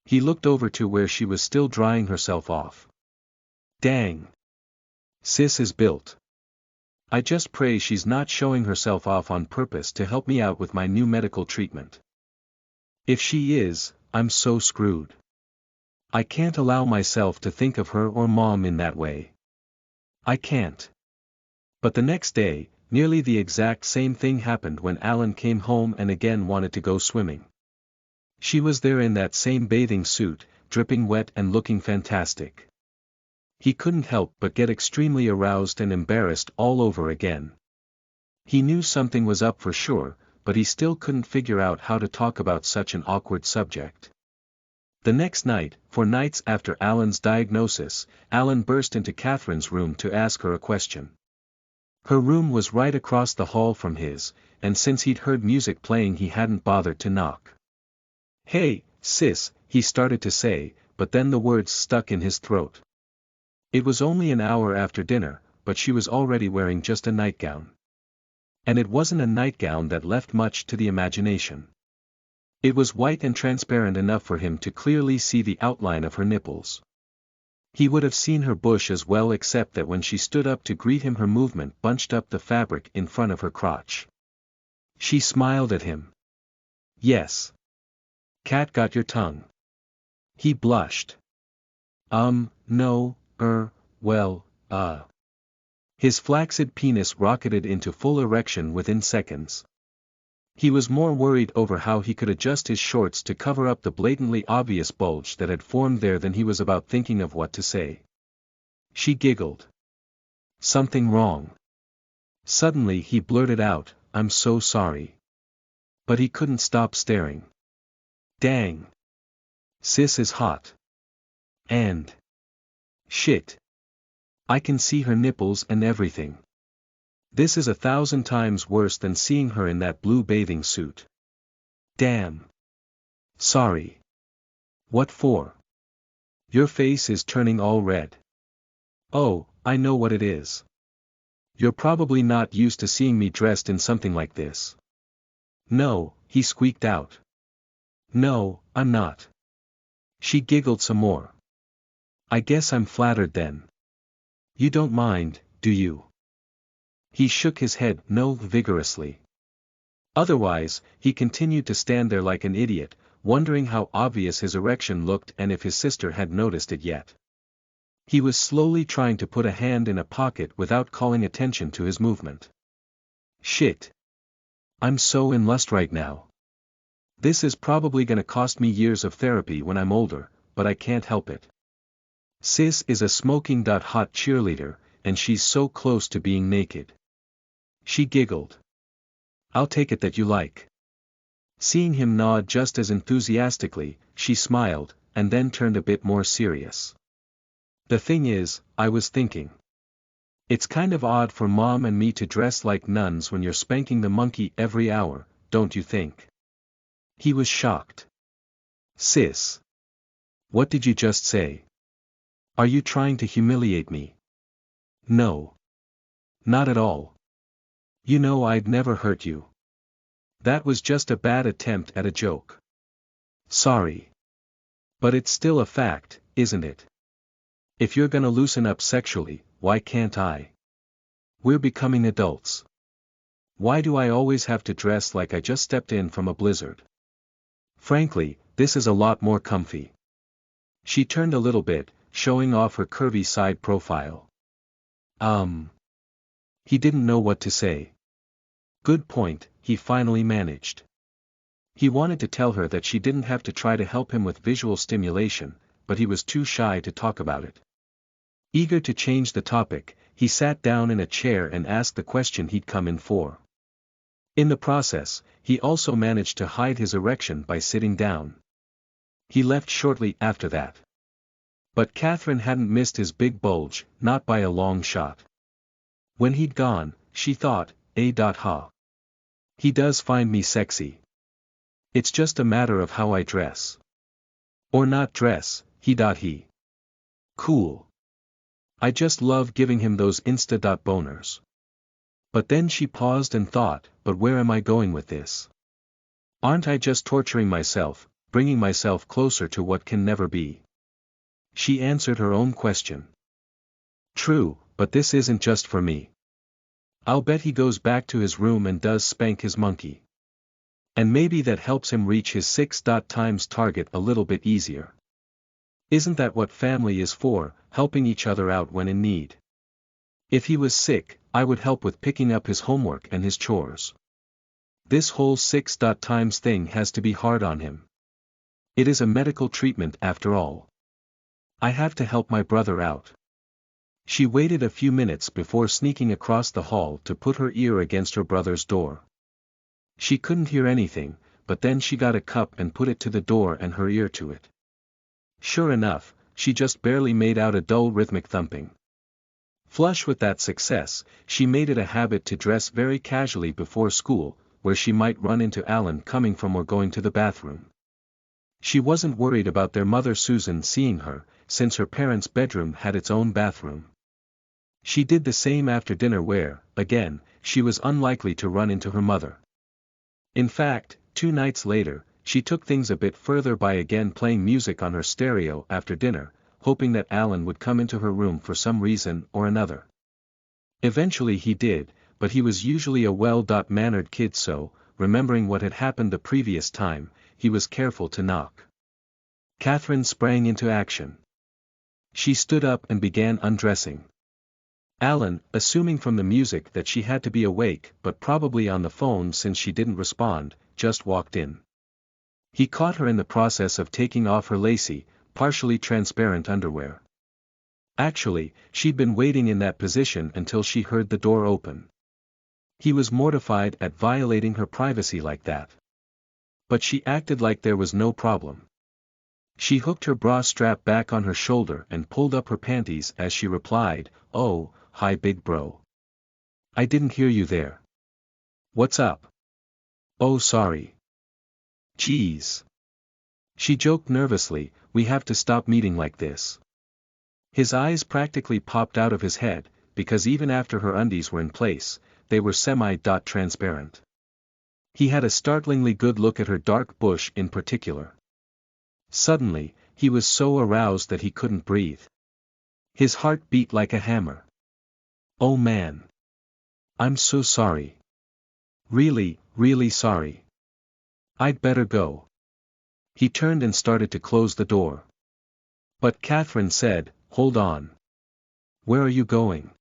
He looked over to where she was still drying herself off. Dang. Sis is built. I just pray she's not showing herself off on purpose to help me out with my new medical treatment. If she is, I'm so screwed. I can't allow myself to think of her or Mom in that way. I can't. But the next day, nearly the exact same thing happened when Alan came home and again wanted to go swimming. She was there in that same bathing suit, dripping wet and looking fantastic. He couldn't help but get extremely aroused and embarrassed all over again. He knew something was up for sure, but he still couldn't figure out how to talk about such an awkward subject. The next night, for nights after Alan's diagnosis, Alan burst into Catherine's room to ask her a question. Her room was right across the hall from his, and since he'd heard music playing he hadn't bothered to knock. Hey, sis, he started to say, but then the words stuck in his throat. It was only an hour after dinner, but she was already wearing just a nightgown. And it wasn't a nightgown that left much to the imagination. It was white and transparent enough for him to clearly see the outline of her nipples. He would have seen her bush as well except that when she stood up to greet him her movement bunched up the fabric in front of her crotch. She smiled at him. Yes. Cat got your tongue. He blushed. No, well. His flaccid penis rocketed into full erection within seconds. He was more worried over how he could adjust his shorts to cover up the blatantly obvious bulge that had formed there than he was about thinking of what to say. She giggled. Something wrong. Suddenly he blurted out, I'm so sorry. But he couldn't stop staring. Dang. Sis is hot. And. Shit. I can see her nipples and everything. This is 1,000 times worse than seeing her in that blue bathing suit. Damn. Sorry. What for? Your face is turning all red. Oh, I know what it is. You're probably not used to seeing me dressed in something like this. No, he squeaked out. No, I'm not. She giggled some more. I guess I'm flattered then. You don't mind, do you? He shook his head no vigorously. Otherwise, he continued to stand there like an idiot, wondering how obvious his erection looked and if his sister had noticed it yet. He was slowly trying to put a hand in a pocket without calling attention to his movement. Shit. I'm so in lust right now. This is probably gonna cost me years of therapy when I'm older, but I can't help it. Sis is a smoking hot cheerleader, and she's so close to being naked. She giggled. I'll take it that you like. Seeing him nod just as enthusiastically, she smiled, and then turned a bit more serious. The thing is, I was thinking. It's kind of odd for Mom and me to dress like nuns when you're spanking the monkey every hour, don't you think? He was shocked. Sis. What did you just say? Are you trying to humiliate me? No. Not at all. You know I'd never hurt you. That was just a bad attempt at a joke. Sorry. But it's still a fact, isn't it? If you're gonna loosen up sexually, why can't I? We're becoming adults. Why do I always have to dress like I just stepped in from a blizzard? Frankly, this is a lot more comfy. She turned a little bit, showing off her curvy side profile. He didn't know what to say. Good point, he finally managed. He wanted to tell her that she didn't have to try to help him with visual stimulation, but he was too shy to talk about it. Eager to change the topic, he sat down in a chair and asked the question he'd come in for. In the process, he also managed to hide his erection by sitting down. He left shortly after that. But Catherine hadn't missed his big bulge, not by a long shot. When he'd gone, she thought, ha. He does find me sexy. It's just a matter of how I dress. Or not dress, he. Cool. I just love giving him those boners. But then she paused and thought, but where am I going with this? Aren't I just torturing myself, bringing myself closer to what can never be? She answered her own question. True, but this isn't just for me. I'll bet he goes back to his room and does spank his monkey. And maybe that helps him reach his 6x target a little bit easier. Isn't that what family is for, helping each other out when in need? If he was sick, I would help with picking up his homework and his chores. This whole 6x thing has to be hard on him. It is a medical treatment after all. I have to help my brother out. She waited a few minutes before sneaking across the hall to put her ear against her brother's door. She couldn't hear anything, but then she got a cup and put it to the door and her ear to it. Sure enough, she just barely made out a dull rhythmic thumping. Flush with that success, she made it a habit to dress very casually before school, where she might run into Alan coming from or going to the bathroom. She wasn't worried about their mother Susan seeing her, since her parents' bedroom had its own bathroom. She did the same after dinner where, again, she was unlikely to run into her mother. In fact, 2 nights later, she took things a bit further by again playing music on her stereo after dinner, hoping that Alan would come into her room for some reason or another. Eventually he did, but he was usually a well-mannered kid, so, remembering what had happened the previous time, he was careful to knock. Catherine sprang into action. She stood up and began undressing. Alan, assuming from the music that she had to be awake but probably on the phone since she didn't respond, just walked in. He caught her in the process of taking off her lacy, partially transparent underwear. Actually, she'd been waiting in that position until she heard the door open. He was mortified at violating her privacy like that. But she acted like there was no problem. She hooked her bra strap back on her shoulder and pulled up her panties as she replied, "Oh, hi big bro. I didn't hear you there. What's up?" "Oh sorry. Geez." She joked nervously, "We have to stop meeting like this." His eyes practically popped out of his head, because even after her undies were in place, they were semi-transparent. He had a startlingly good look at her dark bush in particular. Suddenly, he was so aroused that he couldn't breathe. His heart beat like a hammer. "Oh man. I'm so sorry. Really, really sorry. I'd better go." He turned and started to close the door. But Catherine said, "Hold on. Where are you going?"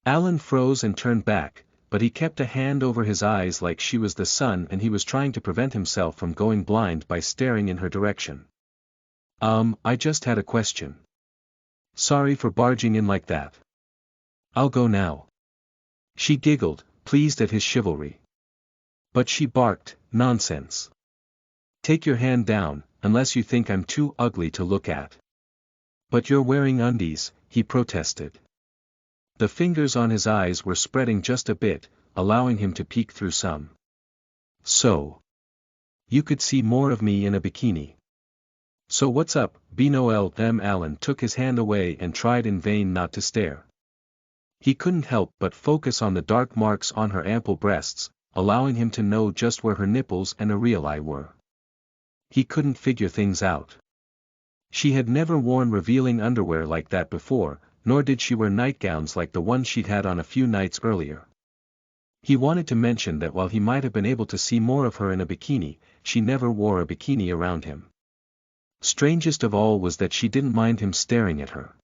Alan froze and turned back, but he kept a hand over his eyes like she was the sun and he was trying to prevent himself from going blind by staring in her direction. I just had a question. Sorry for barging in like that." I'll go now. She giggled, pleased at his chivalry. But she barked, nonsense. Take your hand down, unless you think I'm too ugly to look at. But you're wearing undies, he protested. The fingers on his eyes were spreading just a bit, allowing him to peek through some. So. You could see more of me in a bikini. So what's up, B-Noel? Alan took his hand away and tried in vain not to stare. He couldn't help but focus on the dark marks on her ample breasts, allowing him to know just where her nipples and areolae were. He couldn't figure things out. She had never worn revealing underwear like that before, nor did she wear nightgowns like the one she'd had on a few nights earlier. He wanted to mention that while he might have been able to see more of her in a bikini, she never wore a bikini around him. Strangest of all was that she didn't mind him staring at her.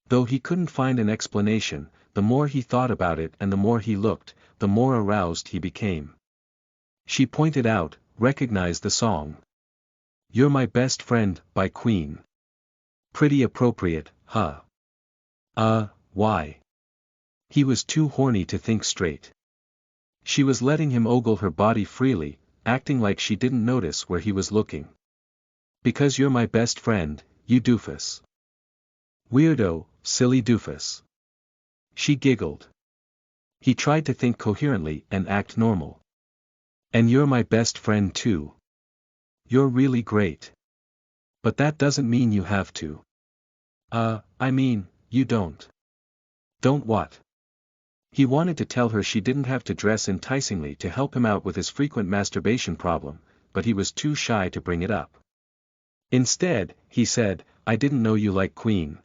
Though he couldn't find an explanation, the more he thought about it and the more he looked, the more aroused he became. She pointed out, recognized the song. You're My Best Friend, by Queen. Pretty appropriate, huh? Why? He was too horny to think straight. She was letting him ogle her body freely, acting like she didn't notice where he was looking. Because you're my best friend, you doofus. Weirdo, silly doofus. She giggled. He tried to think coherently and act normal. And you're my best friend too. You're really great. But that doesn't mean you have to. I mean, you don't. Don't what? He wanted to tell her she didn't have to dress enticingly to help him out with his frequent masturbation problem, but he was too shy to bring it up. Instead, he said, I didn't know you like Queen.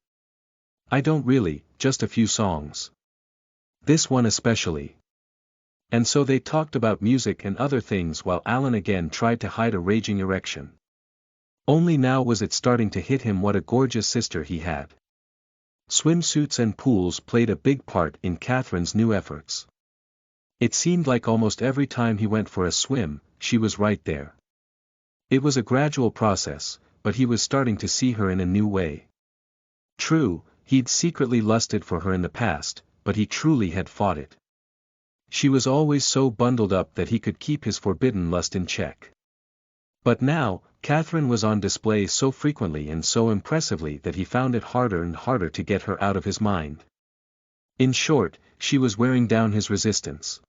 I don't really, just a few songs. This one especially. And so they talked about music and other things while Alan again tried to hide a raging erection. Only now was it starting to hit him what a gorgeous sister he had. Swimsuits and pools played a big part in Catherine's new efforts. It seemed like almost every time he went for a swim, she was right there. It was a gradual process, but he was starting to see her in a new way. True, he'd secretly lusted for her in the past, but he truly had fought it. She was always so bundled up that he could keep his forbidden lust in check. But now, Catherine was on display so frequently and so impressively that he found it harder and harder to get her out of his mind. In short, she was wearing down his resistance.